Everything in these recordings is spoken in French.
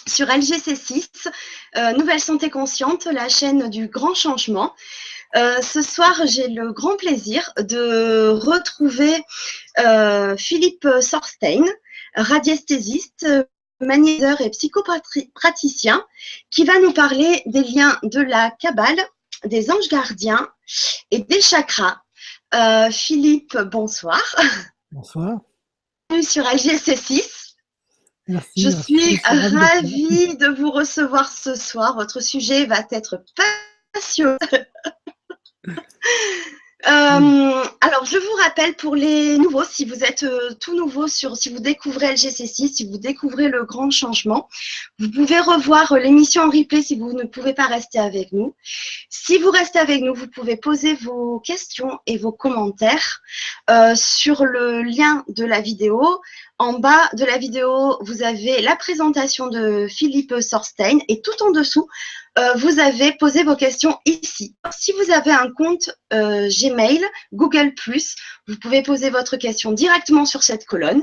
sur LGC6, Nouvelle Santé Consciente, la chaîne du grand changement. Ce soir, j'ai le grand plaisir de retrouver Philippe Sorstein, radiesthésiste, magnétiseur et psychopraticien, qui va nous parler des liens de la Kabbale, des anges gardiens et des chakras. Philippe, bonsoir. Bonsoir. Bienvenue sur LGC6. Merci. Je suis ravie de vous recevoir ce soir. Votre sujet va être passionnant. Alors, je vous rappelle pour les nouveaux, si vous êtes tout nouveau, si vous découvrez LGC6, si vous découvrez le grand changement, vous pouvez revoir l'émission en replay si vous ne pouvez pas rester avec nous. Si vous restez avec nous, vous pouvez poser vos questions et vos commentaires sur le lien de la vidéo. En bas de la vidéo, vous avez la présentation de Philippe Sorstein et tout en dessous, vous avez posé vos questions ici. Si vous avez un compte Gmail, Google+, vous pouvez poser votre question directement sur cette colonne.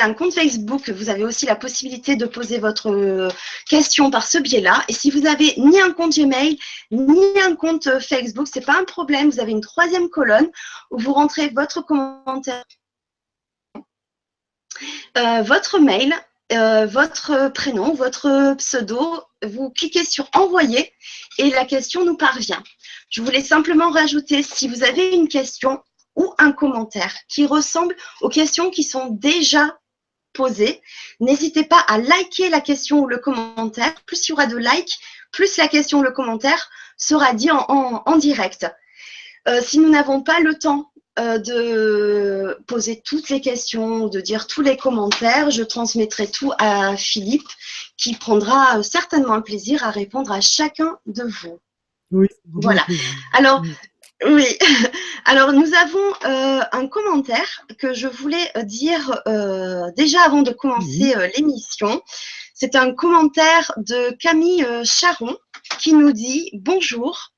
Un compte Facebook, vous avez aussi la possibilité de poser votre question par ce biais-là. Et si vous n'avez ni un compte Gmail, ni un compte Facebook, ce n'est pas un problème. Vous avez une troisième colonne où vous rentrez votre commentaire, votre mail, votre prénom, votre pseudo. Vous cliquez sur « Envoyer » et la question nous parvient. Je voulais simplement rajouter, si vous avez une question ou un commentaire qui ressemble aux questions qui sont déjà posées, n'hésitez pas à liker la question ou le commentaire. Plus il y aura de likes, plus la question ou le commentaire sera dit en direct. Si nous n'avons pas le temps de poser toutes les questions, de dire tous les commentaires, je transmettrai tout à Philippe qui prendra certainement un plaisir à répondre à chacun de vous. Oui. Voilà. Alors, oui. Alors, nous avons un commentaire que je voulais dire déjà avant de commencer l'émission. C'est un commentaire de Camille Charon qui nous dit « Bonjour,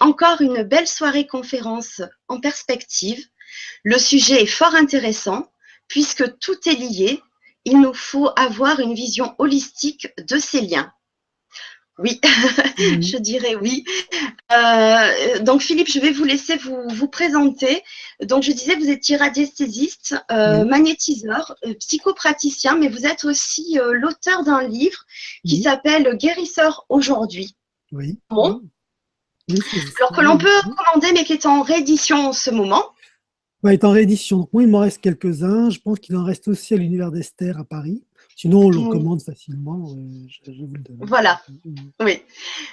encore une belle soirée conférence en perspective. Le sujet est fort intéressant puisque tout est lié. Il nous faut avoir une vision holistique de ces liens. » Oui, je dirais oui. Donc Philippe, je vais vous laisser vous présenter. Donc je disais, vous étiez radiesthésiste, magnétiseur, psychopraticien, mais vous êtes aussi l'auteur d'un livre qui s'appelle Guérisseur aujourd'hui. Oui. Bon. Alors que l'on peut commander, mais qui est en réédition en ce moment. Il est en réédition. Donc, moi, il m'en reste quelques-uns. Je pense qu'il en reste aussi à l'Univers d'Esther à Paris. Sinon, on le commande facilement. Je vous le donne. Voilà. Oui.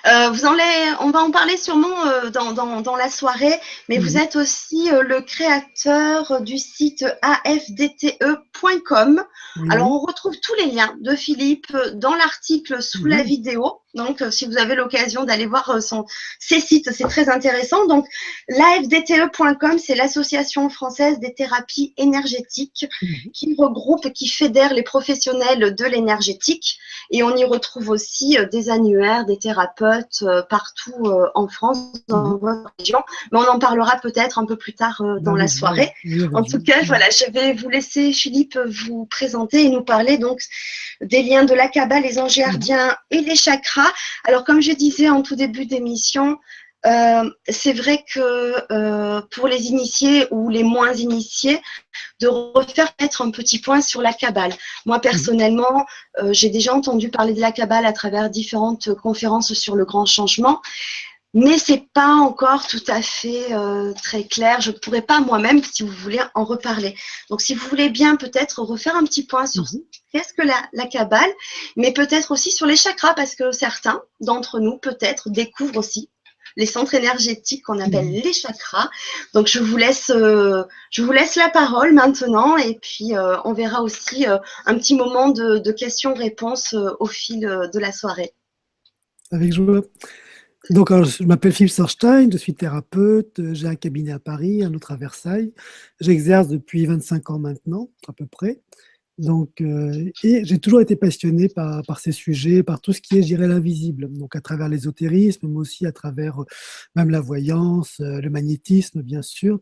On va en parler sûrement dans la soirée, mais vous êtes aussi le créateur du site afdte.com. Alors, on retrouve tous les liens de Philippe dans l'article sous la vidéo. Donc, si vous avez l'occasion d'aller voir ses sites, c'est très intéressant. Donc, l'afdte.com, c'est l'Association française des thérapies énergétiques qui regroupe et qui fédère les professionnels de l'énergétique. Et on y retrouve aussi des annuaires, des thérapeutes partout en France, dans votre région. Mais on en parlera peut-être un peu plus tard dans la soirée. En tout cas, voilà, je vais vous laisser, Philippe, vous présenter et nous parler donc des liens de la Kabbale, les anges gardiens et les chakras. Alors, comme je disais en tout début d'émission, c'est vrai que pour les initiés ou les moins initiés, de refaire peut-être un petit point sur la Kabbale. Moi, personnellement, j'ai déjà entendu parler de la Kabbale à travers différentes conférences sur le grand changement, mais ce n'est pas encore tout à fait très clair. Je ne pourrais pas moi-même, si vous voulez, en reparler. Donc, si vous voulez bien peut-être refaire un petit point sur qu'est-ce que la Kabbale, mais peut-être aussi sur les chakras, parce que certains d'entre nous, peut-être, découvrent aussi les centres énergétiques qu'on appelle les chakras. Donc, je vous laisse la parole maintenant et puis on verra aussi un petit moment de questions-réponses au fil de la soirée. Avec joie. Donc, alors, je m'appelle Philippe Sorstein, je suis thérapeute, j'ai un cabinet à Paris, un autre à Versailles. J'exerce depuis 25 ans maintenant, à peu près. Donc, et j'ai toujours été passionné par ces sujets, par tout ce qui est, je dirais, l'invisible. Donc, à travers l'ésotérisme, mais aussi à travers même la voyance, le magnétisme, bien sûr.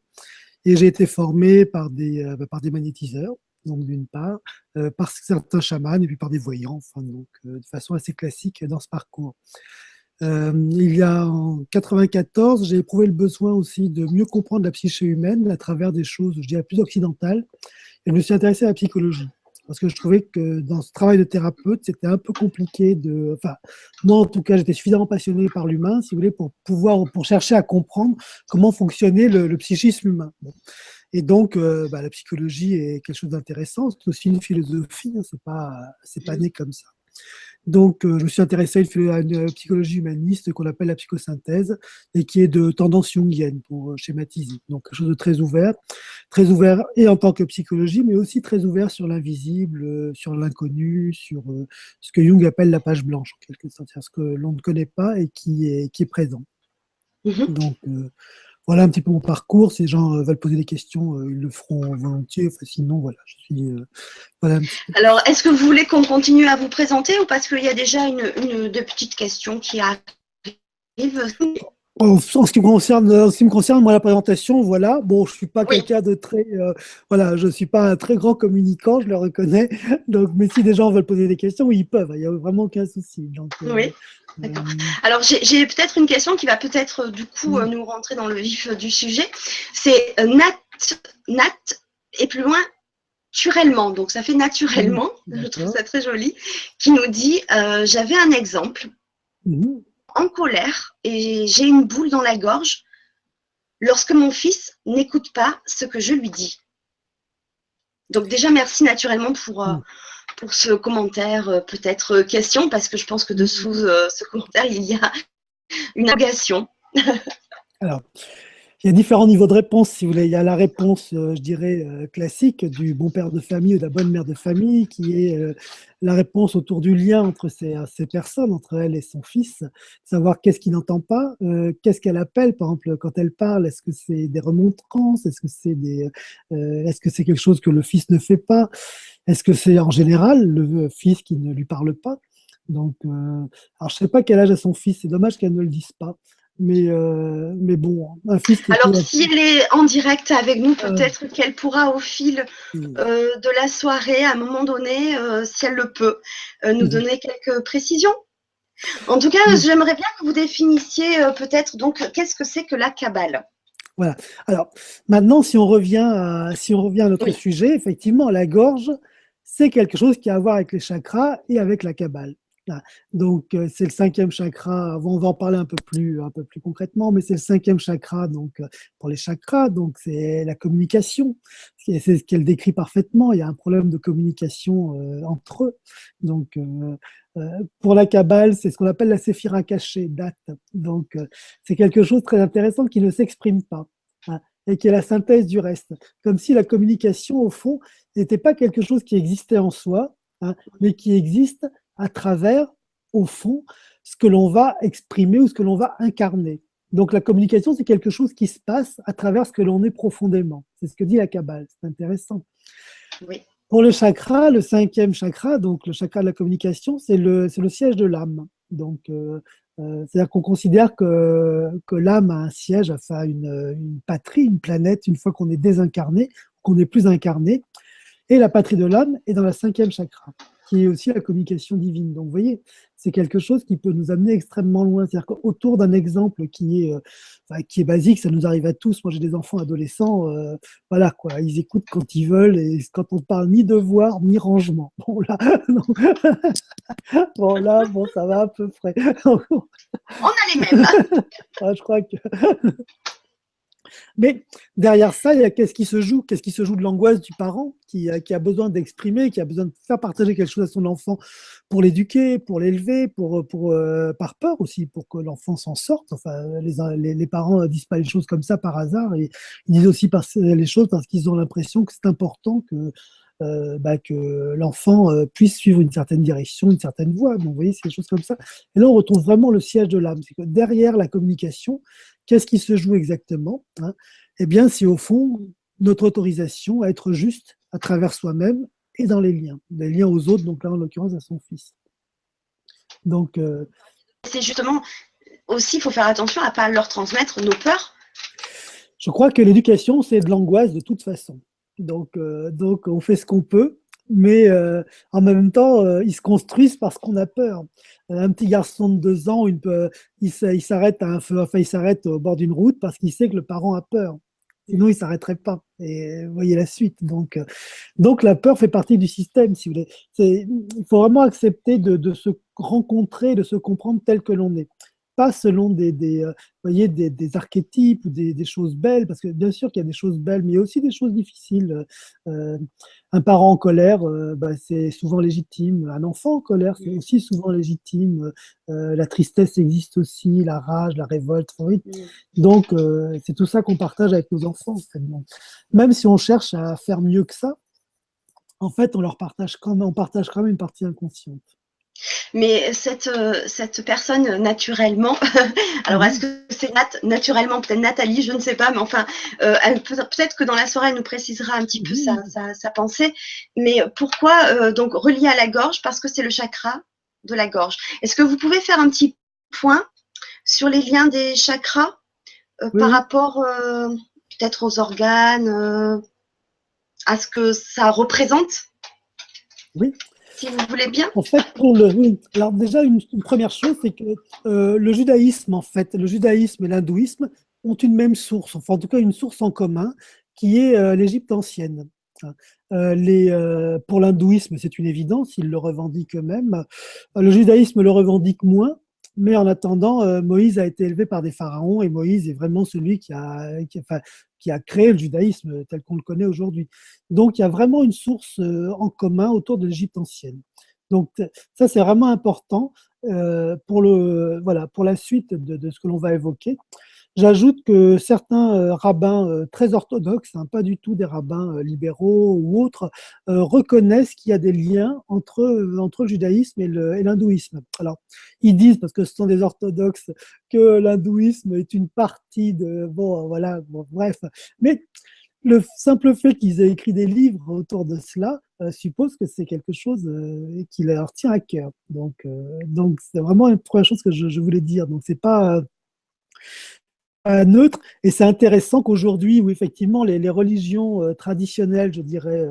Et j'ai été formé par des magnétiseurs. donc d'une part, par certains chamans et puis par des voyants, enfin, donc, de façon assez classique dans ce parcours. Il y a en 94, j'ai éprouvé le besoin aussi de mieux comprendre la psyché humaine à travers des choses, je dirais, plus occidentales. Et je me suis intéressé à la psychologie. Parce que je trouvais que dans ce travail de thérapeute, c'était un peu compliqué de. Enfin, moi, en tout cas, j'étais suffisamment passionné par l'humain, si vous voulez, pour chercher à comprendre comment fonctionnait le psychisme humain. Bon. Et donc, la psychologie est quelque chose d'intéressant. C'est aussi une philosophie, hein, c'est pas né comme ça. Donc, je me suis intéressé à une psychologie humaniste qu'on appelle la psychosynthèse et qui est de tendance jungienne pour schématiser. Donc, quelque chose de très ouvert et en tant que psychologie, mais aussi très ouvert sur l'invisible, sur l'inconnu, sur ce que Jung appelle la page blanche, en quelque sorte, ce que l'on ne connaît pas et qui est présent. Donc, voilà un petit peu mon parcours. Si les gens veulent poser des questions, ils le feront volontiers. Enfin, sinon, voilà, je suis. Voilà. Alors, est-ce que vous voulez qu'on continue à vous présenter ou parce qu'il y a déjà deux petites questions qui arrivent? En ce qui me concerne, moi, la présentation, voilà. Bon, je suis pas quelqu'un de très, voilà, je suis pas un très grand communicant, je le reconnais. Donc, mais si des gens veulent poser des questions, ils peuvent. Il y a vraiment aucun souci. Donc, oui. D'accord. Alors, j'ai peut-être une question qui va peut-être, du coup, nous rentrer dans le vif du sujet. C'est Nat et plus loin, naturellement. Donc, ça fait naturellement. Je trouve ça très joli. Qui nous dit, j'avais un exemple. En colère et j'ai une boule dans la gorge lorsque mon fils n'écoute pas ce que je lui dis. Donc déjà, merci naturellement pour ce commentaire, peut-être question, parce que je pense que dessous ce commentaire, il y a une interrogation. Alors, il y a différents niveaux de réponse, si vous voulez. Il y a la réponse, je dirais, classique du bon père de famille ou de la bonne mère de famille, qui est la réponse autour du lien entre ces personnes, entre elle et son fils, savoir qu'est-ce qu'il n'entend pas, qu'est-ce qu'elle appelle, par exemple, quand elle parle, est-ce que c'est des remontrances, est-ce que c'est quelque chose que le fils ne fait pas, est-ce que c'est en général le fils qui ne lui parle pas. Donc, alors je ne sais pas quel âge a son fils, c'est dommage qu'elle ne le dise pas. Mais bon, un fils qui alors, si elle est en direct avec nous, peut-être qu'elle pourra, au fil de la soirée, à un moment donné, si elle le peut, nous donner quelques précisions. En tout cas, j'aimerais bien que vous définissiez peut-être, donc, qu'est-ce que c'est que la Kabbale? Voilà. Alors, maintenant, si on revient à notre sujet, effectivement, la gorge, c'est quelque chose qui a à voir avec les chakras et avec la Kabbale. Donc, c'est le 5e chakra. On va en parler un peu plus concrètement, mais c'est le 5e chakra donc, pour les chakras. Donc, c'est la communication. C'est ce qu'elle décrit parfaitement. Il y a un problème de communication entre eux. Donc, pour la Kabbale, c'est ce qu'on appelle la séphira cachée, date. Donc, c'est quelque chose de très intéressant qui ne s'exprime pas et qui est la synthèse du reste. Comme si la communication, au fond, n'était pas quelque chose qui existait en soi, mais qui existe à travers, au fond, ce que l'on va exprimer ou ce que l'on va incarner. Donc la communication, c'est quelque chose qui se passe à travers ce que l'on est profondément. C'est ce que dit la Kabbale, c'est intéressant. Oui. Pour le chakra, le 5e chakra, donc le chakra de la communication, c'est le siège de l'âme. Donc, c'est-à-dire qu'on considère que l'âme a un siège, enfin une patrie, une planète, une fois qu'on est désincarné, qu'on n'est plus incarné. Et la patrie de l'âme est dans la 5e chakra, qui est aussi la communication divine. Donc, vous voyez, c'est quelque chose qui peut nous amener extrêmement loin. C'est-à-dire qu'autour d'un exemple qui est basique, ça nous arrive à tous. Moi, j'ai des enfants adolescents, voilà quoi, ils écoutent quand ils veulent et quand on ne parle ni devoir ni rangement. Bon là, bon, ça va à peu près. On a les mêmes. Je crois que. Mais derrière ça, il y a qu'est-ce qui se joue de l'angoisse du parent qui a besoin d'exprimer, qui a besoin de faire partager quelque chose à son enfant pour l'éduquer, pour l'élever, par peur aussi, pour que l'enfant s'en sorte. Enfin, les parents ne disent pas les choses comme ça par hasard, et ils disent aussi les choses parce qu'ils ont l'impression que c'est important que l'enfant puisse suivre une certaine direction, une certaine voie. Donc, vous voyez, c'est des choses comme ça. Et là, on retrouve vraiment le siège de l'âme. C'est que derrière la communication, qu'est-ce qui se joue exactement, Eh bien, c'est au fond notre autorisation à être juste à travers soi-même et dans les liens aux autres, donc là, en l'occurrence, à son fils. Donc, c'est justement aussi, il faut faire attention à ne pas leur transmettre nos peurs. Je crois que l'éducation, c'est de l'angoisse de toute façon. Donc on fait ce qu'on peut, mais en même temps, ils se construisent parce qu'on a peur. Un petit garçon de 2 ans, il s'arrête à un feu, enfin il s'arrête au bord d'une route parce qu'il sait que le parent a peur. Sinon, il s'arrêterait pas. Et vous voyez la suite. Donc la peur fait partie du système, si vous voulez. Il faut vraiment accepter de se rencontrer, de se comprendre tel que l'on est. Pas selon voyez, des archétypes ou des choses belles, parce que bien sûr qu'il y a des choses belles, mais il y a aussi des choses difficiles. Euh, un parent en colère, c'est souvent légitime. Un enfant en colère, c'est aussi souvent légitime. La tristesse existe aussi, la rage, la révolte. Oui. Donc, c'est tout ça qu'on partage avec nos enfants. En fait. Donc, même si on cherche à faire mieux que ça, en fait, on partage quand même une partie inconsciente. Mais cette personne, naturellement, alors est-ce que c'est naturellement, peut-être Nathalie, je ne sais pas, mais enfin, peut-être que dans la soirée, elle nous précisera un petit peu sa pensée. Mais pourquoi, donc, relié à la gorge? Parce que c'est le chakra de la gorge. Est-ce que vous pouvez faire un petit point sur les liens des chakras par rapport peut-être aux organes, à ce que ça représente? Oui. Si vous voulez bien. En fait, alors déjà, une première chose, c'est que le judaïsme, en fait, le judaïsme et l'hindouisme ont une même source, enfin en tout cas une source en commun, qui est l'Égypte ancienne. Pour l'hindouisme, c'est une évidence, ils le revendiquent eux-mêmes. Le judaïsme le revendique moins, mais en attendant, Moïse a été élevé par des pharaons et Moïse est vraiment celui qui a créé le judaïsme tel qu'on le connaît aujourd'hui. Donc il y a vraiment une source en commun autour de l'Égypte ancienne. Donc ça, c'est vraiment important pour la suite de ce que l'on va évoquer. J'ajoute que certains rabbins très orthodoxes, pas du tout des rabbins libéraux ou autres, reconnaissent qu'il y a des liens entre le judaïsme et l'hindouisme. Alors, ils disent, parce que ce sont des orthodoxes, que l'hindouisme est une partie de... bref. Mais le simple fait qu'ils aient écrit des livres autour de cela suppose que c'est quelque chose qui leur tient à cœur. Donc c'est vraiment une première chose que je voulais dire. Donc, c'est pas neutre. Et c'est intéressant qu'aujourd'hui, où effectivement les religions traditionnelles, je dirais,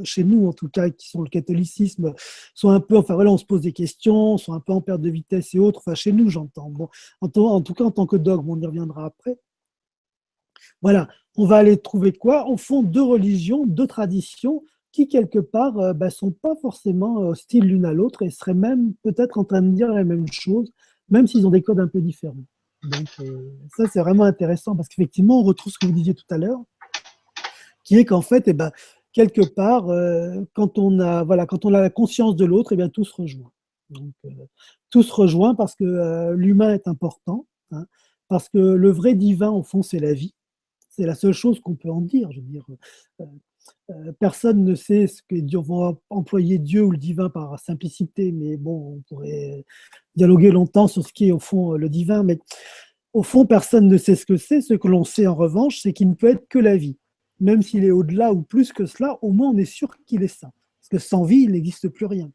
chez nous en tout cas, qui sont le catholicisme, sont un peu, on se pose des questions, sont un peu en perte de vitesse et autres. Enfin, chez nous, j'entends. Bon, en tout cas, en tant que dogme, on y reviendra après. Voilà, on va aller trouver quoi? Au fond, deux religions, deux traditions qui, quelque part, sont pas forcément hostiles l'une à l'autre et seraient même peut-être en train de dire la même chose, même s'ils ont des codes un peu différents. Donc, ça, c'est vraiment intéressant parce qu'effectivement, on retrouve ce que vous disiez tout à l'heure, qui est qu'en fait, quelque part, quand on a la conscience de l'autre, tout se rejoint. Donc, tout se rejoint parce que l'humain est important, hein, parce que le vrai divin, au fond, c'est la vie. C'est la seule chose qu'on peut en dire. Je veux dire, personne ne sait ce que Dieu va employer Dieu ou le divin par simplicité, mais bon, on pourrait dialoguer longtemps sur ce qui est au fond le divin, mais au fond, personne ne sait ce que c'est. Ce que l'on sait en revanche, c'est qu'il ne peut être que la vie. Même s'il est au-delà ou plus que cela, au moins on est sûr qu'il est ça. Parce que sans vie, il n'existe plus rien.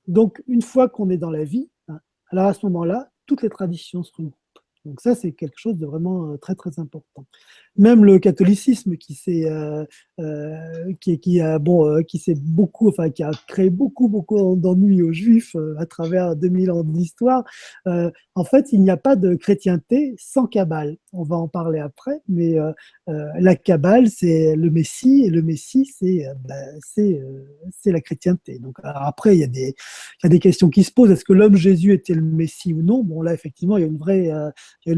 Donc, une fois qu'on est dans la vie, alors à ce moment-là, toutes les traditions se regroupent. Donc ça, c'est quelque chose de vraiment très, très important. Même le catholicisme qui a créé beaucoup d'ennuis aux Juifs à travers 2000 ans d'histoire. En fait, il n'y a pas de chrétienté sans Kabbale. On va en parler après, mais la Kabbale, c'est le Messie, et le Messie, c'est la chrétienté. Donc après, il y a des questions qui se posent. Est-ce que l'homme Jésus était le Messie ou non? Bon, là, effectivement, il y a une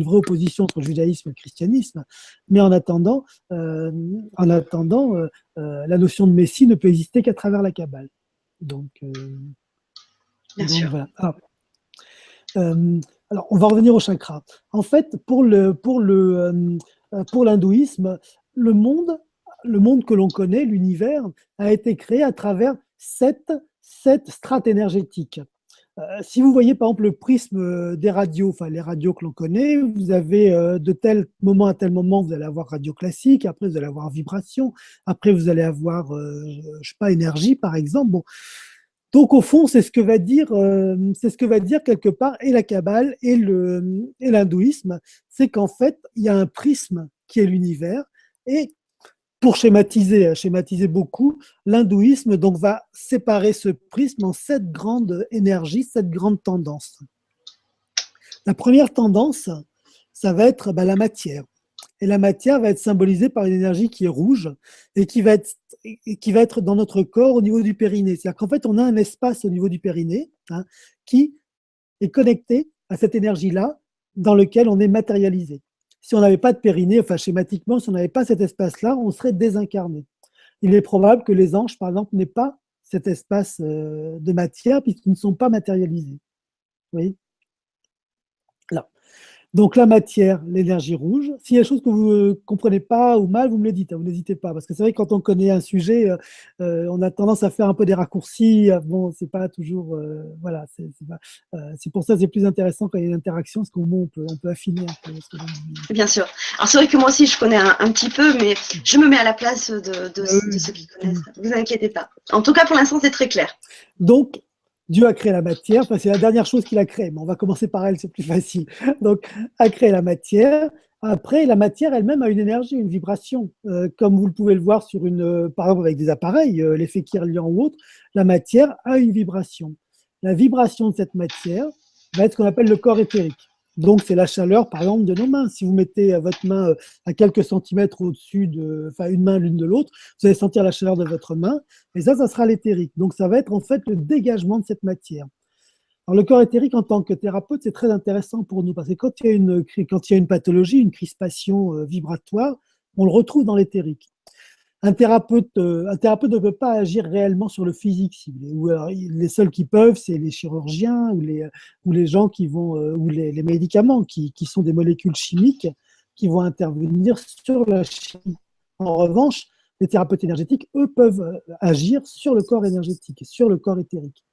vraie opposition entre le judaïsme et le christianisme. Mais en attendant, la notion de Messie ne peut exister qu'à travers la Kabbale. Donc sûr. Voilà. Alors, on va revenir au chakra. En fait, pour l'hindouisme, le monde que l'on connaît, l'univers, a été créé à travers sept strates énergétiques. Si vous voyez par exemple le prisme des radios, enfin les radios que l'on connaît, vous avez de tel moment à tel moment, vous allez avoir radio classique, après vous allez avoir vibration, après vous allez avoir, je sais pas, énergie par exemple. Bon. Donc au fond, c'est ce que va dire quelque part et la Kabbale et l'hindouisme, c'est qu'en fait il y a un prisme qui est l'univers et pour schématiser beaucoup, l'hindouisme donc va séparer ce prisme en 7 grandes énergies, 7 grandes tendances. La première tendance, ça va être la matière. Et la matière va être symbolisée par une énergie qui est rouge et qui va être dans notre corps au niveau du périnée. C'est-à-dire qu'en fait, on a un espace au niveau du périnée qui est connecté à cette énergie-là dans lequel on est matérialisé. Si on n'avait pas de périnée, enfin schématiquement, si on n'avait pas cet espace-là, on serait désincarné. Il est probable que les anges, par exemple, n'aient pas cet espace de matière puisqu'ils ne sont pas matérialisés. Vous voyez ? Là. Donc la matière, l'énergie rouge. S'il y a des choses que vous ne comprenez pas ou mal, vous me le dites, vous n'hésitez pas. Parce que c'est vrai que quand on connaît un sujet, on a tendance à faire un peu des raccourcis. Bon, c'est pas toujours. Voilà, c'est pour ça que c'est plus intéressant quand il y a une interaction, parce qu'au moins on peut affiner un peu ce que l'on dit. Bien sûr. Alors c'est vrai que moi aussi je connais un petit peu, mais je me mets à la place de ceux qui connaissent. Ne vous inquiétez pas. En tout cas, pour l'instant, c'est très clair. Donc, Dieu a créé la matière, enfin, c'est la dernière chose qu'il a créée, mais on va commencer par elle, c'est plus facile. Donc, a créé la matière. Après, la matière elle-même a une énergie, une vibration. Comme vous pouvez le voir sur par exemple avec des appareils, l'effet Kirlian ou autre, la matière a une vibration. La vibration de cette matière va être ce qu'on appelle le corps éthérique. Donc, c'est la chaleur, par exemple, de nos mains. Si vous mettez votre main à quelques centimètres au-dessus une main l'une de l'autre, vous allez sentir la chaleur de votre main, et ça sera l'éthérique. Donc, ça va être en fait le dégagement de cette matière. Alors, le corps éthérique, en tant que thérapeute, c'est très intéressant pour nous, parce que quand il y a une pathologie, une crispation vibratoire, on le retrouve dans l'éthérique. Un thérapeute ne peut pas agir réellement sur le physique, si vous voulez. Ou alors, les seuls qui peuvent, c'est les chirurgiens ou les gens qui vont, ou les médicaments qui sont des molécules chimiques qui vont intervenir sur la chimie. En revanche, les thérapeutes énergétiques, eux, peuvent agir sur le corps énergétique, sur le corps éthérique.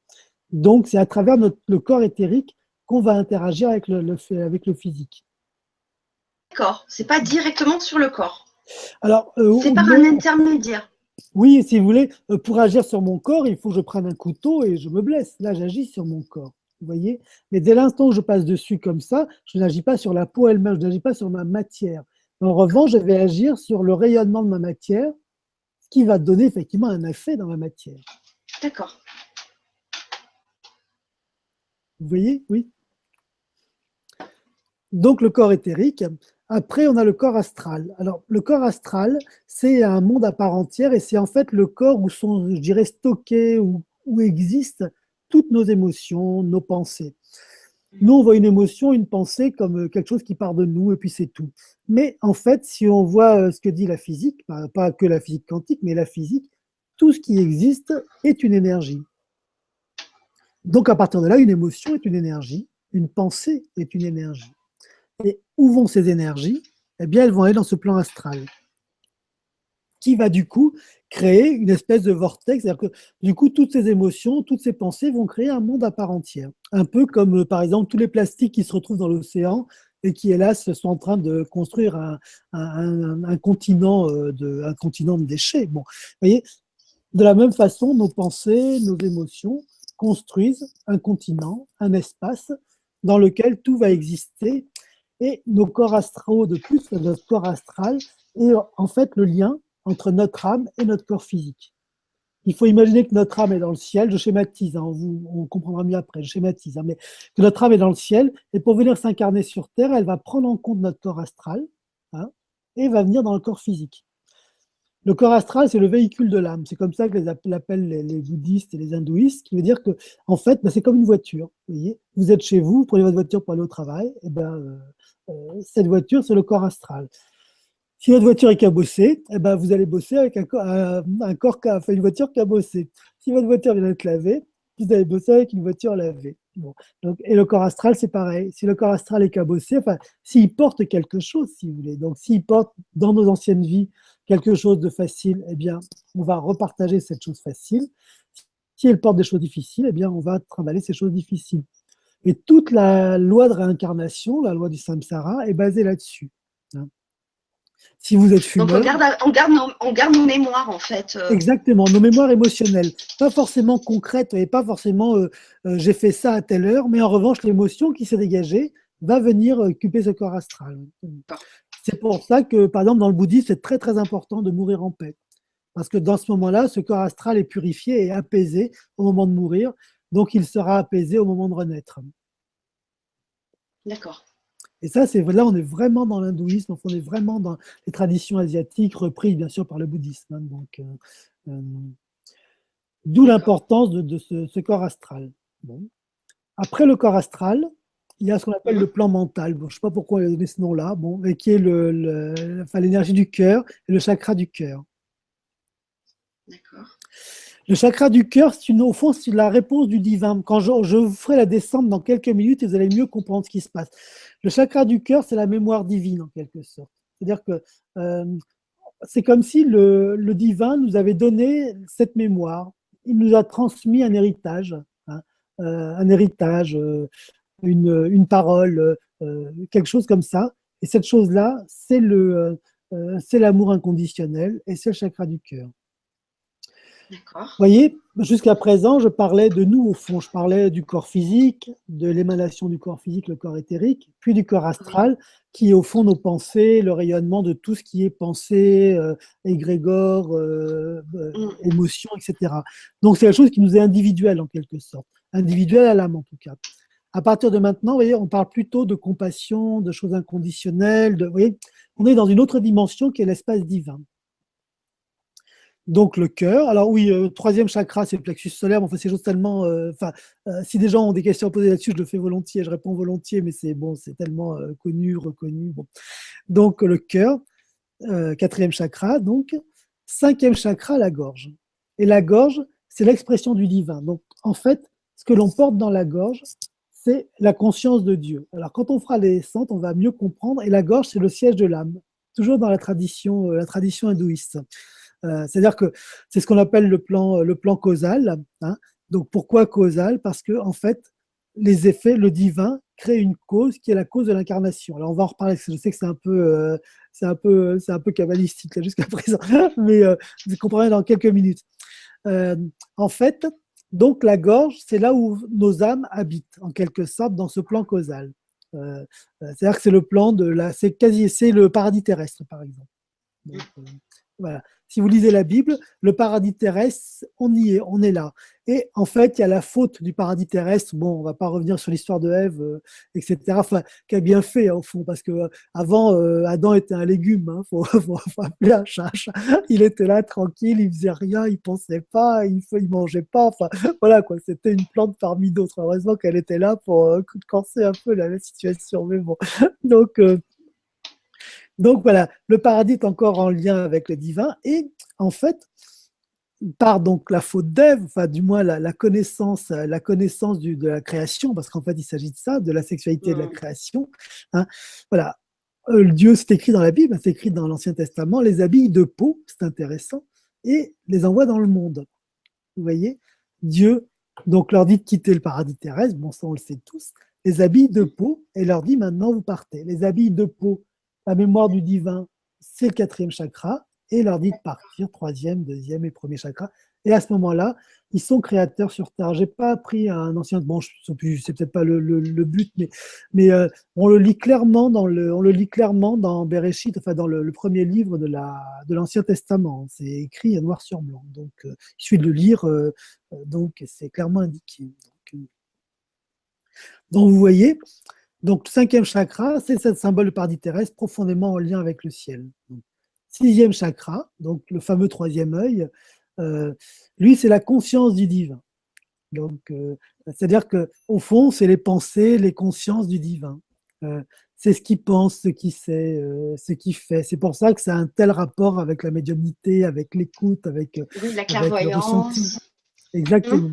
Donc, c'est à travers le corps éthérique qu'on va interagir avec le physique. D'accord, c'est pas directement sur le corps. Alors, c'est par un intermédiaire. Oui, si vous voulez, pour agir sur mon corps, il faut que je prenne un couteau et je me blesse. Là, j'agis sur mon corps, vous voyez. Mais dès l'instant où je passe dessus comme ça, je n'agis pas sur la peau elle-même, je n'agis pas sur ma matière. En revanche, je vais agir sur le rayonnement de ma matière, ce qui va donner effectivement un effet dans ma matière. D'accord. Vous voyez, oui. Donc, le corps éthérique. Après, on a le corps astral. Alors, le corps astral, c'est un monde à part entière et c'est en fait le corps où sont, je dirais, stockées, où existent toutes nos émotions, nos pensées. Nous, on voit une émotion, une pensée comme quelque chose qui part de nous et puis c'est tout. Mais en fait, si on voit ce que dit la physique, pas que la physique quantique, mais la physique, tout ce qui existe est une énergie. Donc, à partir de là, une émotion est une énergie, une pensée est une énergie. Et où vont ces énergies? Eh bien, elles vont aller dans ce plan astral, qui va du coup créer une espèce de vortex. C'est-à-dire que du coup, toutes ces émotions, toutes ces pensées vont créer un monde à part entière. Un peu comme, par exemple, tous les plastiques qui se retrouvent dans l'océan et qui, hélas, sont en train de construire un continent de déchets. Bon, vous voyez, de la même façon, nos pensées, nos émotions construisent un continent, un espace dans lequel tout va exister. Et nos corps astraux, de plus, notre corps astral est en fait le lien entre notre âme et notre corps physique. Il faut imaginer que notre âme est dans le ciel, je schématise, on comprendra mieux après, je schématise, mais que notre âme est dans le ciel, et pour venir s'incarner sur Terre, elle va prendre en compte notre corps astral, et va venir dans le corps physique. Le corps astral, c'est le véhicule de l'âme. C'est comme ça que l'appellent les bouddhistes et les hindouistes, qui veut dire que, en fait, c'est comme une voiture. Vous voyez, vous êtes chez vous, vous prenez votre voiture pour aller au travail, et cette voiture, c'est le corps astral. Si votre voiture est cabossée, vous allez bosser avec une voiture cabossée. Si votre voiture vient d'être lavée, vous allez bosser avec une voiture lavée. Bon. Donc, et le corps astral, c'est pareil. Si le corps astral est cabossé, s'il porte quelque chose, si vous voulez, donc s'il porte dans nos anciennes vies quelque chose de facile, eh bien, on va repartager cette chose facile. Si elle porte des choses difficiles, eh bien, on va trimballer ces choses difficiles. Et toute la loi de réincarnation, la loi du samsara, est basée là-dessus. Si vous êtes fumeur… Donc, on garde nos mémoires, en fait. Exactement, nos mémoires émotionnelles. Pas forcément concrètes et pas forcément j'ai fait ça à telle heure, mais en revanche, l'émotion qui s'est dégagée va venir occuper ce corps astral. C'est pour ça que, par exemple, dans le bouddhisme, c'est très très important de mourir en paix. Parce que dans ce moment-là, ce corps astral est purifié et apaisé au moment de mourir, donc il sera apaisé au moment de renaître. D'accord. Et ça, là, on est vraiment dans l'hindouisme, on est vraiment dans les traditions asiatiques, reprises bien sûr par le bouddhisme. Donc, d'où l'importance de ce corps astral. Bon. Après le corps astral, il y a ce qu'on appelle le plan mental. Bon, je ne sais pas pourquoi il a donné ce nom-là, bon, mais qui est l'énergie du cœur et le chakra du cœur. D'accord. Le chakra du cœur, au fond, c'est la réponse du divin. Quand je vous ferai la descente dans quelques minutes, vous allez mieux comprendre ce qui se passe. Le chakra du cœur, c'est la mémoire divine, en quelque sorte. C'est-à-dire que c'est comme si le divin nous avait donné cette mémoire. Il nous a transmis un héritage, hein, une parole, quelque chose comme ça. Et cette chose-là, c'est l'amour inconditionnel et c'est le chakra du cœur. D'accord. Vous voyez, jusqu'à présent, je parlais de nous au fond. Je parlais du corps physique, de l'émanation du corps physique, le corps éthérique, puis du corps astral, qui est au fond nos pensées, le rayonnement de tout ce qui est pensée, égrégore, émotion, etc. Donc c'est quelque chose qui nous est individuel en quelque sorte, individuel à l'âme en tout cas. À partir de maintenant, vous voyez, on parle plutôt de compassion, de choses inconditionnelles. Vous voyez, on est dans une autre dimension qui est l'espace divin. Donc le cœur. Alors oui, troisième chakra, c'est le plexus solaire. Mais enfin, c'est juste tellement. Si des gens ont des questions à poser là-dessus, je le fais volontiers, je réponds volontiers, mais c'est bon, c'est tellement connu, reconnu. Bon. Donc le cœur, quatrième chakra. Donc cinquième chakra, la gorge. Et la gorge, c'est l'expression du divin. Donc en fait, ce que l'on porte dans la gorge, c'est la conscience de Dieu. Alors quand on fera les descentes, on va mieux comprendre. Et la gorge, c'est le siège de l'âme. Toujours dans la tradition hindouiste. C'est-à-dire que c'est ce qu'on appelle le plan causal. Hein. Donc pourquoi causal? Parce que en fait, les effets, le divin crée une cause qui est la cause de l'incarnation. Alors on va en reparler. Je sais que c'est un peu kabbalistique là, jusqu'à présent, mais vous comprendrez dans quelques minutes. En fait, donc la gorge, c'est là où nos âmes habitent, en quelque sorte, dans ce plan causal. C'est-à-dire que c'est le plan c'est le paradis terrestre, par exemple. Donc, voilà. Si vous lisez la Bible, le paradis terrestre, on y est, on est là. Et en fait, il y a la faute du paradis terrestre. Bon, on ne va pas revenir sur l'histoire de Ève, etc. Enfin, qui a bien fait, hein, au fond, parce que avant, Adam était un légume. Hein, faut appeler un chat. Il était là, tranquille, il faisait rien, il pensait pas, il mangeait pas. Enfin, voilà quoi. C'était une plante parmi d'autres. Heureusement qu'elle était là pour corser un peu la situation. Mais bon, donc. Donc voilà, le paradis est encore en lien avec le divin et en fait, par donc la faute d'Ève, enfin du moins la connaissance de la création, parce qu'en fait il s'agit de ça, de la sexualité de la création. Hein, voilà, Dieu, c'est écrit dans la Bible, c'est écrit dans l'Ancien Testament, les habille de peau, c'est intéressant, et les envoie dans le monde. Vous voyez, Dieu donc leur dit de quitter le paradis terrestre, bon ça on le sait tous, les habille de peau et leur dit maintenant vous partez. Les habille de peau, la mémoire du divin, c'est le quatrième chakra, et leur dit de partir, troisième, deuxième et premier chakra. Et à ce moment-là, ils sont créateurs sur Terre. J'ai pas appris un ancien, bon, c'est peut-être pas le but, mais on le lit clairement dans Bereshit, enfin dans le premier livre de l'Ancien Testament. C'est écrit noir sur blanc. Donc, il suffit de le lire. Donc, c'est clairement indiqué. Donc, vous voyez, donc cinquième chakra, c'est ce symbole de paradis terrestre profondément en lien avec le ciel. Sixième chakra, donc le fameux troisième œil, lui, c'est la conscience du divin. Donc, c'est-à-dire que au fond, c'est les pensées, les consciences du divin. C'est ce qui pense, ce qui sait, ce qui fait. C'est pour ça que ça a un tel rapport avec la médiumnité, avec l'écoute, avec la le ressenti. clairvoyance. Exactement.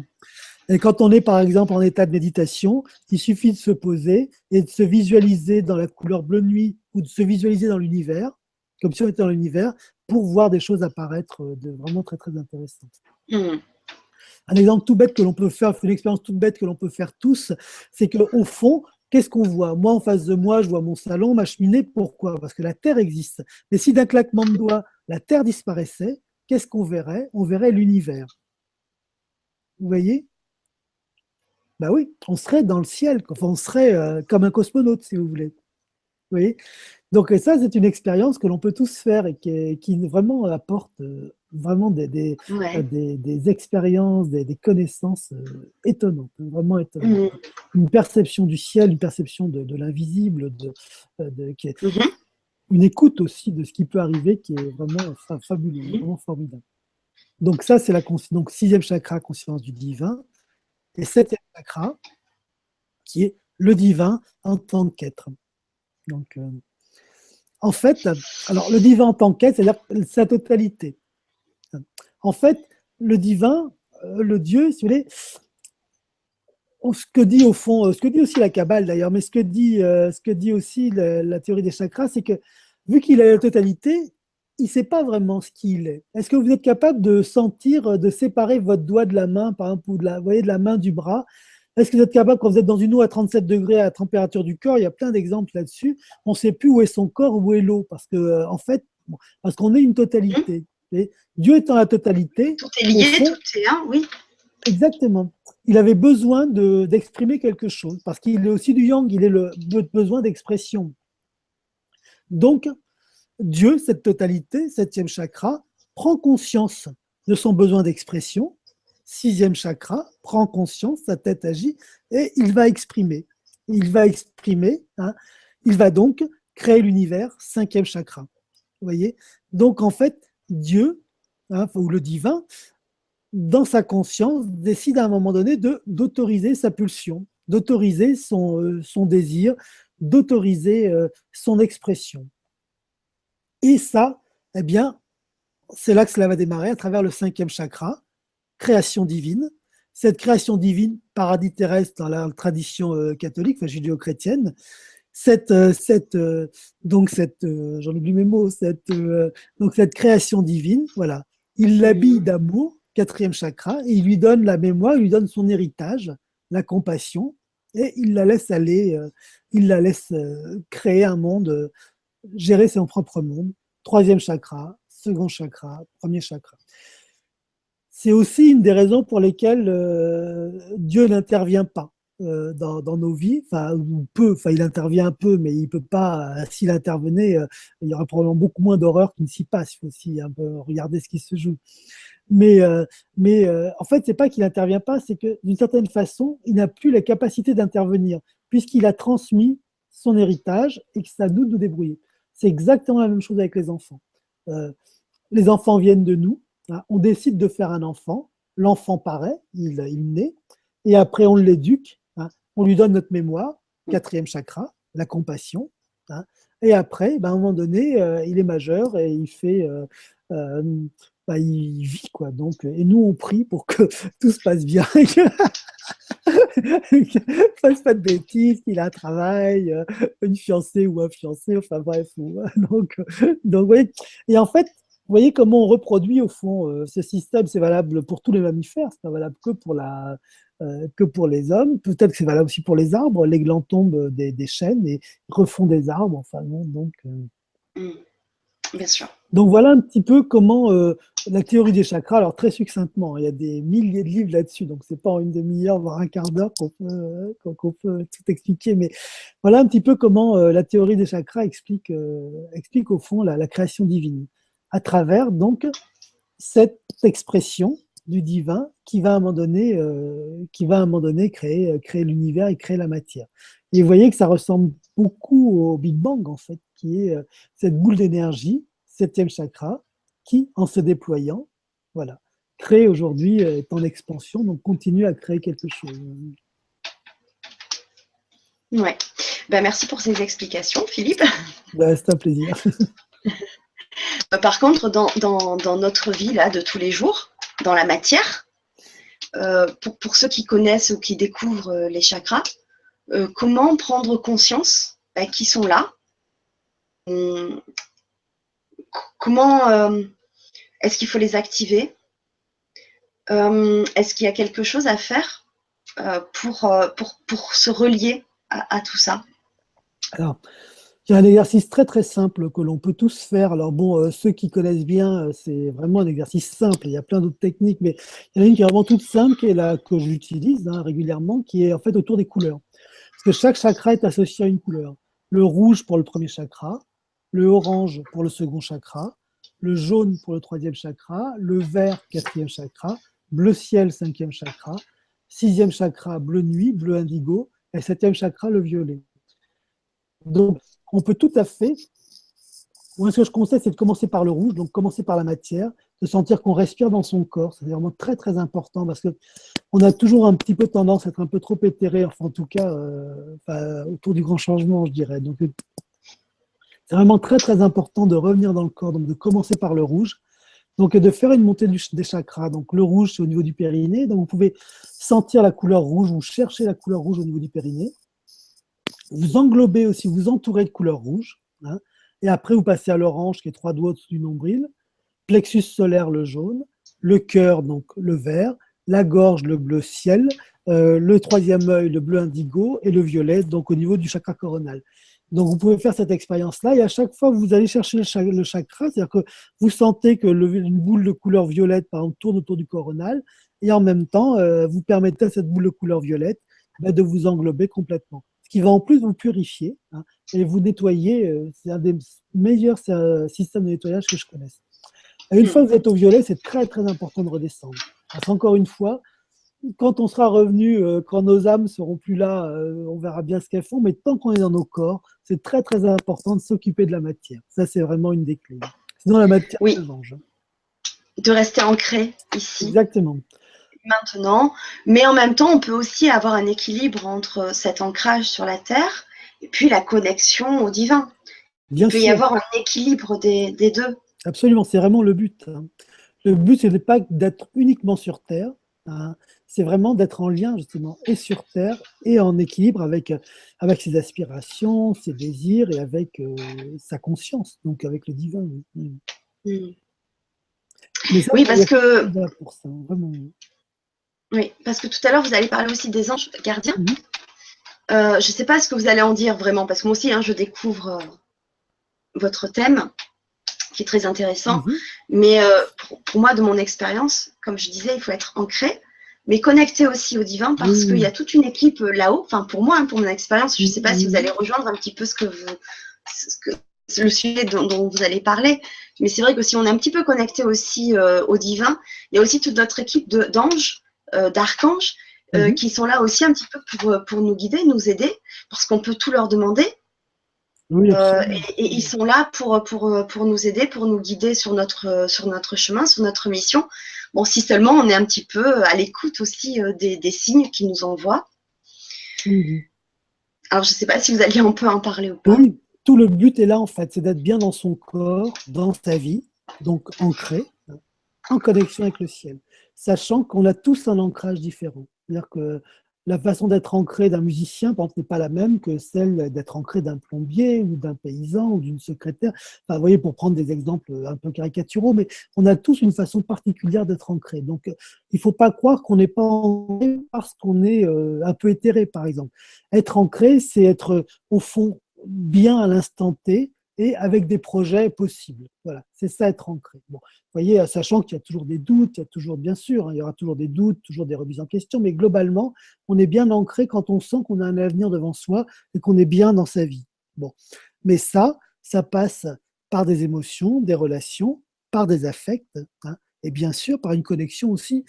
Et quand on est, par exemple, en état de méditation, il suffit de se poser et de se visualiser dans la couleur bleu nuit ou de se visualiser dans l'univers, comme si on était dans l'univers, pour voir des choses apparaître vraiment très, très intéressantes. Un exemple tout bête que l'on peut faire, une expérience toute bête que l'on peut faire tous, c'est qu'au fond, qu'est-ce qu'on voit? Moi, en face de moi, je vois mon salon, ma cheminée. Pourquoi? Parce que la Terre existe. Mais si d'un claquement de doigts, la Terre disparaissait, qu'est-ce qu'on verrait? On verrait l'univers. Vous voyez? Ben oui, on serait dans le ciel, enfin, on serait comme un cosmonaute, si vous voulez. Vous voyez? Donc, et ça, c'est une expérience que l'on peut tous faire et qui vraiment apporte vraiment Ouais. des expériences, des connaissances étonnantes, vraiment étonnantes. Mhm. Une perception du ciel, une perception de l'invisible, Mhm. une écoute aussi de ce qui peut arriver qui est vraiment fabuleux, Mhm. vraiment formidable. Donc ça, c'est donc sixième chakra, conscience du divin, et septième chakra, qui est le divin en tant qu'être. Donc, en fait, alors le divin en tant qu'être, c'est-à-dire sa totalité. En fait, le divin, le Dieu, si vous voulez, ce que dit au fond, ce que dit aussi la Kabbale d'ailleurs, mais ce que dit aussi la théorie des chakras, c'est que vu qu'il a la totalité, il ne sait pas vraiment ce qu'il est. Est-ce que vous êtes capable de sentir, de séparer votre doigt de la main, par exemple, ou vous voyez, de la main du bras? Est-ce que vous êtes capable, quand vous êtes dans une eau à 37 degrés à la température du corps, il y a plein d'exemples là-dessus, on ne sait plus où est son corps, où est l'eau, parce que en fait, parce qu'on est une Mhm. totalité. Et Dieu étant la totalité, Tout est au lié, tout fond, est un, oui. exactement. Il avait besoin d'exprimer quelque chose, parce qu'il est aussi du yang, il est le besoin d'expression. Donc, Dieu, cette totalité, septième chakra, prend conscience de son besoin d'expression. Sixième chakra, prend conscience, sa tête agit, et il va exprimer. Il va exprimer, hein, il va donc créer l'univers, cinquième chakra. Vous voyez? Donc, en fait, Dieu, hein, ou le divin, dans sa conscience, décide à un moment donné d'autoriser sa pulsion, d'autoriser son désir, d'autoriser son expression. Et ça, eh bien, c'est là que cela va démarrer à travers le cinquième chakra, création divine. Cette création divine, paradis terrestre dans la tradition catholique, enfin, judéo-chrétienne, j'en oublie mes mots, donc cette création divine, voilà, il l'habille Mhm. d'amour, quatrième chakra, et il lui donne la mémoire, il lui donne son héritage, la compassion, et il la laisse aller, il la laisse créer un monde, gérer son propre monde. Troisième chakra, second chakra, premier chakra. C'est aussi une des raisons pour lesquelles Dieu n'intervient pas dans nos vies. Enfin, ou peu, enfin, il intervient un peu, mais il peut pas. S'il intervenait, il y aurait probablement beaucoup moins d'horreur qui ne s'y passe. Il faut aussi un peu regarder ce qui se joue. Mais, euh, mais en fait, c'est pas qu'il n'intervient pas, c'est que d'une certaine façon, il n'a plus la capacité d'intervenir, puisqu'il a transmis son héritage et que c'est à nous de nous débrouiller. C'est exactement la même chose avec les enfants. Euh, les enfants viennent de nous, hein, on décide de faire un enfant, l'enfant paraît, il naît, et après on l'éduque, hein, on lui donne notre mémoire, quatrième chakra, la compassion, hein, et après, ben, à un moment donné, il est majeur et il fait, euh, ben, il vit quoi. Donc, et nous on prie pour que tout se passe bien, qu'il ne fasse pas de bêtises, qu'il a un travail, une fiancée ou un fiancé, enfin bref. Donc, oui. Et en fait, vous voyez comment on reproduit au fond ce système, c'est valable pour tous les mammifères, c'est pas valable que pour les hommes, peut-être que c'est valable aussi pour les arbres, les glands tombent des chênes et refont des arbres, enfin bon, Mhm. Bien sûr. donc voilà un petit peu comment la théorie des chakras, alors très succinctement, il y a des milliers de livres là-dessus, donc c'est pas en une demi-heure, voire un quart d'heure qu'on peut tout expliquer, mais voilà un petit peu comment la théorie des chakras explique au fond la création divine, à travers donc cette expression du divin qui va à un moment donné créer l'univers et créer la matière. Et vous voyez que ça ressemble beaucoup au Big Bang, en fait, qui est cette boule d'énergie, septième chakra, qui, en se déployant, voilà, crée aujourd'hui, est en expansion, donc continue à créer quelque chose. Ouais. Ben, merci pour ces explications, Philippe. Ben, c'est un plaisir. Par contre, dans notre vie là, de tous les jours, dans la matière, pour ceux qui connaissent ou qui découvrent les chakras, comment prendre conscience qu'ils sont là. Hum, Comment est-ce qu'il faut les activer? Est-ce qu'il y a quelque chose à faire pour se relier à tout ça? Alors, il y a un exercice très très simple que l'on peut tous faire. Alors bon, ceux qui connaissent bien, c'est vraiment un exercice simple. Il y a plein d'autres techniques, mais il y en a une qui est vraiment toute simple, qui est là que j'utilise régulièrement, qui est en fait autour des couleurs. Parce que chaque chakra est associé à une couleur. Le rouge pour le premier chakra, le orange pour le second chakra, le jaune pour le troisième chakra, le vert, quatrième chakra, bleu ciel, cinquième chakra, sixième chakra, bleu nuit, bleu indigo, et septième chakra, le violet. Donc, on peut tout à fait, moi, ce que je conseille, c'est de commencer par le rouge, donc commencer par la matière, de sentir qu'on respire dans son corps. C'est vraiment très, très important parce qu'on a toujours un petit peu tendance à être un peu trop éthéré, enfin, en tout cas, autour du grand changement, je dirais. Donc, c'est vraiment très, très important de revenir dans le corps, donc de commencer par le rouge. Donc, de faire une montée des chakras. Donc, le rouge, c'est au niveau du périnée. Donc, vous pouvez sentir la couleur rouge ou chercher la couleur rouge au niveau du périnée. Vous englobez aussi, vous entourez de couleur rouge. Hein, et après, vous passez à l'orange, qui est 3 doigts au-dessus du nombril. Plexus solaire, le jaune. Le cœur, donc le vert. La gorge, le bleu ciel. Le troisième œil, le bleu indigo. Et le violet, donc au niveau du chakra coronal. Donc, vous pouvez faire cette expérience-là et à chaque fois, vous allez chercher le chakra, c'est-à-dire que vous sentez que une boule de couleur violette, par exemple, tourne autour du coronal et en même temps, vous permettez à cette boule de couleur violette de vous englober complètement. Ce qui va en plus vous purifier et vous nettoyer. C'est un des meilleurs systèmes de nettoyage que je connaisse. Et une fois que vous êtes au violet, c'est très, très important de redescendre. Parce qu'encore une fois, quand on sera revenu, quand nos âmes seront plus là, on verra bien ce qu'elles font, mais tant qu'on est dans nos corps, c'est très très important de s'occuper de la matière. Ça, c'est vraiment une des clés. Sinon, la matière se venge. De rester ancré ici. Exactement. Maintenant, mais en même temps, on peut aussi avoir un équilibre entre cet ancrage sur la terre et puis la connexion au divin. Il peut y avoir un équilibre des deux. Absolument, c'est vraiment le but. Le but, c'est pas d'être uniquement sur terre. C'est vraiment d'être en lien justement et sur terre et en équilibre avec ses aspirations, ses désirs et avec sa conscience, donc avec le divin. Mais ça, oui, parce que pour ça, vraiment. Oui, parce que tout à l'heure vous avez parlé aussi des anges gardiens. Je ne sais pas ce que vous allez en dire vraiment, parce que moi aussi je découvre votre thème qui est très intéressant. Mais pour moi, de mon expérience, comme je disais, il faut être ancré, mais connecté aussi au divin, parce qu'il y a toute une équipe là-haut. Enfin, pour moi, pour mon expérience, je ne sais pas si vous allez rejoindre un petit peu le sujet dont vous allez parler, mais c'est vrai que si on est un petit peu connecté aussi au divin, il y a aussi toute notre équipe d'anges, d'archanges, qui sont là aussi un petit peu pour nous guider, nous aider, parce qu'on peut tout leur demander. Oui, et ils sont là pour nous aider, pour nous guider sur notre chemin, sur notre mission. Bon, si seulement on est un petit peu à l'écoute aussi des signes qu'ils nous envoient. Alors, je ne sais pas si vous alliez un peu en parler ou pas. Oui, tout le but est là, en fait, c'est d'être bien dans son corps, dans sa vie, donc ancré, en connexion avec le ciel, sachant qu'on a tous un ancrage différent. C'est-à-dire que la façon d'être ancré d'un musicien, par exemple, n'est pas la même que celle d'être ancré d'un plombier ou d'un paysan ou d'une secrétaire. Enfin, vous voyez, pour prendre des exemples un peu caricaturaux, mais on a tous une façon particulière d'être ancré. Donc, il ne faut pas croire qu'on n'est pas ancré parce qu'on est un peu éthéré, par exemple. Être ancré, c'est être, au fond, bien à l'instant T et avec des projets possibles. Voilà, c'est ça être ancré. Bon, vous voyez, sachant qu'il y a toujours des doutes, il y a toujours, bien sûr, il y aura toujours des doutes, toujours des remises en question, mais globalement, on est bien ancré quand on sent qu'on a un avenir devant soi et qu'on est bien dans sa vie. Bon, mais ça passe par des émotions, des relations, par des affects, et bien sûr par une connexion aussi,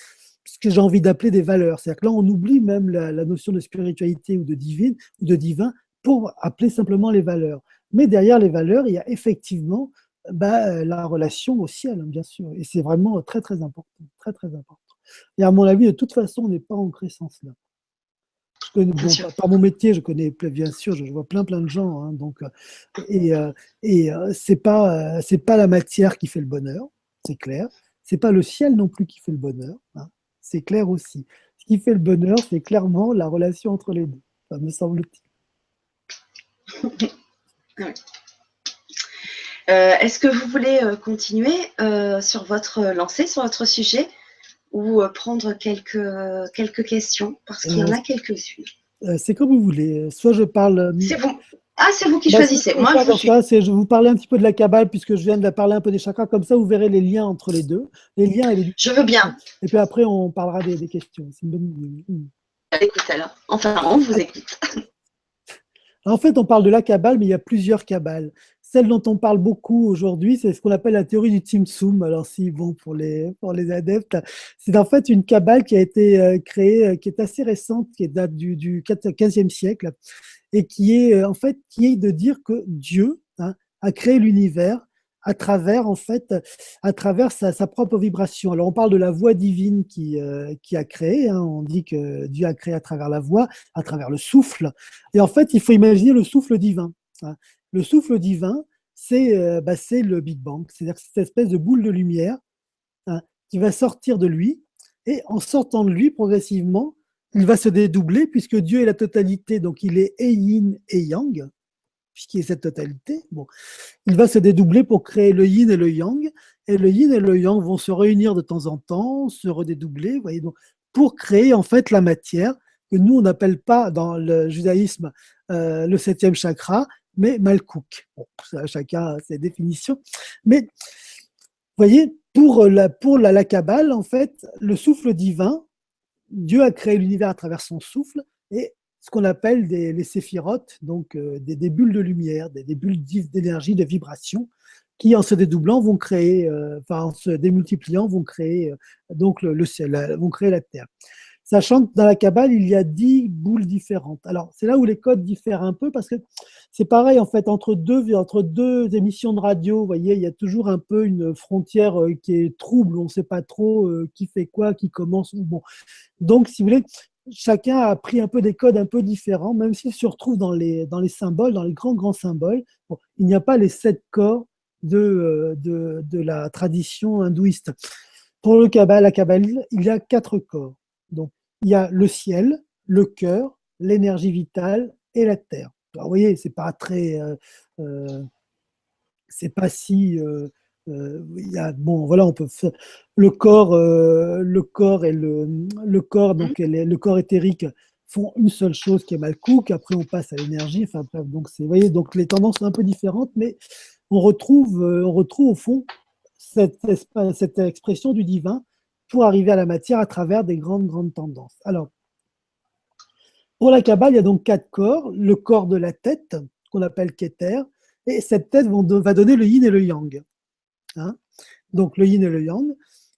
ce que j'ai envie d'appeler des valeurs. C'est-à-dire que là, on oublie même la notion de spiritualité ou de divine ou de divin pour appeler simplement les valeurs. Mais derrière les valeurs, il y a effectivement la relation au ciel, bien sûr. Et c'est vraiment très, très important. Très, très important. Et à mon avis, de toute façon, on n'est pas ancré sans cela. Par mon métier, je connais, bien sûr, je vois plein de gens. Donc, c'est pas la matière qui fait le bonheur, c'est clair. C'est pas le ciel non plus qui fait le bonheur, c'est clair aussi. Ce qui fait le bonheur, c'est clairement la relation entre les deux, me semble-t-il. Est-ce que vous voulez continuer sur votre lancée, sur votre sujet, ou prendre quelques questions, parce qu'il y en a quelques-unes. C'est comme vous voulez. Soit je parle. C'est vous. Ah, c'est vous qui choisissez. Moi, je suis. Je vous parler un petit peu de la Kabbale, puisque je viens de parler un peu des chakras. Comme ça, vous verrez les liens entre les deux. Les liens et les. Je veux bien. Et puis après, on parlera des questions. C'est une bonne idée. Écoute alors. Enfin, on vous écoute. En fait, on parle de la Kabbale, mais il y a plusieurs Kabbales. celle dont on parle beaucoup aujourd'hui, c'est ce qu'on appelle la théorie du Tzimtzum. Alors, si, bon, pour les adeptes, c'est en fait une cabale qui a été créée, qui est assez récente, qui date du 15e siècle, et qui est en fait qui est de dire que Dieu, hein, a créé l'univers à travers en fait à travers sa propre vibration. Alors on parle de la voix divine qui a créé, hein, on dit que Dieu a créé à travers la voix, à travers le souffle, et en fait il faut imaginer le souffle divin, hein. Le souffle divin, c'est le Big Bang, c'est-à-dire cette espèce de boule de lumière, hein, qui va sortir de lui, et en sortant de lui progressivement, il va se dédoubler puisque Dieu est la totalité, donc il est et yin et yang, puisqu'il est cette totalité. Bon, il va se dédoubler pour créer le yin et le yang, et le yin et le yang vont se réunir de temps en temps, se redédoubler, vous voyez, donc, pour créer en fait la matière que nous on n'appelle pas dans le judaïsme le septième chakra, mais Malkouk. Bon, ça, chacun a ses définitions, mais vous voyez, la Kabbale, en fait, le souffle divin, Dieu a créé l'univers à travers son souffle, et ce qu'on appelle les séphirotes, donc des bulles de lumière, des bulles d'énergie, de vibration, qui en se dédoublant vont créer, en se démultipliant, vont créer donc le ciel, vont créer la terre. Sachant que dans la Kabbale, il y a 10 boules différentes. Alors, c'est là où les codes diffèrent un peu, parce que c'est pareil, en fait, entre deux émissions de radio, vous voyez, il y a toujours un peu une frontière qui est trouble, on ne sait pas trop qui fait quoi, qui commence. Bon. Donc, si vous voulez, chacun a pris un peu des codes un peu différents, même s'ils se retrouvent dans les symboles, dans les grands symboles. Bon, il n'y a pas les 7 corps de la tradition hindouiste. Pour la Kabbale, il y a 4 corps. Donc, il y a le ciel, le cœur, l'énergie vitale et la terre. Alors, vous voyez, c'est pas très, c'est pas si, il y a, bon, voilà, on peut faire le corps et le corps, donc le corps éthérique font une seule chose qui est Malkouk. Après, on passe à l'énergie. Enfin, bref, donc vous voyez, donc les tendances sont un peu différentes, mais on retrouve au fond cette expression du divin pour arriver à la matière à travers des grandes tendances. Alors, pour la Kabbale, il y a donc 4 corps. Le corps de la tête, qu'on appelle Keter, et cette tête va donner le yin et le yang. Hein, donc, le yin et le yang.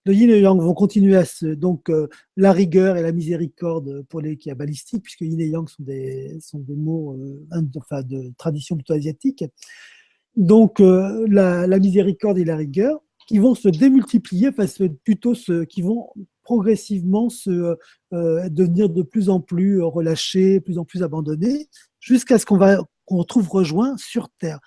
Le yin et le yang vont continuer à se... Donc, la rigueur et la miséricorde pour les kabbalistiques, puisque yin et yang sont des mots de tradition plutôt asiatique. Donc, la miséricorde et la rigueur, qui vont se démultiplier, qui vont progressivement devenir de plus en plus relâchés, de plus en plus abandonnés, jusqu'à ce qu'on retrouve rejoint sur Terre.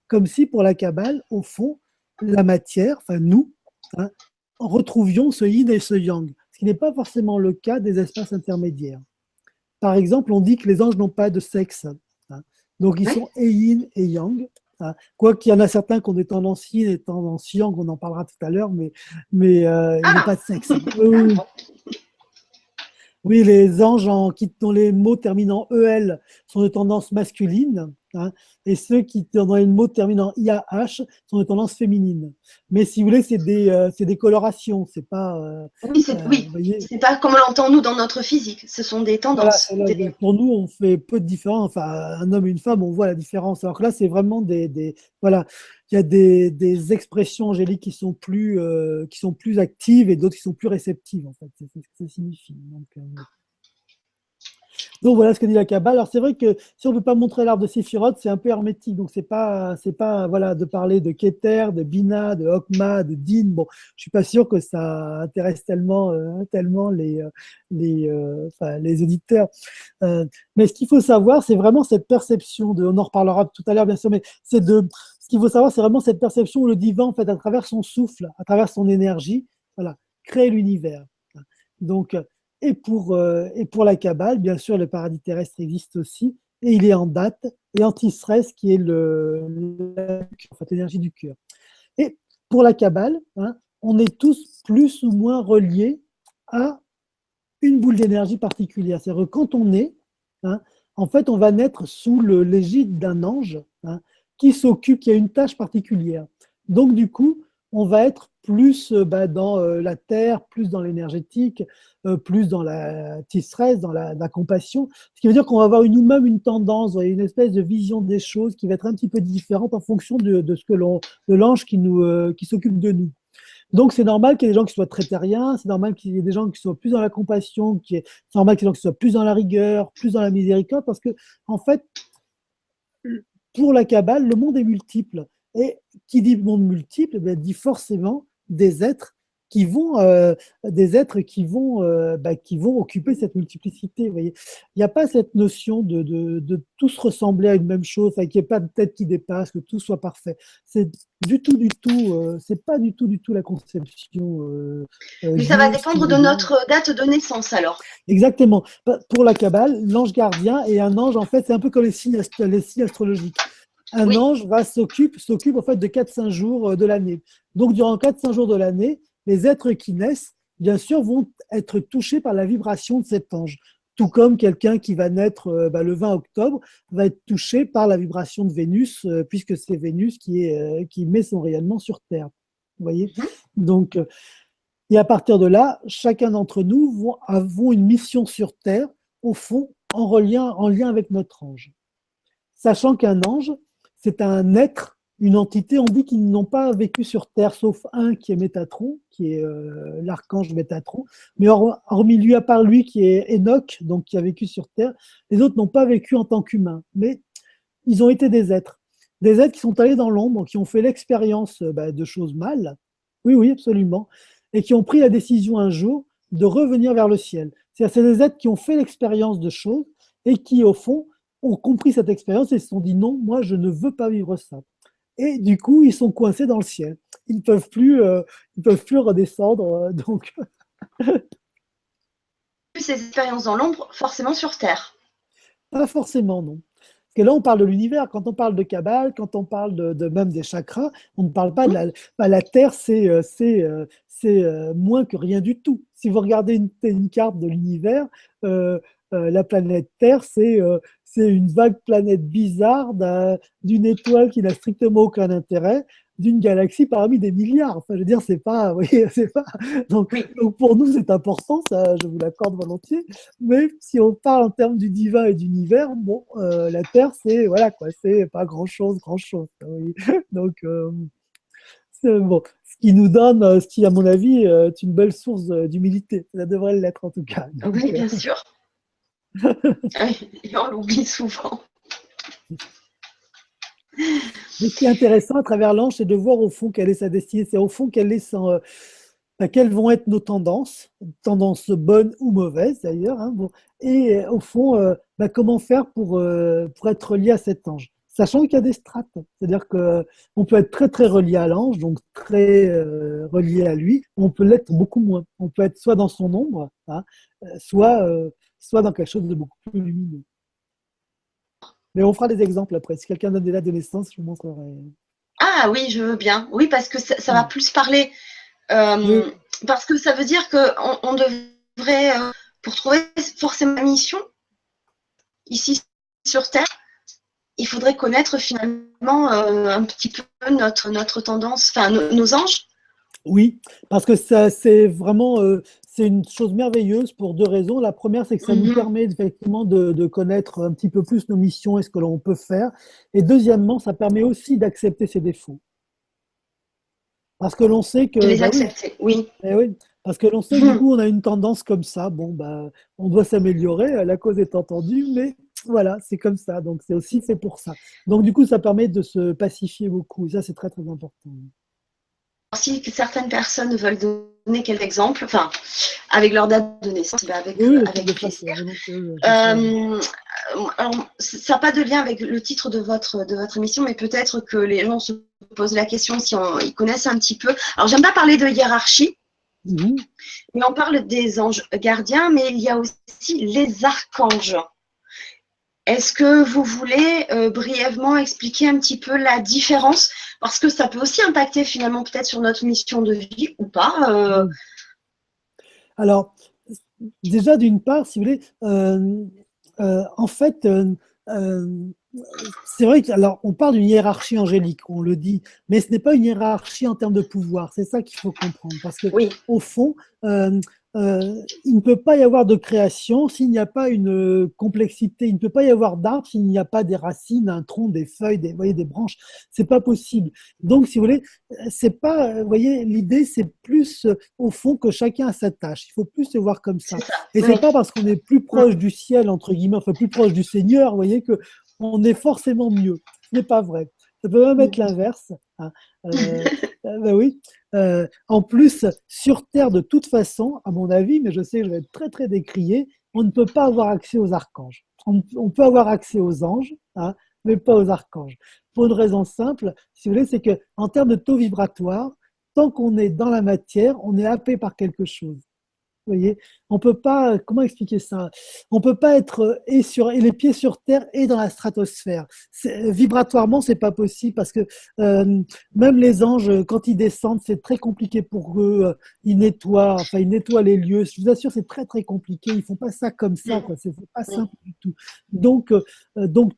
Comme si, pour la Kabbale, au fond, la matière, enfin nous, hein, retrouvions ce yin et ce yang, ce qui n'est pas forcément le cas des espaces intermédiaires. Par exemple, on dit que les anges n'ont pas de sexe, hein, donc ils sont et yin et yang. Quoi qu'il y en a certains qui ont des tendances yin et des tendances yang, on en parlera tout à l'heure, mais il n'y a pas de sexe. Oui, les anges dont les mots terminant EL sont de tendance masculine, hein, et ceux dont les mots terminant IAH sont de tendance féminine. Mais si vous voulez, c'est des colorations, c'est pas. Oui, c'est pas comme on l'entend nous dans notre physique, ce sont des tendances. Voilà, pour nous, on fait peu de différence. Enfin, un homme et une femme, on voit la différence. Alors que là, c'est vraiment voilà, il y a des expressions angéliques qui sont plus actives et d'autres qui sont plus réceptives, en fait. C'est ce que ça signifie. Donc voilà ce que dit la Kabbale. Alors c'est vrai que si on ne peut pas montrer l'arbre de Séphiroth, c'est un peu hermétique. Donc c'est pas voilà, de parler de Keter, de Bina, de Hokma, de Din. Bon, je suis pas sûr que ça intéresse tellement les auditeurs. Mais ce qu'il faut savoir, c'est vraiment cette perception on en reparlera tout à l'heure bien sûr, mais ce qu'il faut savoir, c'est vraiment cette perception où le divin, en fait, à travers son souffle, à travers son énergie, voilà, crée l'univers. Donc et pour la Kabbale, bien sûr, le paradis terrestre existe aussi, et il est en date, et anti-stress, qui est l'énergie du cœur. Et pour la Kabbale, hein, on est tous plus ou moins reliés à une boule d'énergie particulière. C'est-à-dire que quand on est, hein, en fait, on va naître sous l'égide d'un ange, hein, qui a une tâche particulière. Donc, du coup, on va être plus dans la terre, plus dans l'énergétique, plus dans la stress, dans la compassion. Ce qui veut dire qu'on va avoir nous-mêmes une tendance, une espèce de vision des choses qui va être un petit peu différente en fonction de ce que de l'ange qui s'occupe de nous. Donc, c'est normal qu'il y ait des gens qui soient très terriens, c'est normal qu'il y ait des gens qui soient plus dans la compassion, c'est normal qu'il y ait des gens qui soient plus dans la rigueur, plus dans la miséricorde, parce que, en fait, pour la Kabbale, le monde est multiple. Et qui dit monde multiple, dit forcément des êtres qui vont occuper cette multiplicité. Vous voyez, il n'y a pas cette notion de tous ressembler à une même chose, qu'il n'y ait pas de tête qui dépasse, que tout soit parfait. C'est c'est pas du tout la conception. Mais ça va dépendre de notre date de naissance alors. Exactement. Pour la Kabbale, l'ange gardien est un ange, en fait, c'est un peu comme les signes astrologiques. Un ange s'occupe en fait de 4-5 jours de l'année. Donc, durant 4-5 jours de l'année, les êtres qui naissent, bien sûr, vont être touchés par la vibration de cet ange. Tout comme quelqu'un qui va naître le 20 octobre va être touché par la vibration de Vénus, puisque c'est Vénus qui met son rayonnement sur Terre. Vous voyez ? Donc, et à partir de là, chacun d'entre nous avons une mission sur Terre, au fond, en lien avec notre ange. Sachant qu'un ange, c'est un être, une entité, on dit qu'ils n'ont pas vécu sur Terre, sauf un qui est Métatron, qui est l'archange Métatron. Mais hormis lui, à part lui, qui est Enoch, donc qui a vécu sur Terre, les autres n'ont pas vécu en tant qu'humains. Mais ils ont été des êtres qui sont allés dans l'ombre, qui ont fait l'expérience de choses mal. Oui, absolument. Et qui ont pris la décision un jour de revenir vers le ciel. C'est des êtres qui ont fait l'expérience de choses et qui, au fond, ont compris cette expérience et se sont dit non, moi je ne veux pas vivre ça. Et du coup, ils sont coincés dans le ciel. Ils ne peuvent plus redescendre. Donc, ces expériences dans l'ombre, forcément sur Terre. Pas forcément, non. Parce que là, on parle de l'univers. Quand on parle de Kabbale, quand on parle même des chakras, on ne parle pas de la Terre, c'est moins que rien du tout. Si vous regardez une carte de l'univers, la planète Terre, c'est une vague planète bizarre d'une étoile qui n'a strictement aucun intérêt, d'une galaxie parmi des milliards. Enfin, je veux dire, c'est pas, vous voyez, c'est pas. Donc, pour nous, c'est important, ça, je vous l'accorde volontiers. Mais si on parle en termes du divin et d'univers, bon, la Terre, c'est voilà quoi, c'est pas grand-chose. Oui. Donc, bon, ce qui nous donne, ce qui, à mon avis, est une belle source d'humilité. Ça devrait l'être en tout cas. Donc, oui, bien sûr. Et on l'oublie souvent. Mais ce qui est intéressant à travers l'ange, c'est de voir au fond quelle est sa destinée, c'est au fond quelles vont être nos tendances bonnes ou mauvaises d'ailleurs, hein, bon, et au fond, comment faire pour être relié à cet ange, sachant qu'il y a des strates, c'est-à-dire qu'on peut être très très relié à l'ange, donc très relié à lui, on peut l'être beaucoup moins, on peut être soit dans son ombre, hein, soit dans quelque chose de beaucoup plus lumineux. Mais on fera des exemples après. Si quelqu'un donne des dates de naissance, je vous montrerai. Ah oui, je veux bien. Oui, parce que ça va plus parler. Parce que ça veut dire qu'on devrait, pour trouver forcément la mission, ici sur Terre, il faudrait connaître finalement un petit peu notre tendance, enfin nos anges. Oui, parce que c'est vraiment c'est une chose merveilleuse pour deux raisons. La première, c'est que ça nous permet effectivement de connaître un petit peu plus nos missions et ce que l'on peut faire. Et deuxièmement, ça permet aussi d'accepter ses défauts. Parce que l'on sait que… De les accepter, oui. Oui. Parce que l'on sait que du coup, on a une tendance comme ça. Bon, on doit s'améliorer, la cause est entendue, mais voilà, c'est comme ça. Donc, c'est aussi fait pour ça. Donc, du coup, ça permet de se pacifier beaucoup. Et ça, c'est très, très important. Si certaines personnes veulent donner quelques exemples, enfin, avec leur date de naissance, avec plaisir. Alors, ça n'a pas de lien avec le titre de votre émission, mais peut-être que les gens se posent la question si ils connaissent un petit peu. Alors, j'aime pas parler de hiérarchie, mais on parle des anges gardiens, mais il y a aussi les archanges. Est-ce que vous voulez brièvement expliquer un petit peu la différence? Parce que ça peut aussi impacter finalement peut-être sur notre mission de vie ou pas. Alors, déjà d'une part, si vous voulez, en fait, c'est vrai que, alors, on parle d'une hiérarchie angélique, on le dit, mais ce n'est pas une hiérarchie en termes de pouvoir. C'est ça qu'il faut comprendre, parce que Oui, au fond, il ne peut pas y avoir de création s'il n'y a pas une complexité. Il ne peut pas y avoir d'arbre s'il n'y a pas des racines, un tronc, des feuilles, des, vous voyez, des branches. C'est pas possible. Donc, si vous voulez, c'est pas, vous voyez, l'idée, c'est plus au fond que chacun a sa tâche. Il faut plus le voir comme c'est ça. ça. Et Oui. c'est pas parce qu'on est plus proche du ciel, entre guillemets, enfin plus proche du Seigneur, vous voyez, que on est forcément mieux. Ce n'est pas vrai. Ça peut même être l'inverse. Hein. Ben oui. En plus, sur Terre, de toute façon, à mon avis, mais je sais que je vais être très très décrié, on ne peut pas avoir accès aux archanges. On peut avoir accès aux anges, hein, mais pas aux archanges. Pour une raison simple, si vous voulez, c'est que en termes de taux vibratoire, tant qu'on est dans la matière, on est happé par quelque chose. Vous voyez, on peut pas, comment expliquer ça? On peut pas être et les pieds sur terre et dans la stratosphère. Vibratoirement, c'est pas possible parce que même les anges, quand ils descendent, c'est très compliqué pour eux. Ils nettoient les lieux. Je vous assure, c'est très très compliqué. Ils font pas ça comme ça, quoi. C'est pas simple du tout. Donc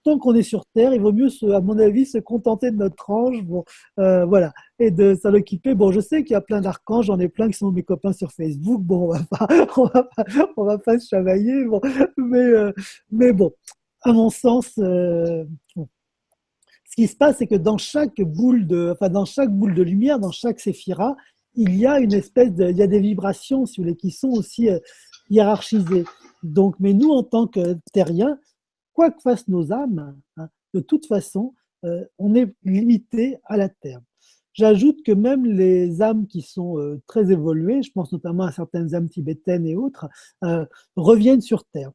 tant qu'on est sur terre, il vaut mieux, à mon avis, se contenter de notre ange. Bon, voilà, et de s'en occuper. Bon, je sais qu'il y a plein d'archanges, j'en ai plein qui sont mes copains sur Facebook. Bon, on va pas se chamailler, bon. Mais bon, à mon sens, bon. Ce qui se passe, c'est que dans chaque boule de lumière, dans chaque séphira, il y a il y a des vibrations, si vous voulez, qui sont aussi hiérarchisées. Donc, mais nous, en tant que terriens, quoi que fassent nos âmes, hein, de toute façon, on est limité à la terre. J'ajoute que même les âmes qui sont très évoluées, je pense notamment à certaines âmes tibétaines et autres, reviennent sur Terre.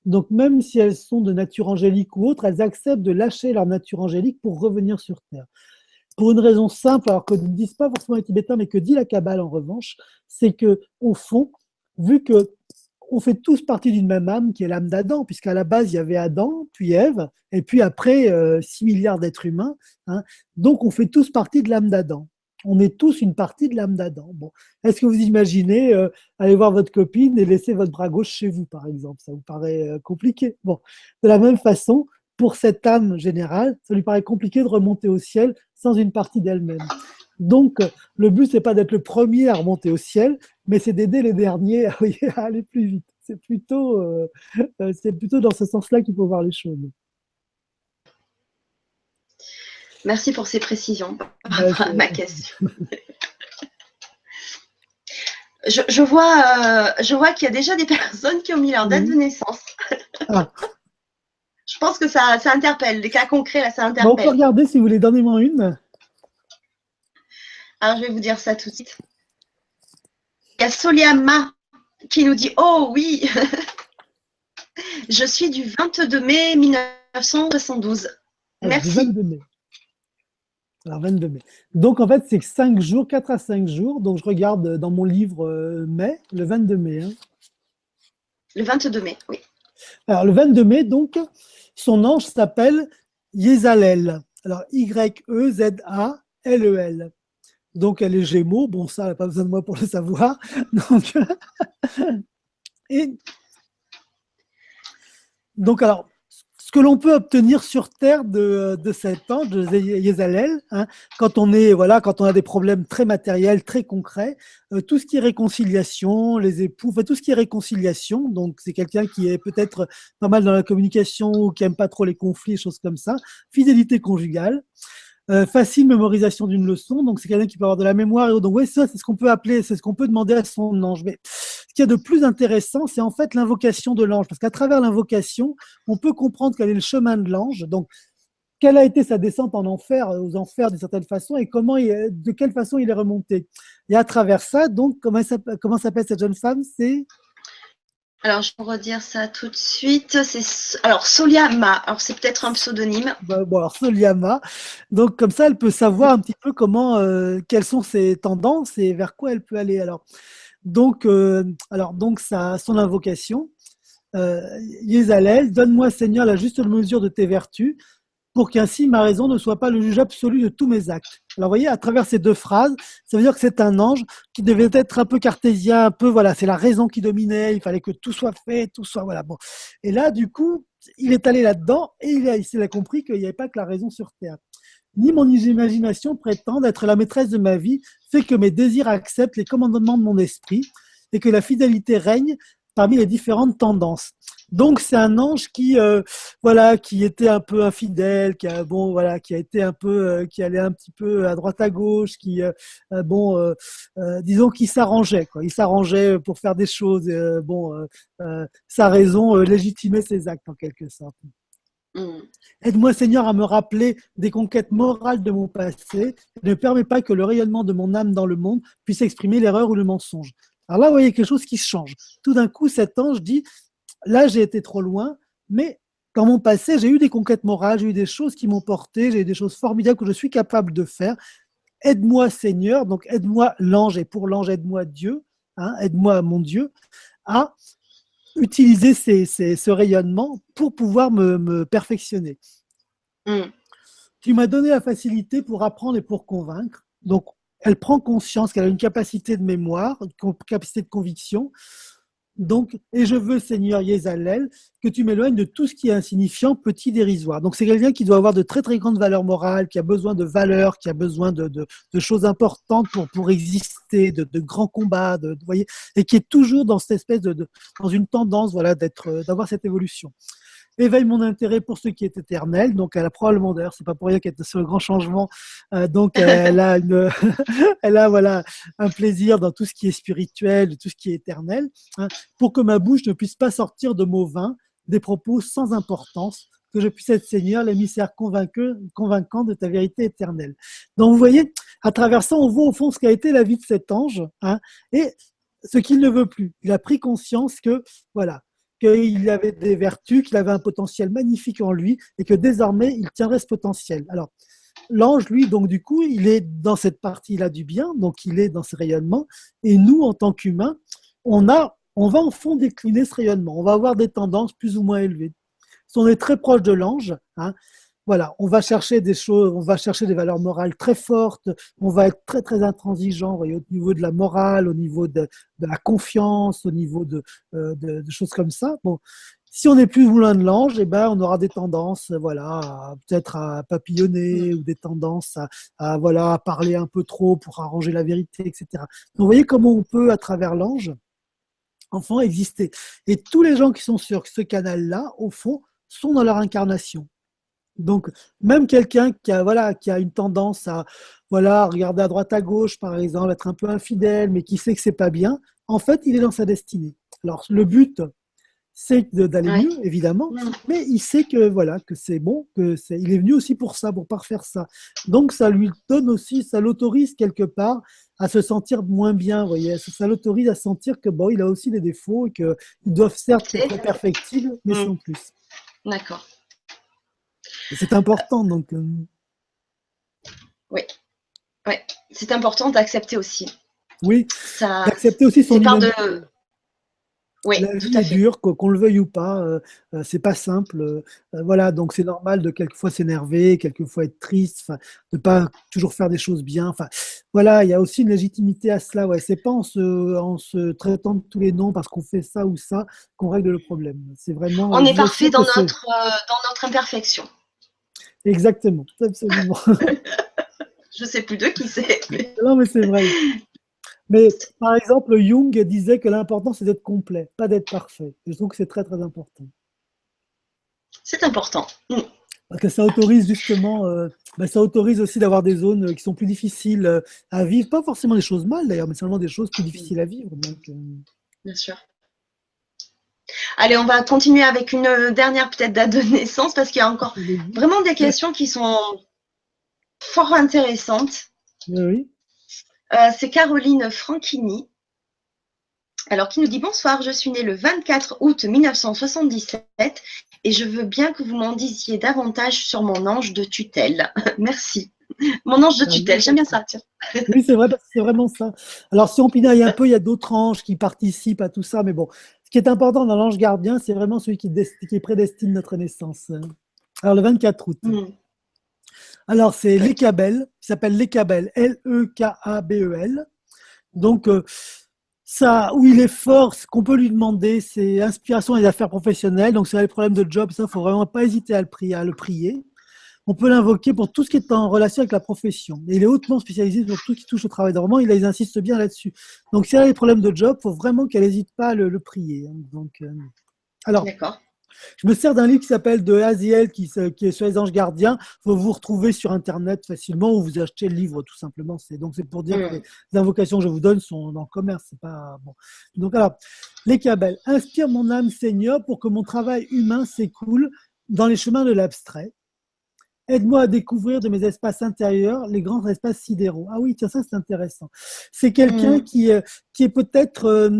Donc même si elles sont de nature angélique ou autre, elles acceptent de lâcher leur nature angélique pour revenir sur Terre. Pour une raison simple, alors que ne disent pas forcément les Tibétains, mais que dit la Kabbale en revanche, c'est que au fond, vu que on fait tous partie d'une même âme qui est l'âme d'Adam, puisqu'à la base, il y avait Adam, puis Ève, et puis après, 6 milliards d'êtres humains. Hein, donc, on fait tous partie de l'âme d'Adam. On est tous une partie de l'âme d'Adam. Bon. Est-ce que vous imaginez aller voir votre copine et laisser votre bras gauche chez vous, par exemple? Ça vous paraît compliqué. Bon. De la même façon, pour cette âme générale, ça lui paraît compliqué de remonter au ciel sans une partie d'elle-même. Donc, le but, c'est pas d'être le premier à remonter au ciel, mais c'est d'aider les derniers à aller plus vite. C'est plutôt dans ce sens-là qu'il faut voir les choses. Merci pour ces précisions par rapport à ma question. Je vois qu'il y a déjà des personnes qui ont mis leur date de naissance. Ah. Je pense que ça interpelle. Les cas concrets, là, ça interpelle. Bon, on peut regarder si vous voulez. Donnez-moi une. Alors, je vais vous dire ça tout de suite. Il y a Soliama qui nous dit « Oh oui, je suis du 22 mai 1972. » Merci. 22 mai. Alors, 22 mai. Donc, en fait, c'est 5 jours, 4 à 5 jours. Donc, je regarde dans mon livre mai, le 22 mai. Hein. Le 22 mai, oui. Alors, le 22 mai, donc, son ange s'appelle Yezalel. Alors, Y-E-Z-A-L-E-L. Donc, elle est Gémeaux. Bon, ça, elle n'a pas besoin de moi pour le savoir. Donc, alors, ce que l'on peut obtenir sur Terre de cet ange, de Yezalel, hein, quand on a des problèmes très matériels, très concrets, tout ce qui est réconciliation, les époux, tout ce qui est réconciliation, donc c'est quelqu'un qui est peut-être pas mal dans la communication ou qui aime pas trop les conflits, choses comme ça, fidélité conjugale. Facile mémorisation d'une leçon, donc c'est quelqu'un qui peut avoir de la mémoire. Donc oui, ça, c'est ce qu'on peut appeler, c'est ce qu'on peut demander à son ange. Mais ce qu'il y a de plus intéressant, c'est en fait l'invocation de l'ange, parce qu'à travers l'invocation, on peut comprendre quel est le chemin de l'ange. Donc, quelle a été sa descente en enfer, aux enfers d'une certaine façon, et de quelle façon il est remonté. Et à travers ça, donc, comment s'appelle cette jeune femme? C'est Alors, je vais vous redire ça tout de suite. Alors, Soliama. Alors, c'est peut-être un pseudonyme. Bon, alors Soliama. Donc, comme ça, elle peut savoir un petit peu quelles sont ses tendances et vers quoi elle peut aller. Donc son invocation, Yezalel, donne-moi, Seigneur, la juste mesure de tes vertus pour qu'ainsi ma raison ne soit pas le juge absolu de tous mes actes. Alors, vous voyez, à travers ces deux phrases, ça veut dire que c'est un ange qui devait être un peu cartésien, un peu, voilà, c'est la raison qui dominait, il fallait que tout soit fait, tout soit, voilà, bon. Et là, du coup, il est allé là-dedans et il a compris qu'il n'y avait pas que la raison sur Terre. Ni mon imagination prétend être la maîtresse de ma vie, fait que mes désirs acceptent les commandements de mon esprit et que la fidélité règne parmi les différentes tendances. Donc c'est un ange voilà, qui était un peu infidèle, qui a été un peu, qui allait un petit peu à droite à gauche, disons qu'il s'arrangeait, quoi. Il s'arrangeait pour faire des choses. Sa raison légitimait ses actes en quelque sorte. Aide-moi, Seigneur, à me rappeler des conquêtes morales de mon passé. Ne permets pas que le rayonnement de mon âme dans le monde puisse exprimer l'erreur ou le mensonge. Alors là, vous voyez quelque chose qui change. Tout d'un coup, cet ange dit, là, j'ai été trop loin, mais dans mon passé, j'ai eu des conquêtes morales, j'ai eu des choses qui m'ont porté, j'ai eu des choses formidables que je suis capable de faire. Aide-moi, Seigneur, donc aide-moi l'ange, et pour l'ange, aide-moi Dieu, hein, aide-moi mon Dieu, à utiliser ce rayonnement pour pouvoir me perfectionner. Tu m'as donné la facilité pour apprendre et pour convaincre. Donc, elle prend conscience qu'elle a une capacité de mémoire, une capacité de conviction. Donc, et je veux, Seigneur Yézalel, que tu m'éloignes de tout ce qui est insignifiant, petit, dérisoire. Donc, c'est quelqu'un qui doit avoir de très, très grandes valeurs morales, qui a besoin de valeurs, qui a besoin de choses importantes pour exister, de grands combats, vous voyez, et qui est toujours dans cette espèce dans une tendance, voilà, d'avoir cette évolution. Éveille mon intérêt pour ce qui est éternel. Donc, elle a probablement, d'ailleurs, c'est pas pour rien qu'elle est sur le grand changement. Donc, elle a elle a, voilà, un plaisir dans tout ce qui est spirituel, tout ce qui est éternel, hein, pour que ma bouche ne puisse pas sortir de mots vains, des propos sans importance, que je puisse être Seigneur, l'émissaire convaincant de ta vérité éternelle. Donc, vous voyez, à travers ça, on voit au fond ce qu'a été la vie de cet ange, hein, et ce qu'il ne veut plus. Il a pris conscience que, voilà, qu'il avait des vertus, qu'il avait un potentiel magnifique en lui et que désormais, il tiendrait ce potentiel. Alors, l'ange, lui, donc du coup, il est dans cette partie-là du bien, donc il est dans ce rayonnement. Et nous, en tant qu'humains, on va en fond décliner ce rayonnement. On va avoir des tendances plus ou moins élevées. Si on est très proche de l'ange, hein, voilà, on va chercher des choses, on va chercher des valeurs morales très fortes, on va être très très intransigeant, voyez, au niveau de la morale, au niveau de la confiance, au niveau de choses comme ça. Bon, si on est plus loin de l'ange, eh ben, on aura des tendances, voilà, peut-être à papillonner ou des tendances voilà, à parler un peu trop pour arranger la vérité, etc. Donc, vous voyez comment on peut, à travers l'ange, enfin exister. Et tous les gens qui sont sur ce canal-là, au fond, sont dans leur incarnation. Donc, même quelqu'un qui a une tendance à, voilà, regarder à droite à gauche, par exemple, être un peu infidèle, mais qui sait que c'est pas bien, en fait, il est dans sa destinée. Alors, le but, c'est d'aller mieux, évidemment, mais il sait que, voilà, que c'est bon, il est venu aussi pour ça, pour parfaire ça. Donc, ça lui donne aussi, ça l'autorise quelque part à se sentir moins bien, vous voyez. Ça l'autorise à sentir que, bon, il a aussi des défauts et qu'ils doivent certes être perfectibles, mais sans plus. D'accord. C'est important, donc. Oui, c'est important d'accepter aussi. Oui, d'accepter aussi son humanité. Oui, la vie est dure, qu'on le veuille ou pas, c'est pas simple. Voilà, donc c'est normal de quelquefois s'énerver, quelquefois être triste, de pas toujours faire des choses bien. Enfin, voilà, il y a aussi une légitimité à cela. Ouais, c'est pas en se traitant de tous les noms parce qu'on fait ça ou ça qu'on règle le problème. C'est vraiment. On est parfait dans notre imperfection. Exactement, absolument. Je sais plus de qui c'est. Mais... Non, mais c'est vrai. Mais par exemple, Jung disait que l'important c'est d'être complet, pas d'être parfait. Je trouve que c'est très très important. C'est important. Parce que ça autorise justement, ça autorise aussi d'avoir des zones qui sont plus difficiles à vivre, pas forcément des choses mal d'ailleurs, mais seulement des choses plus difficiles à vivre. Donc, Bien sûr. Allez, on va continuer avec une dernière peut-être date de naissance parce qu'il y a encore vraiment des questions qui sont fort intéressantes. Oui. C'est Caroline Franchini. Alors, qui nous dit « Bonsoir, je suis née le 24 août 1977 et je veux bien que vous m'en disiez davantage sur mon ange de tutelle. » Merci. Mon ange de tutelle, j'aime bien ça. Tiens. Oui, c'est vrai, parce que c'est vraiment ça. Alors, si on pinaille un peu, il y a d'autres anges qui participent à tout ça, mais bon, ce qui est important dans l'ange gardien, c'est vraiment celui qui prédestine notre naissance. Alors, le 24 août. Alors, c'est Lekabel, il s'appelle Lekabel, Lekabel. Donc, ça, où il est fort, ce qu'on peut lui demander, c'est inspiration et affaires professionnelles. Donc, c'est les problèmes de job, ça, il ne faut vraiment pas hésiter à le prier. On peut l'invoquer pour tout ce qui est en relation avec la profession. Et il est hautement spécialisé sur tout ce qui touche au travail. Vraiment, il insiste bien là-dessus. Donc, si elle a des problèmes de job, il faut vraiment qu'elle n'hésite pas à le prier. Donc, alors, D'accord. je me sers d'un livre qui s'appelle De Haziel, qui est sur les anges gardiens. Vous vous retrouvez sur Internet facilement ou vous achetez le livre tout simplement. Donc, c'est pour dire que les invocations que je vous donne sont dans le commerce. C'est pas bon. Donc, alors, les Kabel. Inspire mon âme, Seigneur, pour que mon travail humain s'écoule dans les chemins de l'abstrait. Aide-moi à découvrir de mes espaces intérieurs les grands espaces sidéraux. Ah oui, tiens, ça c'est intéressant. C'est quelqu'un qui est peut-être,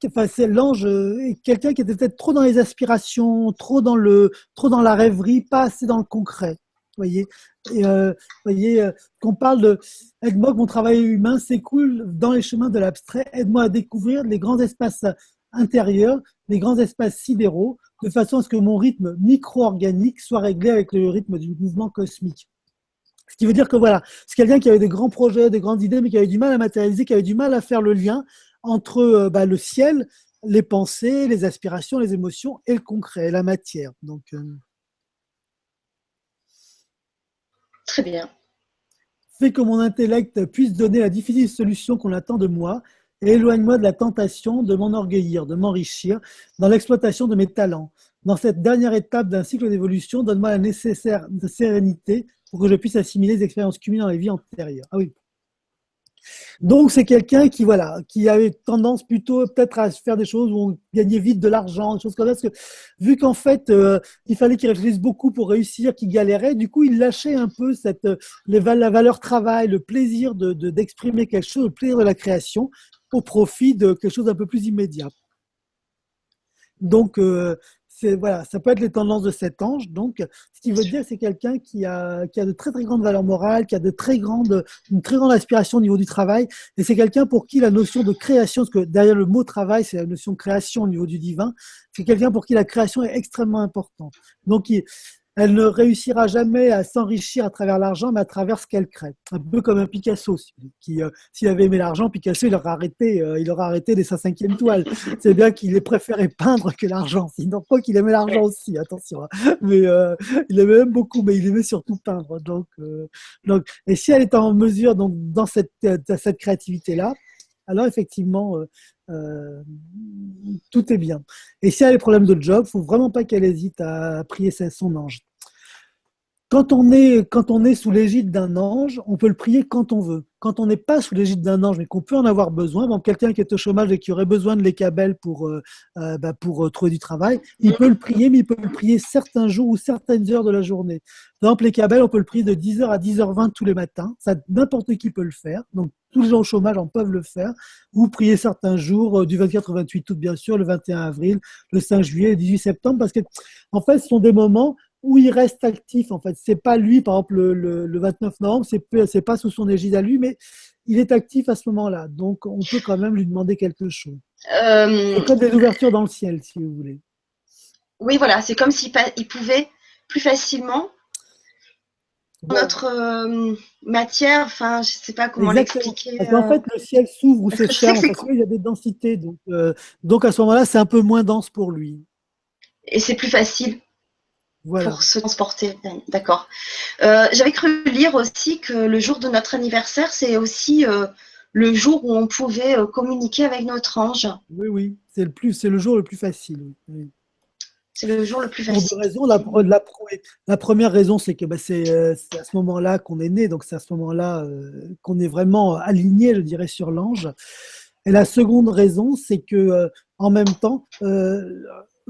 enfin c'est l'ange, quelqu'un qui était peut-être trop dans les aspirations, trop dans la rêverie, pas assez dans le concret. Voyez, qu'on parle de aide-moi que mon travail humain s'écoule dans les chemins de l'abstrait. Aide-moi à découvrir les grands espaces intérieurs, les grands espaces sidéraux, de façon à ce que mon rythme micro-organique soit réglé avec le rythme du mouvement cosmique. Ce qui veut dire que voilà, c'est quelqu'un qui avait des grands projets, des grandes idées, mais qui avait du mal à matérialiser, qui avait du mal à faire le lien entre le ciel, les pensées, les aspirations, les émotions et le concret, la matière. Donc, très bien. Fais que mon intellect puisse donner la difficile solution qu'on attend de moi et éloigne-moi de la tentation de m'enorgueillir, de m'enrichir dans l'exploitation de mes talents. Dans cette dernière étape d'un cycle d'évolution, donne-moi la nécessaire sérénité pour que je puisse assimiler les expériences cumulées dans les vies antérieures. Ah oui. Donc c'est quelqu'un qui avait tendance plutôt peut-être à faire des choses où on gagnait vite de l'argent, des choses comme ça, parce que vu qu'en fait il fallait qu'il réfléchisse beaucoup pour réussir, qu'il galérait, du coup il lâchait un peu la valeur travail, le plaisir d'exprimer quelque chose, le plaisir de la création au profit de quelque chose d'un peu plus immédiat. Donc, voilà, ça peut être les tendances de cet ange. Donc, ce qui veut dire, c'est quelqu'un qui a de très, très grandes valeurs morales, qui a une très grande aspiration au niveau du travail. Et c'est quelqu'un pour qui la notion de création, parce que derrière le mot travail, c'est la notion de création au niveau du divin, c'est quelqu'un pour qui la création est extrêmement importante. Donc, elle ne réussira jamais à s'enrichir à travers l'argent, mais à travers ce qu'elle crée. Un peu comme un Picasso, s'il avait aimé l'argent, Picasso, il aurait arrêté dès sa 5e toile. C'est bien qu'il ait préféré peindre que l'argent. Sinon, pas qu'il aimait l'argent aussi, attention. Mais il aimait même beaucoup, mais il aimait surtout peindre. Donc, et si elle est en mesure, donc, dans cette créativité-là, alors effectivement, tout est bien. Et si elle a des problèmes de job, il ne faut vraiment pas qu'elle hésite à prier son ange. Quand on est sous l'égide d'un ange, on peut le prier quand on veut. Quand on n'est pas sous l'égide d'un ange, mais qu'on peut en avoir besoin, donc quelqu'un qui est au chômage et qui aurait besoin de l'Ekabel pour trouver du travail, il peut le prier, mais il peut le prier certains jours ou certaines heures de la journée. Par exemple, l'Ekabel, on peut le prier de 10h à 10h20 tous les matins. Ça, n'importe qui peut le faire. Donc, tous les gens au chômage en peuvent le faire. Ou prier certains jours, du 24 au 28 août, bien sûr, le 21 avril, le 5 juillet, le 18 septembre, parce que, en fait, ce sont des moments où il reste actif, en fait. C'est pas lui, par exemple, le 29 novembre, c'est pas sous son égide à lui, mais il est actif à ce moment-là. Donc, on peut quand même lui demander quelque chose. C'est comme des ouvertures dans le ciel, si vous voulez. Oui, voilà, c'est comme s'il pouvait plus facilement notre matière, enfin, je ne sais pas comment l'expliquer. Parce qu'en fait, le ciel s'ouvre ou se ferme, parce qu'il y a des densités. Donc à ce moment-là, c'est un peu moins dense pour lui. Et c'est plus facile. Voilà. Pour se transporter, d'accord. J'avais cru lire aussi que le jour de notre anniversaire, c'est aussi le jour où on pouvait communiquer avec notre ange. Oui, c'est le jour le plus facile. Oui. C'est le jour le plus facile. Pour deux raisons. La première raison, c'est que c'est à ce moment-là qu'on est né, donc c'est à ce moment-là qu'on est vraiment aligné, je dirais, sur l'ange. Et la seconde raison, c'est que en même temps,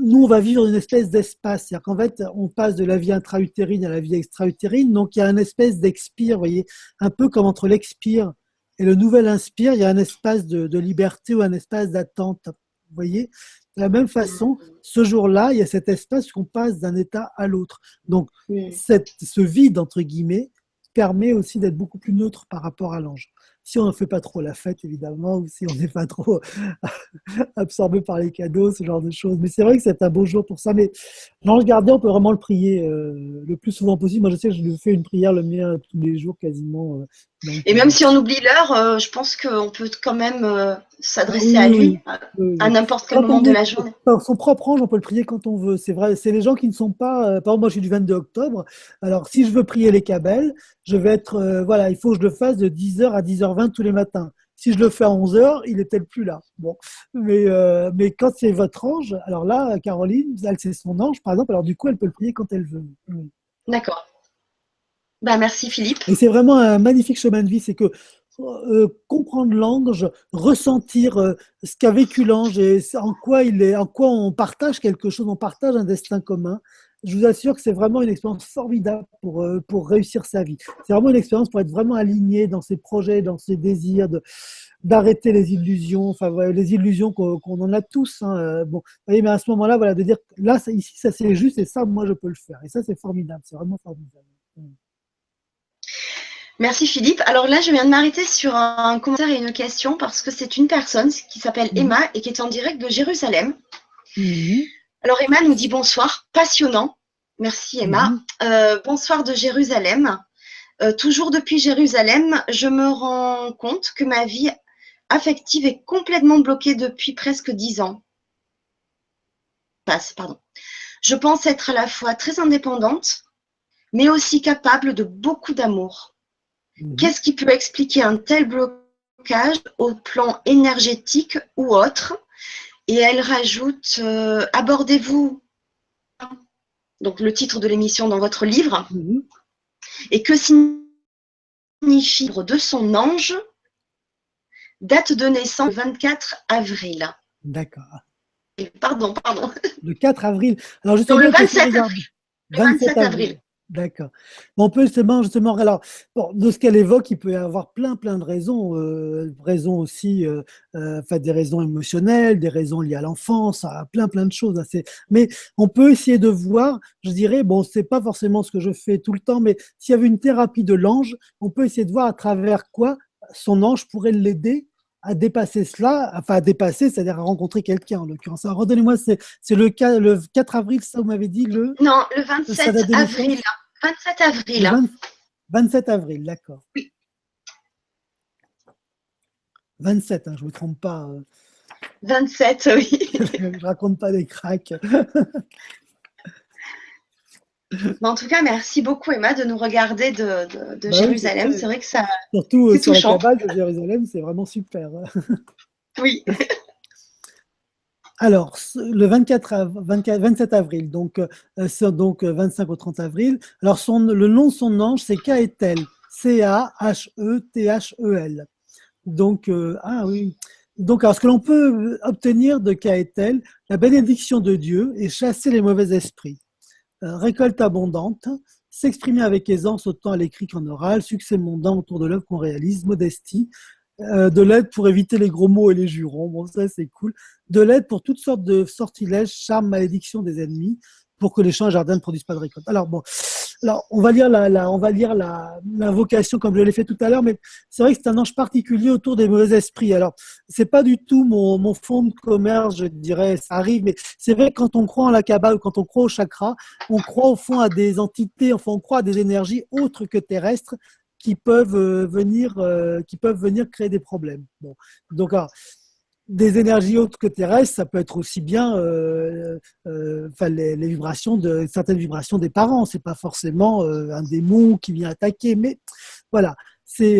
nous, on va vivre une espèce d'espace. C'est-à-dire qu'en fait, on passe de la vie intra-utérine à la vie extra-utérine. Donc, il y a une espèce d'expire, vous voyez, un peu comme entre l'expire et le nouvel inspire, il y a un espace de liberté ou un espace d'attente. Vous voyez ? De la même façon, ce jour-là, il y a cet espace qu'on passe d'un état à l'autre. Donc, ce vide, entre guillemets, permet aussi d'être beaucoup plus neutre par rapport à l'ange. Si on ne fait pas trop la fête, évidemment, ou si on n'est pas trop absorbé par les cadeaux, ce genre de choses. Mais c'est vrai que c'est un beau jour pour ça. Mais L'ange gardien, on peut vraiment le prier le plus souvent possible. Moi, je sais que je lui fais une prière le mien tous les jours quasiment. Donc, Et même si on oublie l'heure, je pense qu'on peut quand même ah s'adresser oui, à oui, lui oui. Oui, à oui. n'importe quel Quand moment on de est la journée. par son propre ange, on peut le prier quand on veut. C'est vrai, c'est les gens qui ne sont pas. Par exemple, moi, je suis du 22 octobre. Alors, si je veux prier les Cabelles, je vais être. Voilà, il faut que je le fasse de 10h à 10h20 tous les matins. Si je le fais à 11h, il est peut-être plus là. Bon, mais quand c'est votre ange, alors là, Caroline, elle c'est son ange, par exemple. Alors du coup, elle peut le prier quand elle veut. Oui. D'accord. Bah, merci Philippe. Et c'est vraiment un magnifique chemin de vie, c'est que comprendre l'ange, ressentir ce qu'a vécu l'ange et en quoi il est, en quoi on partage quelque chose, on partage un destin commun. Je vous assure que c'est vraiment une expérience formidable pour réussir sa vie. C'est vraiment une expérience pour être vraiment aligné dans ses projets, dans ses désirs, d'arrêter les illusions, enfin voilà, les illusions qu'on en a tous. Hein. Bon, vous voyez, mais à ce moment-là, voilà, de dire là, ici, ça c'est juste et ça, moi, je peux le faire. Et ça, c'est formidable, c'est vraiment formidable. Merci Philippe. Alors là, je viens de m'arrêter sur un commentaire et une question parce que c'est une personne qui s'appelle Mhm. Emma et qui est en direct de Jérusalem. Mhm. Alors Emma nous dit bonsoir, passionnant. Merci Emma. Mhm. Bonsoir de Jérusalem. Toujours depuis Jérusalem, je me rends compte que ma vie affective est complètement bloquée depuis presque 10 ans. Pardon. Je pense être à la fois très indépendante, mais aussi capable de beaucoup d'amour. Mhm. Qu'est-ce qui peut expliquer un tel blocage au plan énergétique ou autre? Et elle rajoute, abordez-vous donc le titre de l'émission dans votre livre, Mhm. et que signifie de son ange, date de naissance 24 avril. D'accord. Pardon. Le 4 avril. Alors Non, justement, le on peut essayer de 27 regarder. avril. Le 27 27 avril. avril. D'accord. Bon, on peut justement, alors, bon, de ce qu'elle évoque, il peut y avoir plein de raisons, raisons aussi, enfin, des raisons émotionnelles, des raisons liées à l'enfance, à plein de choses. Mais on peut essayer de voir, je dirais, bon, c'est pas forcément ce que je fais tout le temps, mais s'il y avait une thérapie de l'ange, on peut essayer de voir à travers quoi son ange pourrait l'aider à dépasser cela, enfin à dépasser, c'est-à-dire à rencontrer quelqu'un en l'occurrence. Alors, redonnez-moi, c'est le 4 avril, ça vous m'avez dit, Non, le sa 27 date de avril. naissance? 27 Le avril. 27 avril, d'accord. Oui. 27, hein, je ne me trompe pas. 27, oui. Je raconte pas des cracks. Mais en tout cas, merci beaucoup Emma de nous regarder de Bah oui, c'est Jérusalem. C'est vrai que ça, surtout c'est sur la touchant. Kabbale de Jérusalem, c'est vraiment super. Oui. Alors, le 27 avril, donc, c'est donc 25 au 30 avril. Alors, le nom de son ange, c'est Kaethel. Cahethel. Donc, ah oui. Donc, alors, ce que l'on peut obtenir de Kaethel, la bénédiction de Dieu et chasser les mauvais esprits. Récolte abondante, s'exprimer avec aisance autant à l'écrit qu'en oral, succès mondain autour de l'œuvre qu'on réalise, modestie, de l'aide pour éviter les gros mots et les jurons, bon ça c'est cool, de l'aide pour toutes sortes de sortilèges, charmes, malédictions des ennemis, pour que les champs et jardins ne produisent pas de récolte. Alors bon, alors on va lire l'invocation comme je l'ai fait tout à l'heure, mais c'est vrai que c'est un ange particulier autour des mauvais esprits. Alors c'est pas du tout mon fond de commerce, je dirais, ça arrive, mais c'est vrai que quand on croit en la Kabbale ou quand on croit au chakra, on croit au fond à des entités, enfin on croit à des énergies autres que terrestres qui peuvent venir créer des problèmes. Bon, donc alors, des énergies autres que terrestres, ça peut être aussi bien les vibrations certaines vibrations des parents. C'est pas forcément un démon qui vient attaquer, mais voilà, c'est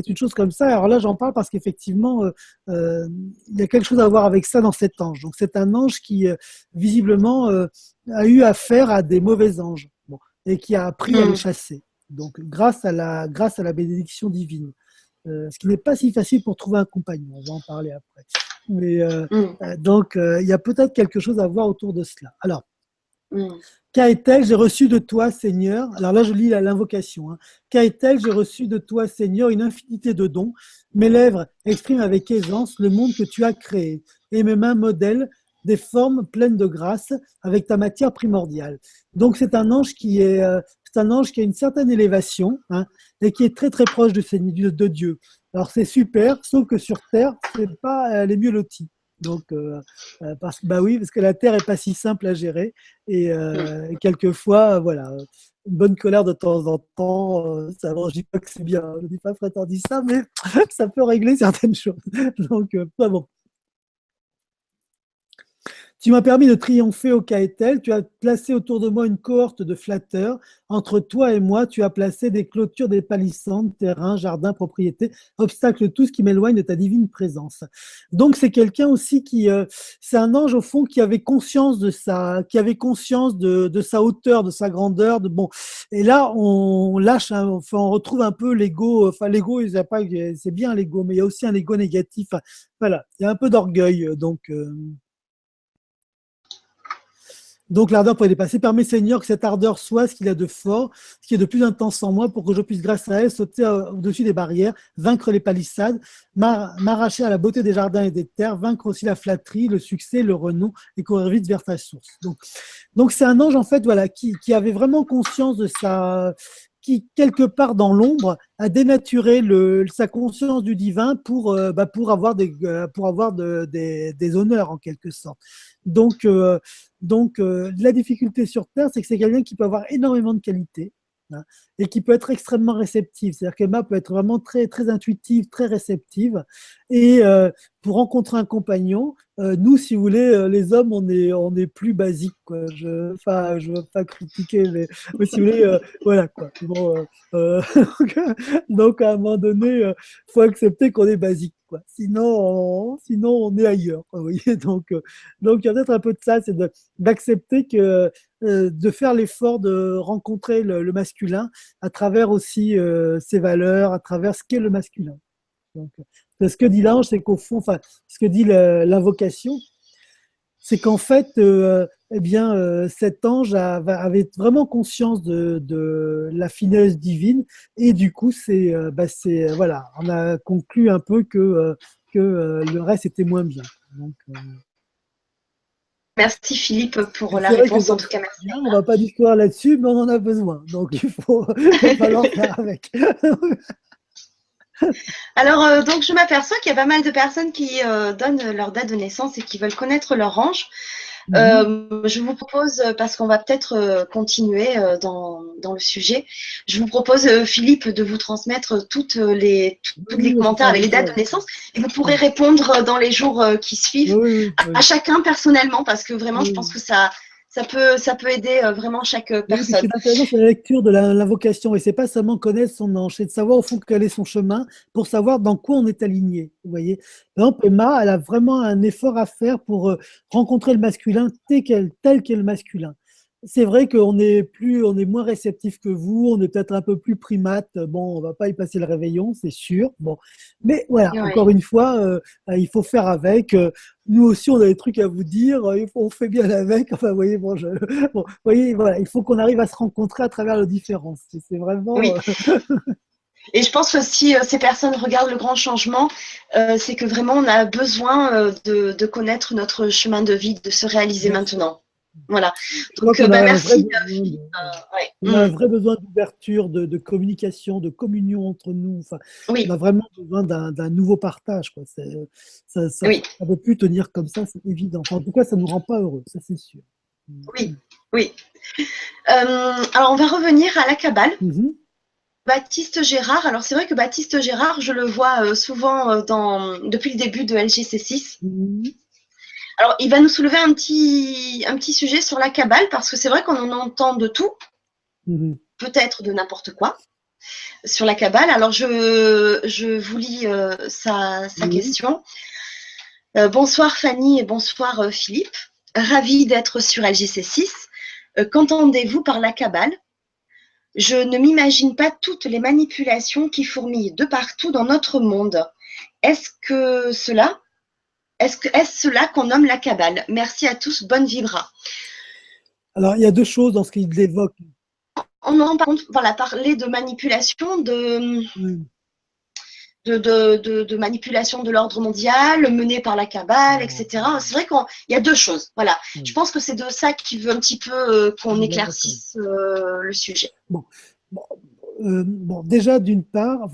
une chose comme ça. Alors là, j'en parle parce qu'effectivement, il y a quelque chose à voir avec ça dans cet ange. Donc c'est un ange qui visiblement a eu affaire à des mauvais anges, bon, et qui a appris à les chasser. Donc grâce à la bénédiction divine. Ce qui n'est pas si facile pour trouver un compagnon. On va en parler après. Mais donc, il y a peut-être quelque chose à voir autour de cela. Alors, Kaethel, j'ai reçu de toi, Seigneur. Alors là, je lis l'invocation. Hein. Kaethel, j'ai reçu de toi, Seigneur, une infinité de dons. Mes lèvres expriment avec aisance le monde que tu as créé. Et mes mains modèlent des formes pleines de grâce avec ta matière primordiale. Donc, c'est un ange c'est un ange qui a une certaine élévation, hein, et qui est très proche de Dieu. Alors, c'est super, sauf que sur Terre, c'est pas les mieux lotis. Donc, bah oui, parce que la Terre est pas si simple à gérer. Et quelquefois, voilà, une bonne colère de temps en temps, ça, bon, je dis pas que c'est bien, hein, je dis pas Frédéric dit ça, mais ça peut régler certaines choses. Donc, bon. Tu m'as permis de triompher au Caetel. Tu as placé autour de moi une cohorte de flatteurs. Entre toi et moi, tu as placé des clôtures, des palissandres, terrains, jardins, propriétés, obstacles, tout ce qui m'éloigne de ta divine présence. Donc, c'est quelqu'un aussi c'est un ange au fond qui avait conscience de de sa hauteur, de sa grandeur. Bon. Et là, on lâche, enfin, on retrouve un peu l'ego. Enfin, l'ego, c'est bien l'ego, mais il y a aussi un ego négatif. Enfin, voilà, il y a un peu d'orgueil. Donc l'ardeur pour les dépasser. Permets, Seigneur, que cette ardeur soit ce qu'il a de fort, ce qui est de plus intense en moi, pour que je puisse, grâce à elle, sauter au-dessus des barrières, vaincre les palissades, m'arracher à la beauté des jardins et des terres, vaincre aussi la flatterie, le succès, le renom, et courir vite vers ta source. Donc c'est un ange, en fait, voilà, qui avait vraiment conscience de qui, quelque part dans l'ombre, a dénaturé sa conscience du divin pour avoir des honneurs, en quelque sorte. Donc, la difficulté sur Terre, c'est que c'est quelqu'un qui peut avoir énormément de qualités, hein, et qui peut être extrêmement réceptive. C'est-à-dire qu'Emma peut être vraiment très, très intuitive, très réceptive. Et pour rencontrer un compagnon, nous, si vous voulez, les hommes, on est plus basiques, quoi. Je veux pas critiquer, mais si vous voulez, voilà, quoi. Bon, donc, à un moment donné, faut accepter qu'on est basique, quoi. Sinon, on est ailleurs, quoi, vous voyez. Donc, il y a peut-être un peu de ça, c'est d'accepter de faire l'effort de rencontrer le masculin à travers aussi ses valeurs, à travers ce qu'est le masculin. Donc, ce que dit l'ange, c'est qu'au fond, enfin, ce que dit l'invocation, c'est qu'en fait, cet ange avait vraiment conscience de la finesse divine, et du coup, voilà, on a conclu un peu que le reste était moins bien. Donc, Merci Philippe pour la c'est vrai que réponse. En tout cas, merci. on va pas d'histoire là-dessus, mais on en a besoin. Donc, il va falloir faire avec. Alors, donc, je m'aperçois qu'il y a pas mal de personnes qui donnent leur date de naissance et qui veulent connaître leur ange. Je vous propose, parce qu'on va peut-être continuer dans le sujet, je vous propose, Philippe, de vous transmettre tous les commentaires avec les dates de naissance, et vous pourrez répondre dans les jours qui suivent à chacun personnellement, parce que vraiment, je pense que ça peut aider vraiment chaque personne. Ce qui est intéressant, c'est la lecture de l'invocation, et c'est pas seulement connaître son ange, c'est de savoir au fond quel est son chemin pour savoir dans quoi on est aligné. Vous voyez, par exemple, Emma, elle a vraiment un effort à faire pour rencontrer le masculin tel qu'est le masculin. C'est vrai qu'on on est moins réceptif que vous, on est peut-être un peu plus primate. Bon, on va pas y passer le réveillon, c'est sûr. Bon, mais voilà, encore une fois, il faut faire avec. Nous aussi, on a des trucs à vous dire. On fait bien avec. Enfin, vous voyez, vous voyez, voilà, il faut qu'on arrive à se rencontrer à travers les différences. C'est vraiment. Oui. Et je pense que si ces personnes regardent le grand changement, c'est que vraiment on a besoin de connaître notre chemin de vie, de se réaliser maintenant. Voilà. Donc, merci. On a un vrai besoin d'ouverture, de communication, de communion entre nous. Enfin, on a vraiment besoin d'un nouveau partage, quoi. Ça ne peut plus tenir comme ça, c'est évident. Enfin, en tout cas, ça ne nous rend pas heureux, ça c'est sûr. Oui. Alors, on va revenir à la Kabbale. Baptiste Gérard. Alors, c'est vrai que Baptiste Gérard, je le vois souvent depuis le début de LGC6. Alors, il va nous soulever un petit sujet sur la Kabbale, parce que c'est vrai qu'on en entend de tout, peut-être de n'importe quoi, sur la Kabbale. Alors, je vous lis sa question. Bonsoir Fanny et bonsoir Philippe. Ravi d'être sur LGC6. Qu'entendez-vous par la Kabbale? Je ne m'imagine pas toutes les manipulations qui fourmillent de partout dans notre monde. Est-ce cela qu'on nomme la Kabbale? Merci à tous, bonne vibra. Alors, il y a deux choses dans ce qu'il évoque. On en par contre, voilà, parler de manipulation, de manipulation de l'ordre mondial menée par la Kabbale, etc. C'est vrai qu'il y a deux choses. Voilà. Je pense que c'est de ça qu'il veut un petit peu qu'on éclaircisse le sujet. Bon, déjà d'une part,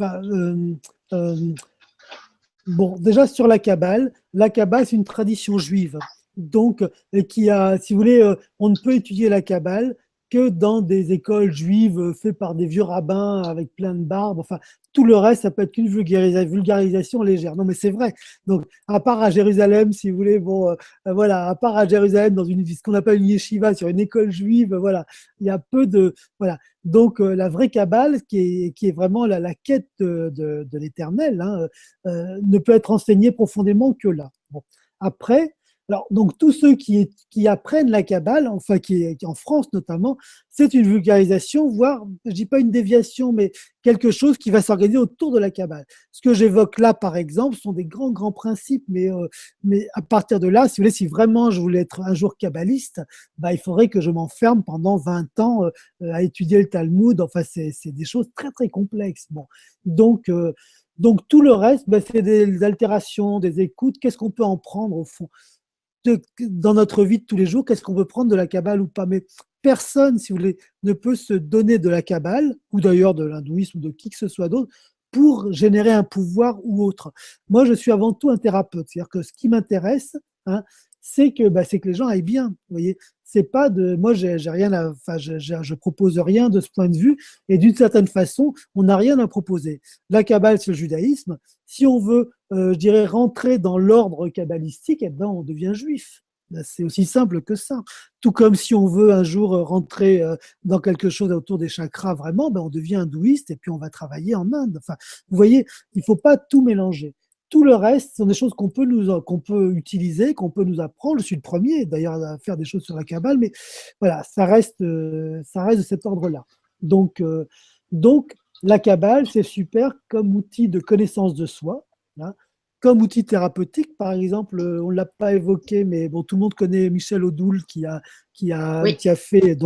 déjà sur la Kabbale, la Kabbale, c'est une tradition juive. Donc, qui a, si vous voulez, on ne peut étudier la Kabbale que dans des écoles juives faites par des vieux rabbins avec plein de barbes. Enfin, tout le reste, ça peut être qu'une vulgarisation légère. Non, mais c'est vrai. Donc, à part à Jérusalem, si vous voulez, bon, voilà, à part à Jérusalem, dans ce qu'on appelle une yeshiva, sur une école juive, voilà, il y a peu de, voilà. Donc, la vraie Kabbale, qui est vraiment la quête de l'éternel, hein, ne peut être enseignée profondément que là. Bon. Après, alors, donc tous ceux qui apprennent la Kabbale, enfin qui en France notamment, c'est une vulgarisation, voire, je dis pas une déviation, mais quelque chose qui va s'organiser autour de la Kabbale. Ce que j'évoque là, par exemple, sont des grands principes, mais à partir de là, si vous voulez, si vraiment je voulais être un jour kabbaliste, bah, il faudrait que je m'enferme pendant 20 ans à étudier le Talmud. Enfin, c'est des choses très complexes. Bon, donc tout le reste, bah, c'est des altérations, des écoutes. Qu'est-ce qu'on peut en prendre au fond dans notre vie de tous les jours? Qu'est-ce qu'on veut prendre de la Kabbale ou pas? Mais personne, si vous voulez, ne peut se donner de la Kabbale, ou d'ailleurs de l'hindouisme ou de qui que ce soit d'autre, pour générer un pouvoir ou autre. Moi, je suis avant tout un thérapeute. C'est-à-dire que ce qui m'intéresse, hein, c'est que les gens aillent bien. Vous voyez, c'est pas de, moi, j'ai rien à, enfin, je propose rien de ce point de vue. Et d'une certaine façon, on n'a rien à proposer. La Kabbale, c'est le judaïsme. Si on veut, je dirais, rentrer dans l'ordre kabbalistique, eh ben, on devient juif. C'est aussi simple que ça. Tout comme si on veut un jour rentrer dans quelque chose autour des chakras, vraiment, ben on devient hindouiste et puis on va travailler en Inde. Enfin, vous voyez, il ne faut pas tout mélanger. Tout le reste sont des choses qu'on peut utiliser, qu'on peut nous apprendre. Je suis le premier, d'ailleurs, à faire des choses sur la Kabbale, mais voilà, ça reste de cet ordre-là. Donc, la Kabbale, c'est super comme outil de connaissance de soi, hein, comme outil thérapeutique. Par exemple, on ne l'a pas évoqué, mais bon, tout le monde connaît Michel Odoul Oui. qui a fait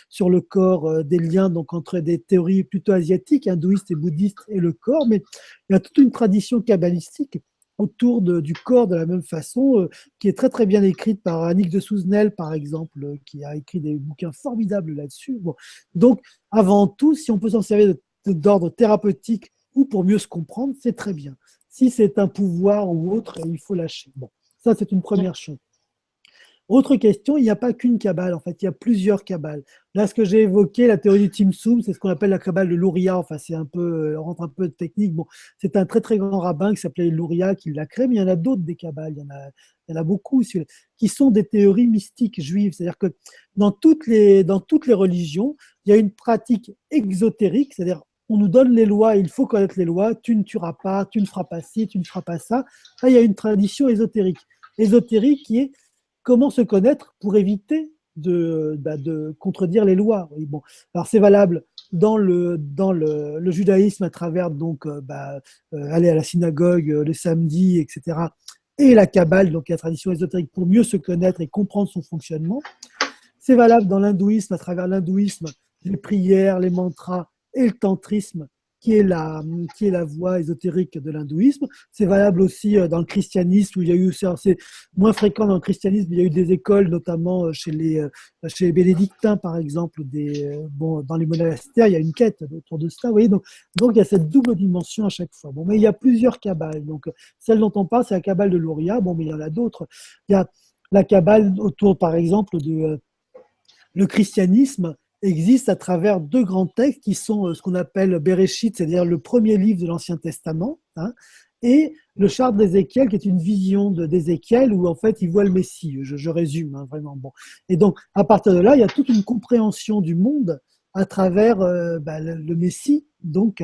sur le corps des liens donc, entre des théories plutôt asiatiques, hindouistes et bouddhistes, et le corps. Mais il y a toute une tradition kabbalistique autour du corps de la même façon, qui est très bien écrite par Annick de Souzenel, par exemple, qui a écrit des bouquins formidables là-dessus. Bon. Donc, avant tout, si on peut s'en servir d'ordre thérapeutique ou pour mieux se comprendre, c'est très bien. Si c'est un pouvoir ou autre, il faut lâcher. Bon, ça, c'est une première chose. Autre question, il n'y a pas qu'une Kabbale, en fait, il y a plusieurs Kabbales. Là, ce que j'ai évoqué, la théorie du Tzimtzum, c'est ce qu'on appelle la Kabbale de Luria. Enfin, c'est un peu, on rentre un peu de technique. Bon, c'est un très grand rabbin qui s'appelait Luria qui l'a créé, mais il y en a d'autres des Kabbales. Il y en a beaucoup qui sont des théories mystiques juives. C'est-à-dire que dans toutes les religions, il y a une pratique exotérique, c'est-à-dire on nous donne les lois, il faut connaître les lois, tu ne tueras pas, tu ne feras pas ci, tu ne feras pas ça. Là, il y a une tradition ésotérique. Ésotérique qui est comment se connaître pour éviter de contredire les lois. Oui, bon. Alors c'est valable dans le judaïsme à travers aller à la synagogue le samedi, etc. Et la Kabbale, donc la tradition ésotérique, pour mieux se connaître et comprendre son fonctionnement. C'est valable dans l'hindouisme, à travers l'hindouisme, les prières, les mantras et le tantrisme, qui est la voie ésotérique de l'hindouisme. C'est valable aussi dans le christianisme, où il y a eu, c'est moins fréquent dans le christianisme, il y a eu des écoles, notamment chez les bénédictins, par exemple, dans les monastères, il y a une quête autour de ça. Vous voyez, donc il y a cette double dimension à chaque fois. Bon, mais il y a plusieurs kabbales. Donc, celle dont on parle, c'est la kabbale de Luria. Bon, mais il y en a d'autres. Il y a la kabbale autour, par exemple, le christianisme existe à travers deux grands textes qui sont ce qu'on appelle Bereshit, c'est-à-dire le premier livre de l'Ancien Testament, hein, et le charte d'Ézéchiel, qui est une vision d'Ézéchiel où en fait il voit le Messie. Je résume hein, vraiment. Bon. Et donc à partir de là, il y a toute une compréhension du monde à travers le Messie, donc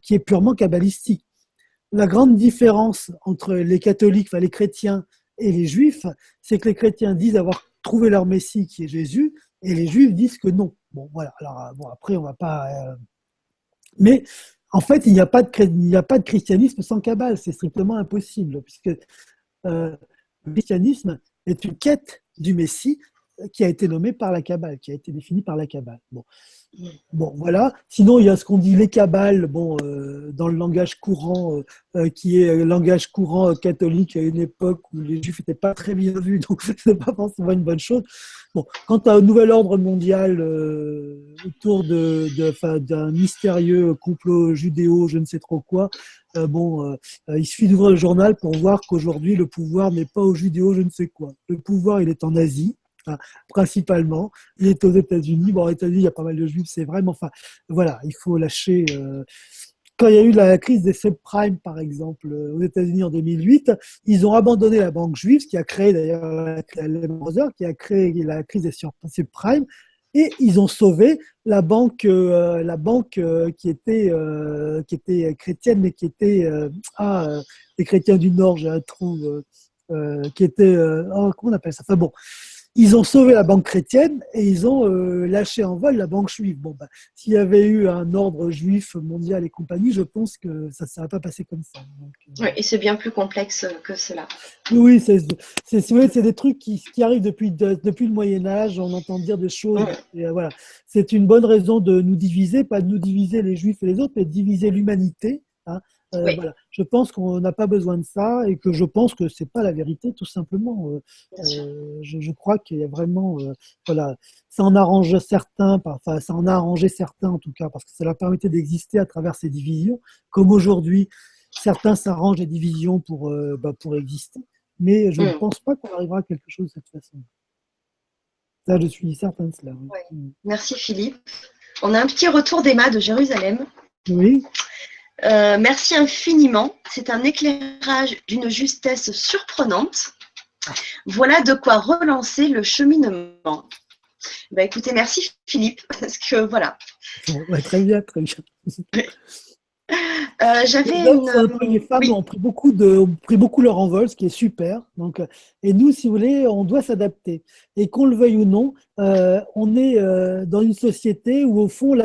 qui est purement kabbalistique. La grande différence entre les catholiques, enfin les chrétiens et les juifs, c'est que les chrétiens disent avoir trouvé leur Messie qui est Jésus, et les juifs disent que non. Bon, voilà. Alors, bon, après, on va pas. Mais en fait, il n'y a pas de christianisme sans Kabbale. C'est strictement impossible, puisque le christianisme est une quête du Messie qui a été nommée par la Kabbale, qui a été définie par la Kabbale. Bon, voilà. Sinon, il y a ce qu'on dit les kabbales, dans le langage courant, qui est le langage courant catholique à une époque où les juifs n'étaient pas très bien vus, donc ce n'est pas forcément une bonne chose. Bon, quant à un nouvel ordre mondial, autour enfin, d'un mystérieux complot judéo, je ne sais trop quoi. Il suffit d'ouvrir le journal pour voir qu'aujourd'hui, le pouvoir n'est pas au judéo, je ne sais quoi. Le pouvoir, il est en Asie, hein, principalement. Il est aux États-Unis. Bon, aux États-Unis, il y a pas mal de juifs, c'est vrai, mais enfin, voilà, il faut lâcher. Quand il y a eu la crise des subprimes, par exemple, aux États-Unis en 2008, ils ont abandonné la banque juive, ce qui a créé d'ailleurs Lehman Brothers, qui a créé la crise des subprimes, et ils ont sauvé la banque qui était chrétienne, mais qui était des chrétiens du Nord, je la trouve, qui était comment on appelle ça? Enfin bon, ils ont sauvé la banque chrétienne et ils ont lâché en vol la banque juive. Bon, ben, s'il y avait eu un ordre juif mondial et compagnie, je pense que ça ne serait pas passé comme ça. Donc, oui, et c'est bien plus complexe que cela. oui, c'est des trucs qui arrivent depuis le Moyen-Âge. On entend dire des choses. Et, voilà. C'est une bonne raison de nous diviser, pas de nous diviser les juifs et les autres, mais de diviser l'humanité. Hein. Oui. Voilà. Je pense qu'on n'a pas besoin de ça et que je pense que c'est pas la vérité, tout simplement. Je crois qu'il y a vraiment, voilà, ça en arrange certains, enfin, ça en a arrangé certains en tout cas, parce que ça leur permettait d'exister à travers ces divisions, comme aujourd'hui, certains s'arrangent les divisions pour exister, mais je ne pense pas qu'on arrivera à quelque chose de cette façon. Ça, je suis certain de cela. Oui. Ouais. Merci Philippe. On a un petit retour d'Emma de Jérusalem. Oui. Merci infiniment. C'est un éclairage d'une justesse surprenante. Voilà de quoi relancer le cheminement. Bah, écoutez, merci Philippe, parce que voilà. Ouais, très bien, très bien. J'avais les femmes ont pris beaucoup leur envol, ce qui est super. Donc, et nous, si vous voulez, on doit s'adapter. Et qu'on le veuille ou non, on est dans une société où, au fond,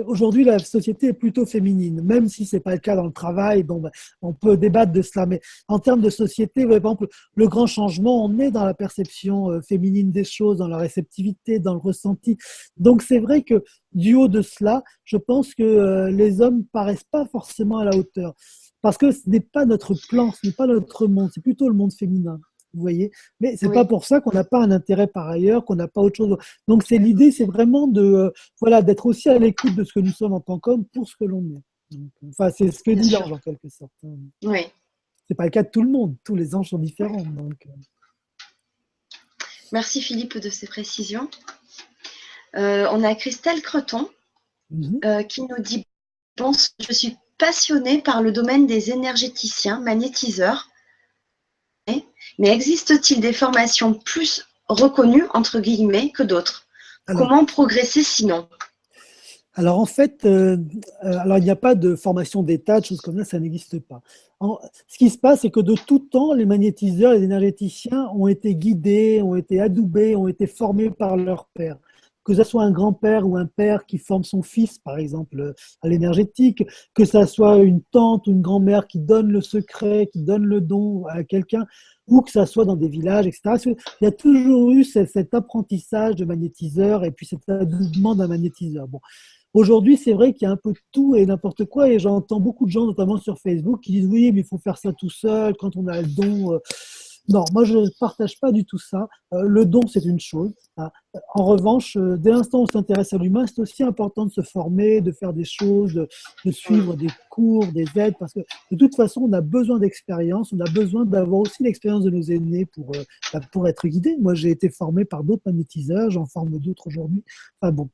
aujourd'hui, la société est plutôt féminine, même si c'est pas le cas dans le travail. Bon, on peut débattre de cela, mais en termes de société, par exemple, le grand changement, on est dans la perception féminine des choses, dans la réceptivité, dans le ressenti. Donc, c'est vrai que du haut de cela, je pense que les hommes paraissent pas forcément à la hauteur. Parce que ce n'est pas notre plan, ce n'est pas notre monde, c'est plutôt le monde féminin. Vous voyez, mais c'est pas pour ça qu'on n'a pas un intérêt par ailleurs, qu'on n'a pas autre chose. Donc c'est l'idée, c'est vraiment de voilà d'être aussi à l'écoute de ce que nous sommes en tant qu'hommes pour ce que l'on est. Donc, enfin, c'est ce que dit l'ange en quelque sorte. Oui. C'est pas le cas de tout le monde. Tous les anges sont différents. Donc. Merci Philippe de ces précisions. On a Christelle Creton qui nous dit bon, je suis passionnée par le domaine des énergéticiens, magnétiseurs. Mais existe-t-il des formations plus reconnues, entre guillemets, que d'autres? Comment progresser sinon? Alors en fait, alors il n'y a pas de formation d'État, de choses comme ça n'existe pas. Ce qui se passe, c'est que de tout temps, les magnétiseurs, les énergéticiens ont été guidés, ont été adoubés, ont été formés par leur père. Que ce soit un grand-père ou un père qui forme son fils, par exemple, à l'énergétique, que ce soit une tante ou une grand-mère qui donne le secret, qui donne le don à quelqu'un, ou que ça soit dans des villages, etc. Il y a toujours eu cet apprentissage de magnétiseur et puis cet adoubement d'un magnétiseur. Bon. Aujourd'hui, c'est vrai qu'il y a un peu de tout et n'importe quoi, et j'entends beaucoup de gens, notamment sur Facebook, qui disent oui, mais il faut faire ça tout seul quand on a le don. Non, moi je ne partage pas du tout ça. Le don, c'est une chose. Hein. En revanche, dès l'instant où on s'intéresse à l'humain, c'est aussi important de se former, de faire des choses, de suivre des cours, des aides, parce que de toute façon, on a besoin d'expérience, on a besoin d'avoir aussi l'expérience de nos aînés pour être guidé. Moi, j'ai été formé par d'autres magnétiseurs, j'en forme d'autres aujourd'hui. Enfin bon.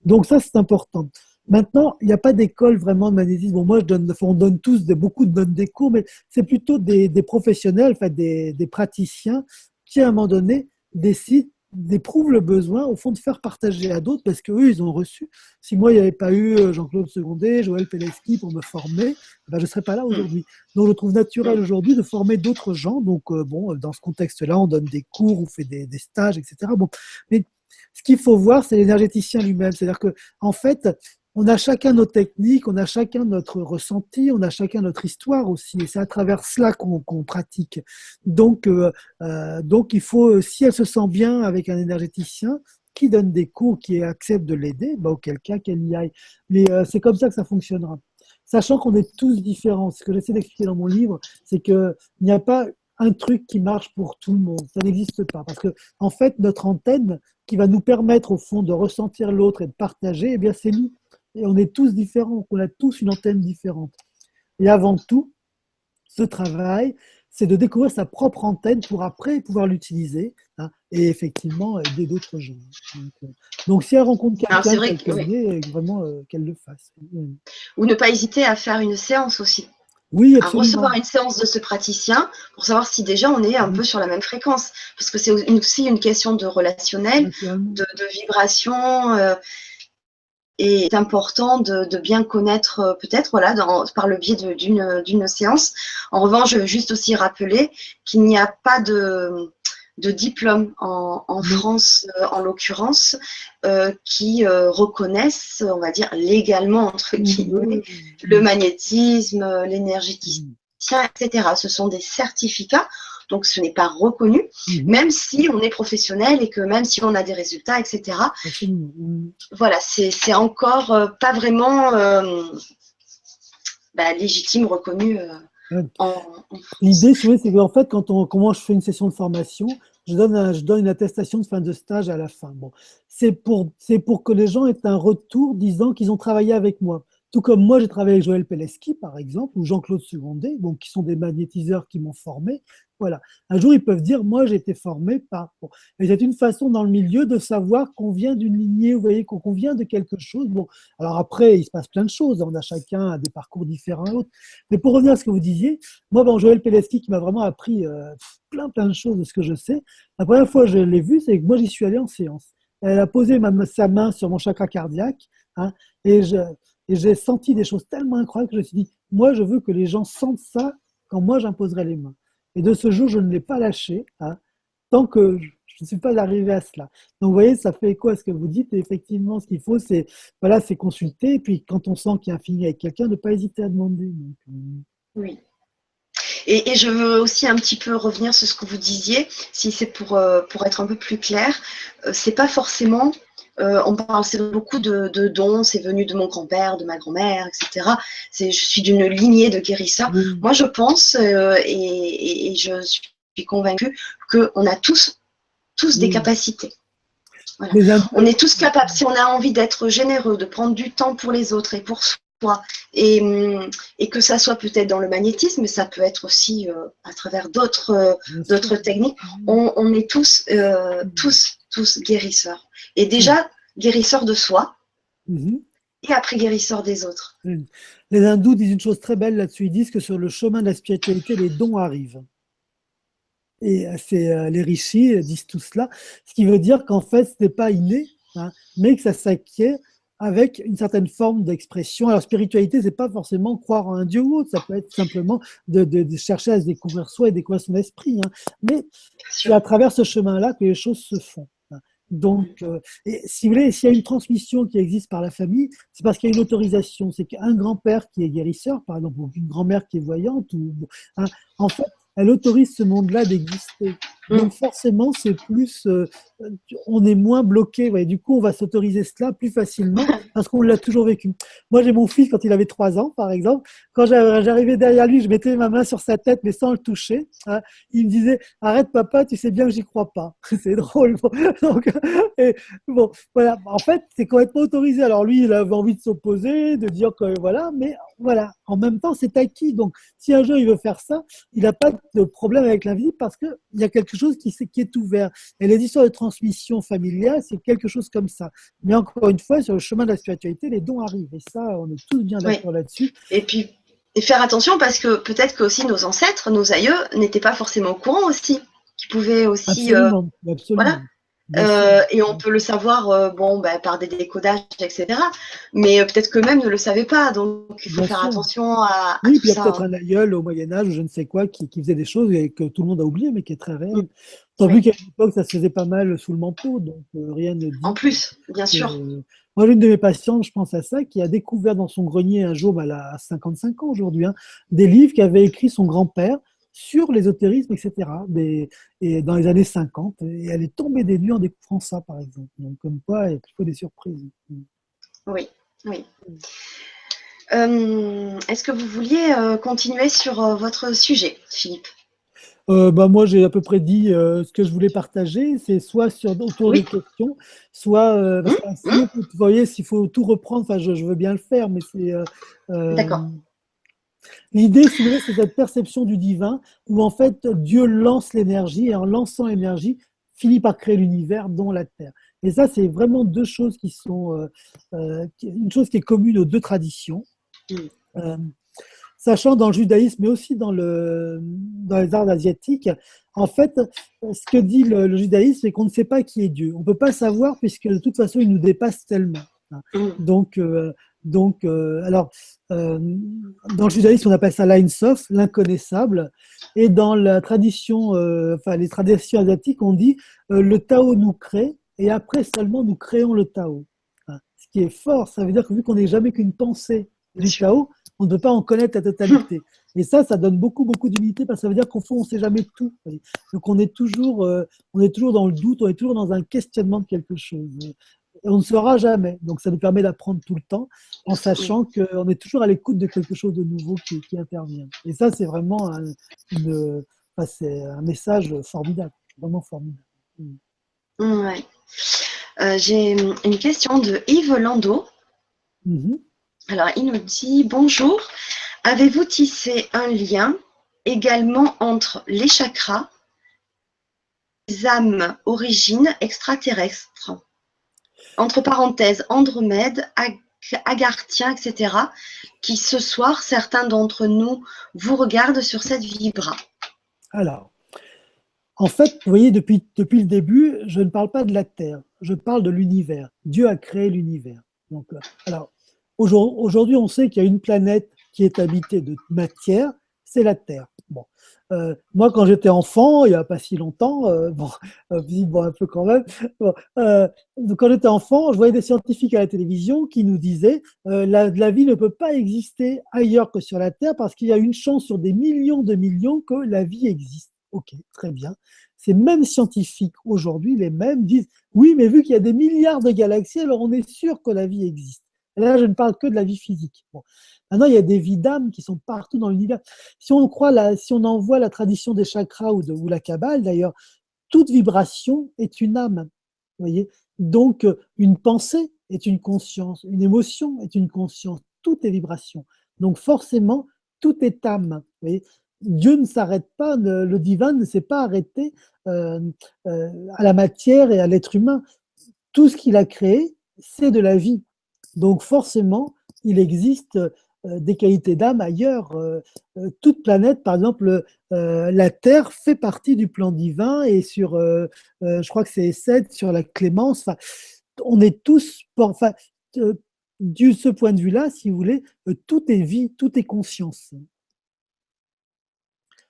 Donc ça, c'est important. Maintenant, il n'y a pas d'école vraiment de magnétisme. Bon, moi, on donne tous, beaucoup donnent des cours, mais c'est plutôt des professionnels, enfin, des praticiens qui, à un moment donné, décident, éprouvent le besoin, au fond, de faire partager à d'autres parce qu'eux, ils ont reçu. Si moi, il n'y avait pas eu Jean-Claude Secondé, Joël Peleski pour me former, ben, je ne serais pas là aujourd'hui. Donc, je trouve naturel aujourd'hui de former d'autres gens. Donc, bon, dans ce contexte-là, on donne des cours, on fait des stages, etc. Bon, mais ce qu'il faut voir, c'est l'énergéticien lui-même. C'est-à-dire que, en fait, on a chacun nos techniques, on a chacun notre ressenti, on a chacun notre histoire aussi, et c'est à travers cela qu'on pratique. Donc, il faut, si elle se sent bien avec un énergéticien qui donne des cours, qui accepte de l'aider, bah, auquel cas qu'elle y aille. Mais c'est comme ça que ça fonctionnera. Sachant qu'on est tous différents. Ce que j'essaie d'expliquer dans mon livre, c'est qu'il n'y a pas un truc qui marche pour tout le monde. Ça n'existe pas. Parce que, en fait, notre antenne qui va nous permettre, au fond, de ressentir l'autre et de partager, eh bien, c'est nous. Et on est tous différents. On a tous une antenne différente. Et avant tout, ce travail, c'est de découvrir sa propre antenne pour après pouvoir l'utiliser, hein, et effectivement aider d'autres gens. Donc, si elle rencontre Alors c'est quelqu'un vrai qu'elle que oui. connaît, vraiment qu'elle le fasse. Ou ne pas hésiter à faire une séance aussi, Oui, à recevoir absolument. une séance de ce praticien pour savoir si déjà on est un peu sur la même fréquence. Parce que c'est aussi une question de relationnel, Naturellement. de vibration. Et c'est important de bien connaître peut-être voilà, par le biais d'une séance. En revanche, je veux juste aussi rappeler qu'il n'y a pas de diplôme en Non. France, en l'ocurrence, qui reconnaissent, on va dire légalement, entre guillemets, le magnétisme, l'énergéticien, etc. Ce sont des certificats, donc ce n'est pas reconnu, même si on est professionnel et que même si on a des résultats, etc. Voilà, c'est encore pas vraiment légitime, reconnu en France. L'idée, si vous voulez, c'est qu'en fait, comment je fais une session de formation, je donne une attestation de fin de stage à la fin. Bon, c'est pour que les gens aient un retour disant qu'ils ont travaillé avec moi. Tout comme moi, j'ai travaillé avec Joël Peleski, par exemple, ou Jean-Claude Secondé, donc, qui sont des magnétiseurs qui m'ont formé. Voilà. Un jour, ils peuvent dire, moi, j'ai été formé par. Bon. Et c'est une façon dans le milieu de savoir qu'on vient d'une lignée, vous voyez, qu'on vient de quelque chose. Bon, alors après, il se passe plein de choses. On a chacun des parcours différents et autres. Mais pour revenir à ce que vous disiez, moi, bon, Joël Peleski, qui m'a vraiment appris plein de choses de ce que je sais, la première fois que je l'ai vu, c'est que moi, j'y suis allé en séance. Elle a posé sa main sur mon chakra cardiaque, hein, et j'ai senti des choses tellement incroyables que je me suis dit, moi, je veux que les gens sentent ça quand moi, j'imposerai les mains. Et de ce jour, je ne l'ai pas lâché, hein, tant que je ne suis pas arrivé à cela. Donc, vous voyez, ça fait écho à ce que vous dites. Et effectivement, ce qu'il faut, c'est voilà, c'est consulter. Et puis, quand on sent qu'il y a un feeling avec quelqu'un, ne pas hésiter à demander. Donc, Oui. Et je veux aussi un petit peu revenir sur ce que vous disiez, si c'est pour être un peu plus clair. C'est pas forcément, on parle beaucoup de dons, c'est venu de mon grand-père, de ma grand-mère, etc. Je suis d'une lignée de guérisseurs. oui. Moi, je pense, et je suis convaincue, qu'on a tous des Oui. capacités. Voilà. Les hindous, On est tous capables, si on a envie d'être généreux, de prendre du temps pour les autres et pour soi, et que ça soit peut-être dans le magnétisme, mais ça peut être aussi à travers d'autres techniques. On est tous guérisseurs. Et déjà, guérisseurs de soi, et après guérisseurs des autres. Les hindous disent une chose très belle là-dessus. Ils disent que sur le chemin de la spiritualité, les dons arrivent. Et les rishis disent tout cela. Ce qui veut dire qu'en fait, ce n'est pas inné, hein, mais que ça s'acquiert avec une certaine forme d'expression. Alors, spiritualité, ce n'est pas forcément croire en un Dieu ou autre, ça peut être simplement de chercher à se découvrir soi et découvrir son esprit. Hein. Mais c'est à travers ce chemin-là que les choses se font. Hein. Donc, et si vous voulez, s'il y a une transmission qui existe par la famille, c'est parce qu'il y a une autorisation. C'est qu'un grand-père qui est guérisseur, par exemple, ou une grand-mère qui est voyante, ou, hein, en fait, elle autorise ce monde-là d'exister. Donc forcément, c'est plus, on est moins bloqué. Ouais. Du coup, on va s'autoriser cela plus facilement parce qu'on l'a toujours vécu. Moi, j'ai mon fils quand il avait 3 ans, par exemple. Quand j'arrivais derrière lui, je mettais ma main sur sa tête, mais sans le toucher. Hein. Il me disait, arrête papa, tu sais bien que j'y crois pas. C'est drôle. Donc, et, bon, voilà. En fait, c'est complètement autorisé. Alors lui, il avait envie de s'opposer, de dire que voilà, mais voilà. En même temps, c'est acquis. Donc, si un jour il veut faire ça, il n'a pas de problème avec la vie parce qu'il y a quelque chose qui est ouvert. Et les histoires de transmission familiale, c'est quelque chose comme ça. Mais encore une fois, sur le chemin de la spiritualité, les dons arrivent. Et ça, on est tous bien d'accord là-dessus. Et puis, faire attention parce que peut-être que aussi nos ancêtres, nos aïeux, n'étaient pas forcément au courant aussi, qui pouvaient aussi, absolument, absolument. voilà. Et on peut le savoir par des décodages, etc. Mais peut-être qu'eux-mêmes ne le savaient pas. Donc, il faut faire attention à oui, tout puis il y a ça. peut-être un aïeul au Moyen-Âge ou je ne sais quoi qui faisait des choses et que tout le monde a oublié, mais qui est très réel. Tant vu qu'à l'époque, ça se faisait pas mal sous le manteau, donc rien ne dit. En plus, bien sûr. Moi, l'une de mes patientes, je pense à ça, qui a découvert dans son grenier un jour, elle a 55 ans aujourd'hui, hein, des livres qu'avait écrit son grand-père sur l'ésotérisme, etc. Et dans les années 50. Et elle est tombée des nues en découvrant ça, par exemple. Donc, comme quoi, il faut des surprises. Oui, oui. Est-ce que vous vouliez continuer sur votre sujet, Philippe ? Moi, j'ai à peu près dit ce que je voulais partager. C'est soit autour des Oui. questions, soit parce Hum, que hum, sinon, vous voyez, s'il faut tout reprendre, enfin, je veux bien le faire, mais c'est d'accord. l'idée, si vous voulez, c'est cette perception du divin où en fait Dieu lance l'énergie et en lançant l'énergie, finit par créer l'univers, dont la Terre. Et ça, c'est vraiment deux choses qui sont une chose qui est commune aux deux traditions. Hum, Euh, Sachant dans le judaïsme, mais aussi dans les arts asiatiques, en fait, ce que dit le judaïsme, c'est qu'on ne sait pas qui est Dieu. On ne peut pas savoir puisque de toute façon, il nous dépasse tellement. hum, Donc, euh, alors, dans le judaïsme, on appelle ça l'Ain Sof, l'inconnaissable. Et dans la tradition, enfin, les traditions asiatiques, on dit le Tao nous crée et après seulement nous créons le Tao. Ce qui est fort, ça veut dire que vu qu'on n'est jamais qu'une pensée bien du sûr. Tao, on ne peut pas en connaître la totalité. Et ça donne beaucoup, beaucoup d'humilité parce que ça veut dire qu'au fond, on ne sait jamais tout. Donc, on est toujours dans le doute, on est toujours dans un questionnement de quelque chose. Et on ne saura jamais. Donc, ça nous permet d'apprendre tout le temps en Hum, sachant qu'on est toujours à l'écoute de quelque chose de nouveau qui intervient. Et ça, c'est vraiment c'est un message formidable, vraiment formidable. ouais. J'ai une question de Yves Landau. Mhm. Alors, il nous dit bonjour. Avez-vous tissé un lien également entre les chakras, les âmes origines extraterrestres? Entre parenthèses, Andromède, Agarthien, etc., qui ce soir, certains d'entre nous vous regardent sur cette vibra. Alors, en fait, vous voyez, depuis le début, je ne parle pas de la Terre, je parle de l'univers. Dieu a créé l'univers. Donc, alors, aujourd'hui, on sait qu'il y a une planète qui est habitée de matière, c'est la Terre. Bon. Moi, quand j'étais enfant, il n'y a pas si longtemps, bon, un peu quand même, bon, donc quand j'étais enfant, je voyais des scientifiques à la télévision qui nous disaient la vie ne peut pas exister ailleurs que sur la Terre parce qu'il y a une chance sur des millions de millions que la vie existe. Ok, très bien. Ces mêmes scientifiques aujourd'hui, les mêmes, disent oui, mais vu qu'il y a des milliards de galaxies, alors on est sûr que la vie existe. Et là, je ne parle que de la vie physique. Bon. Maintenant, il y a des vies d'âme qui sont partout dans l'univers. Si on envoie la tradition des chakras ou la Kabbale, d'ailleurs, toute vibration est une âme. Vous voyez. Donc, une pensée est une conscience, une émotion est une conscience, tout est vibration. Donc, forcément, tout est âme. Vous voyez. Dieu ne s'arrête pas, le divin ne s'est pas arrêté à la matière et à l'être humain. Tout ce qu'il a créé, c'est de la vie. Donc forcément, il existe des qualités d'âme ailleurs. Toute planète, par exemple, la Terre fait partie du plan divin et je crois que c'est 7 sur la clémence. Enfin, on est tous, enfin, de ce point de vue-là, si vous voulez, tout est vie, tout est conscience.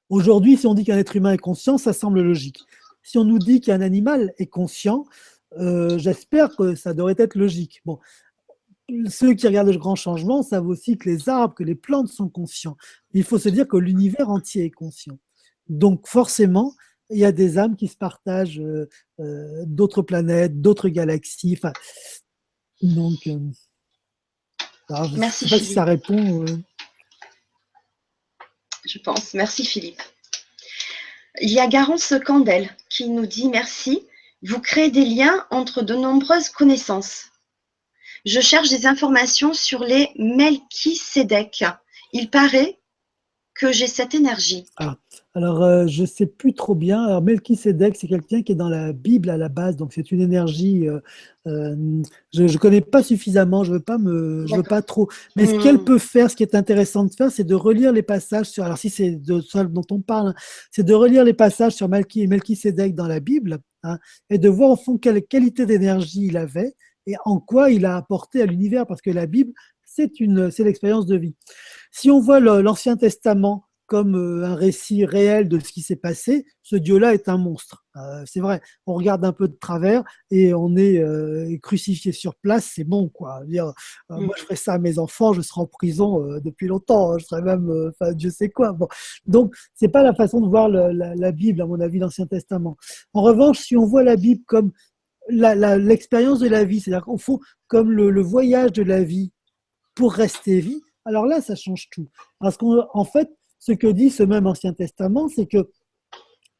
Aujourd'hui, si on dit qu'un être humain est conscient, ça semble logique. Si on nous dit qu'un animal est conscient, j'espère que ça devrait être logique. Bon, ceux qui regardent le grand changement savent aussi que les arbres, que les plantes sont conscients. Il faut se dire que l'univers entier est conscient. Donc forcément, il y a des âmes qui se partagent d'autres planètes, d'autres galaxies. Enfin, donc, alors, je ne Merci sais pas si ça Philippe, répond. je pense. Merci Philippe. Il y a Garance Candel qui nous dit merci. Vous créez des liens entre de nombreuses connaissances. Je cherche des informations sur les Melchisédek. Il paraît que j'ai cette énergie. Ah, alors, je ne sais plus trop bien. Alors, Melchisédek, c'est quelqu'un qui est dans la Bible à la base, donc c'est une énergie. Je ne connais pas suffisamment, je veux D'accord. pas trop. Mais ce qu'elle Mmh, peut faire, ce qui est intéressant de faire, c'est de relire les passages sur. Alors, si c'est de ça dont on parle, hein, c'est de relire les passages sur Melchisédek dans la Bible, hein, et de voir au fond quelle qualité d'énergie il avait et en quoi il a apporté à l'univers, parce que la Bible, c'est l'expérience de vie. Si on voit l'Ancien Testament comme un récit réel de ce qui s'est passé, ce Dieu-là est un monstre. C'est vrai, on regarde un peu de travers et on est crucifié sur place, c'est bon, quoi. Dire, moi, je mmh, ferais ça à mes enfants, je serais en prison depuis longtemps, hein, je serais même, enfin, Dieu sait quoi. Bon. Donc, c'est pas la façon de voir la Bible, à mon avis, l'Ancien Testament. En revanche, si on voit la Bible comme l'expérience de la vie, c'est-à-dire qu'au fond, comme le voyage de la vie pour rester vie, alors là, ça change tout. Parce qu'en fait, ce que dit ce même Ancien Testament, c'est que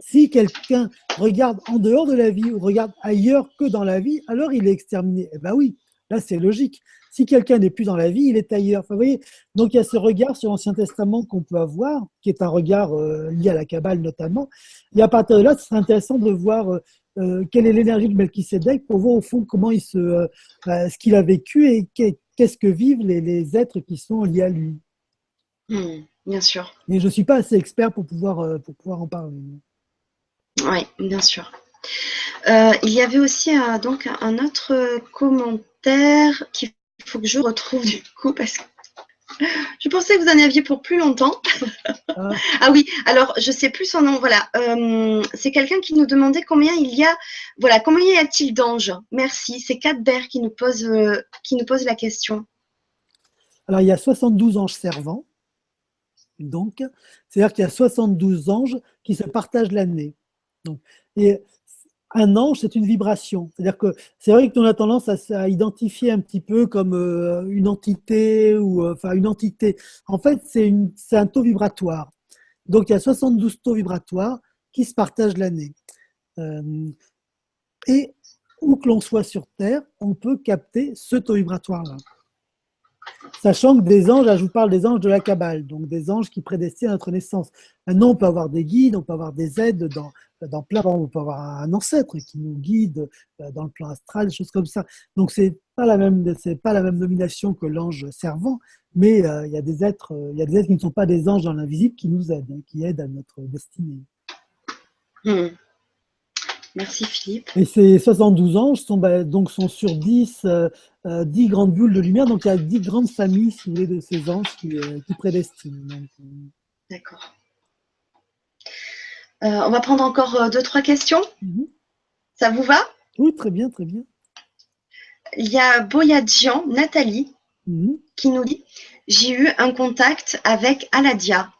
Si quelqu'un regarde en dehors de la vie ou regarde ailleurs que dans la vie, alors il est exterminé. Eh bien oui, là c'est logique. Si quelqu'un n'est plus dans la vie, il est ailleurs. Enfin, vous voyez, donc il y a ce regard sur l'Ancien Testament qu'on peut avoir, qui est un regard lié à la Kabbale notamment. Et à partir de là, ce serait intéressant de voir quelle est l'énergie de Melchisédek pour voir au fond comment ce qu'il a vécu et qu'est-ce que vivent les êtres qui sont liés à lui. Bien sûr. Et je ne suis pas assez expert pour pouvoir en parler. Oui, bien sûr. Il y avait aussi donc un autre commentaire qu'il faut que je retrouve du coup parce que je pensais que vous en aviez pour plus longtemps. Ah oui, alors je sais plus son nom. Voilà, c'est quelqu'un qui nous demandait combien y a-t-il d'anges. Merci, c'est Cadbert qui nous pose la question. Alors il y a 72 anges servants. Donc, c'est-à-dire qu'il y a 72 anges qui se partagent l'année. Et un ange, c'est une vibration. C'est-à-dire que c'est vrai que on a tendance à identifier un petit peu comme une entité ou enfin une entité. En fait, c'est un taux vibratoire. Donc, il y a 72 taux vibratoires qui se partagent l'année. Et où que l'on soit sur Terre, on peut capter ce taux vibratoire-là. Sachant que des anges, là je vous parle des anges de la Kabbale, donc des anges qui prédestinent à notre naissance. Maintenant, on peut avoir des guides, on peut avoir des aides dans plein, on peut avoir un ancêtre qui nous guide dans le plan astral, des choses comme ça. Donc, c'est pas la même nomination que l'ange servant, mais il y a des êtres qui ne sont pas des anges dans l'invisible qui nous aident, qui aident à notre destinée. Merci Philippe. Et ces 72 anges sont sur 10 grandes bulles de lumière, donc il y a 10 grandes familles, si vous voulez, de ces anges qui prédestinent. D'accord. On va prendre encore 2-3 questions. Ça vous va? Oui, très bien, très bien. Il y a Boyadjian, Nathalie, qui nous dit « J'ai eu un contact avec Aladia.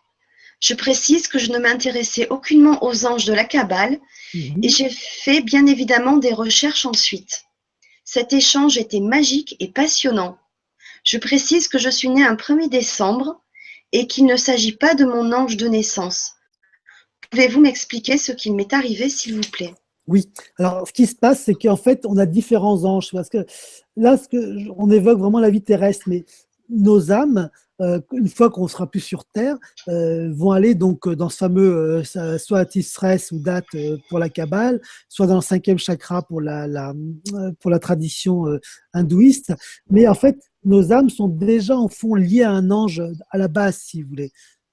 Je précise que je ne m'intéressais aucunement aux anges de la Kabbale et j'ai fait bien évidemment des recherches ensuite. Cet échange était magique et passionnant. Je précise que je suis née un 1er décembre et qu'il ne s'agit pas de mon ange de naissance. Pouvez-vous m'expliquer ce qu'il m'est arrivé, s'il vous plaît ?» Oui. Alors, ce qui se passe, c'est qu'en fait, on a différents anges. Parce que là, on évoque vraiment la vie terrestre, mais nos âmes, une fois qu'on sera plus sur Terre, vont aller donc dans ce fameux soit Tisres ou date pour la Kabbale, soit dans le 5e chakra pour la tradition hindouiste. Mais en fait, nos âmes sont déjà en fond liées à un ange à la base, si vous voulez.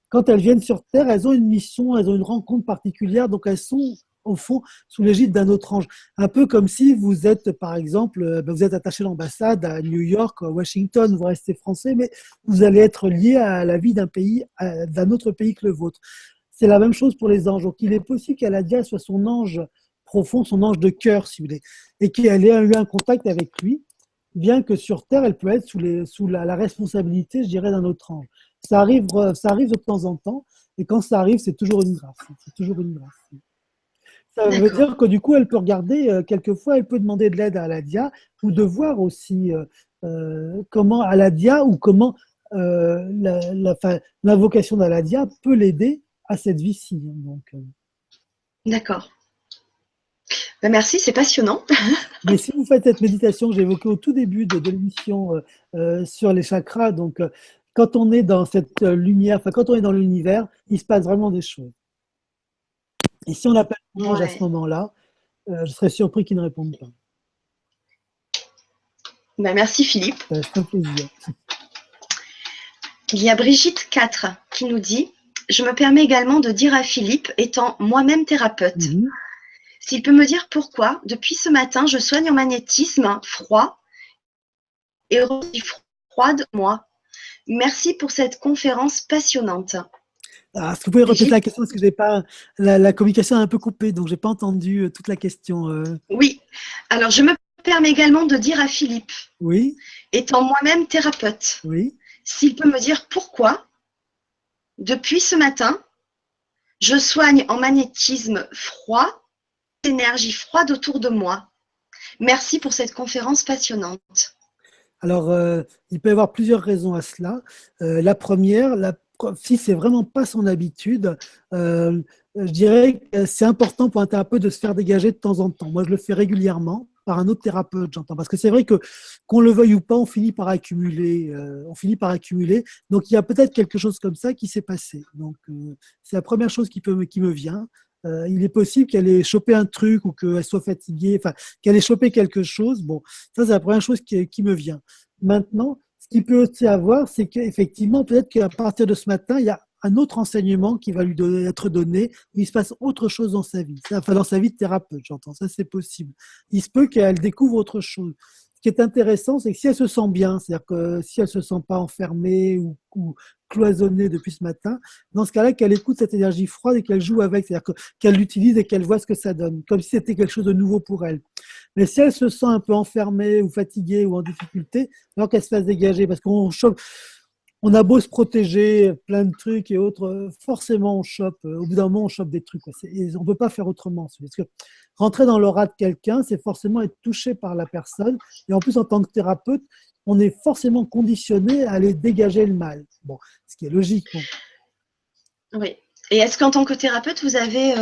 Quand elles viennent sur Terre, elles ont une mission, elles ont une rencontre particulière, donc elles sont au fond sous l'égide d'un autre ange. Un peu comme si vous êtes, par exemple, vous êtes attaché à l'ambassade à New York, à Washington, vous restez français, mais vous allez être lié à la vie d'un autre pays que le vôtre. C'est la même chose pour les anges. Donc il est possible qu'Aladia soit son ange profond, son ange de cœur, si vous voulez, et qu'elle ait eu un contact avec lui, bien que sur Terre, elle peut être sous la responsabilité, je dirais, d'un autre ange. Ça arrive de temps en temps, et quand ça arrive, c'est toujours une grâce. C'est toujours une grâce. Ça veut dire que du coup, elle peut regarder, quelquefois, elle peut demander de l'aide à Aladia ou de voir aussi comment Aladia ou comment l'invocation d'Aladia peut l'aider à cette vie-ci. D'accord. Ben merci, c'est passionnant. Mais si vous faites cette méditation que j'ai évoquée au tout début de l'émission sur les chakras, donc quand on est dans cette lumière, quand on est dans l'univers, il se passe vraiment des choses. Et si on appelle l'ange à ce moment-là, je serais surpris qu'il ne réponde pas. Ben merci Philippe. C'est un plaisir. Il y a Brigitte 4 qui nous dit « Je me permets également de dire à Philippe, étant moi-même thérapeute, s'il peut me dire pourquoi, depuis ce matin, je soigne en magnétisme froid et aussi froide moi. Merci pour cette conférence passionnante. » Est-ce que vous pouvez répéter la question parce que j'ai pas la communication est un peu coupée, donc j'ai pas entendu toute la question. Oui. Alors je me permets également de dire à Philippe, étant moi-même thérapeute, s'il peut me dire pourquoi, depuis ce matin, je soigne en magnétisme froid, énergie froide autour de moi. Merci pour cette conférence passionnante. Alors, il peut y avoir plusieurs raisons à cela. La première, si c'est vraiment pas son habitude, je dirais que c'est important pour un thérapeute de se faire dégager de temps en temps. Moi, je le fais régulièrement par un autre thérapeute, j'entends. Parce que c'est vrai que qu'on le veuille ou pas, on finit par accumuler. Donc, il y a peut-être quelque chose comme ça qui s'est passé. Donc, c'est la première chose qui me vient. Il est possible qu'elle ait chopé un truc ou qu'elle soit fatiguée, enfin, qu'elle ait chopé quelque chose. Bon, ça, c'est la première chose qui me vient. Maintenant, ce qu'il peut aussi avoir, c'est qu'effectivement, peut-être qu'à partir de ce matin, il y a un autre enseignement qui va être donné, il se passe autre chose dans sa vie, enfin dans sa vie de thérapeute, j'entends, ça c'est possible. Il se peut qu'elle découvre autre chose. Ce qui est intéressant, c'est que si elle se sent bien, c'est-à-dire que si elle se sent pas enfermée ou cloisonnée depuis ce matin, dans ce cas-là, qu'elle écoute cette énergie froide et qu'elle joue avec, c'est-à-dire qu'elle l'utilise et qu'elle voit ce que ça donne, comme si c'était quelque chose de nouveau pour elle. Mais si elle se sent un peu enfermée ou fatiguée ou en difficulté, alors qu'elle se fasse dégager, parce qu'on chope, on a beau se protéger, plein de trucs et autres, forcément on chope, au bout d'un moment on chope des trucs. Et on ne peut pas faire autrement. Parce que rentrer dans l'aura de quelqu'un, c'est forcément être touché par la personne. Et en plus, en tant que thérapeute, on est forcément conditionné à aller dégager le mal. Bon, ce qui est logique. Bon. Oui. Et est-ce qu'en tant que thérapeute, vous avez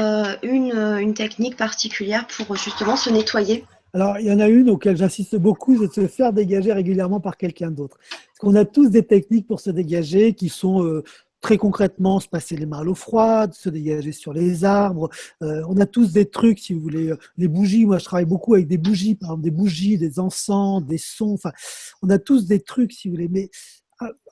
une technique particulière pour justement se nettoyer? Alors, il y en a une auquel j'insiste beaucoup, c'est de se faire dégager régulièrement par quelqu'un d'autre. Parce qu'on a tous des techniques pour se dégager qui sont très concrètement se passer les mains à l'eau froide, se dégager sur les arbres. On a tous des trucs, si vous voulez, les bougies. Moi, je travaille beaucoup avec des bougies, par exemple des bougies, des encens, des sons. Enfin, on a tous des trucs, si vous voulez. Mais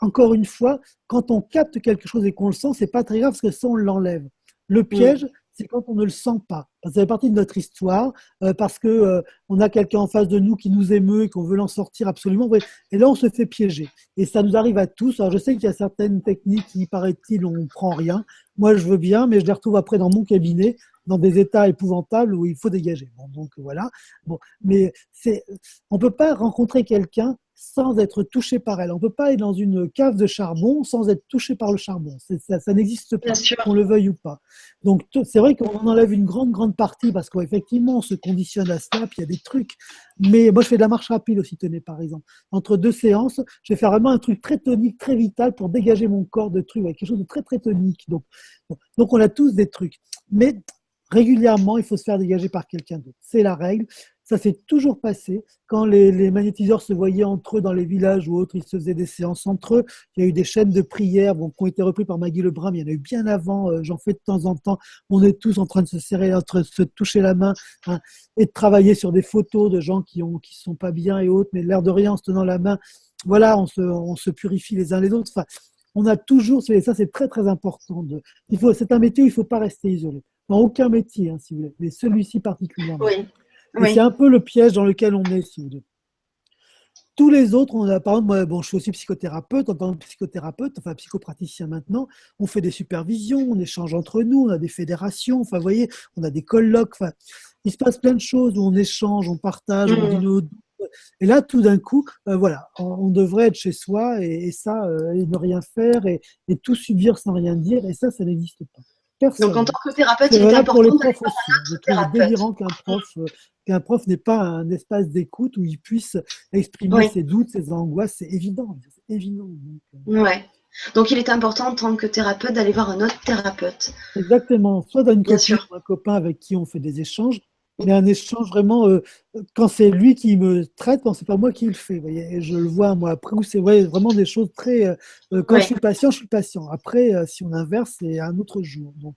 encore une fois, quand on capte quelque chose et qu'on le sent, c'est pas très grave parce que ça, on l'enlève. Le piège, c'est quand on ne le sent pas. Ça fait partie de notre histoire, parce que on a quelqu'un en face de nous qui nous émeut et qu'on veut l'en sortir absolument. Et là, on se fait piéger. Et ça nous arrive à tous. Alors, je sais qu'il y a certaines techniques qui, paraît-il, on ne prend rien. Moi, je veux bien, mais je les retrouve après dans mon cabinet, dans des états épouvantables où il faut dégager. Bon, donc voilà. Bon, mais on peut pas rencontrer quelqu'un sans être touché par elle. On ne peut pas aller dans une cave de charbon sans être touché par le charbon. Ça n'existe pas, qu'on le veuille ou pas. Donc, c'est vrai qu'on en enlève une grande partie parce qu'effectivement, on se conditionne à cela, puis il y a des trucs. Mais moi, je fais de la marche rapide aussi, tenez, par exemple. Entre 2 séances, je vais faire vraiment un truc très tonique, très vital pour dégager mon corps de trucs, avec quelque chose de très tonique. Donc, on a tous des trucs. Mais régulièrement, il faut se faire dégager par quelqu'un d'autre. C'est la règle. Ça s'est toujours passé. Quand les magnétiseurs se voyaient entre eux dans les villages ou autres, ils se faisaient des séances entre eux. Il y a eu des chaînes de prières qui ont été reprises par Maggie Lebrun, mais il y en a eu bien avant. J'en fais de temps en temps. On est tous en train de se serrer, entre se toucher la main, hein, et de travailler sur des photos de gens qui sont pas bien et autres, mais l'air de rien en se tenant la main. Voilà, on se purifie les uns les autres. Enfin, on a toujours, et ça c'est très important. C'est un métier où il ne faut pas rester isolé. Dans aucun métier, hein, si vous voulez, mais celui-ci particulièrement. Oui. Et c'est un peu le piège dans lequel on est, si vous voulez. Tous les autres, par exemple, moi, je suis aussi psychothérapeute, en tant que psychothérapeute, enfin psychopraticien maintenant, on fait des supervisions, on échange entre nous, on a des fédérations, enfin, vous voyez, on a des colloques, enfin, il se passe plein de choses où on échange, on partage, on dit nos... Et là, tout d'un coup, voilà, on devrait être chez soi et ne rien faire et tout subir sans rien dire, et ça n'existe pas. Personne. Donc, en tant que thérapeute, il est important pour les profs aussi. Je trouve délirant qu'un prof n'ait pas un espace d'écoute où il puisse exprimer ses doutes, ses angoisses. C'est évident. C'est évident. Donc, il est important en tant que thérapeute d'aller voir un autre thérapeute. Exactement. Soit dans une copine ou un copain avec qui on fait des échanges, mais un échange vraiment quand c'est lui qui me traite, quand c'est pas moi qui le fais. Vous voyez, et je le vois moi après où c'est vraiment des choses très. Quand je suis patient, je suis patient. Après, si on inverse, c'est un autre jour. Donc,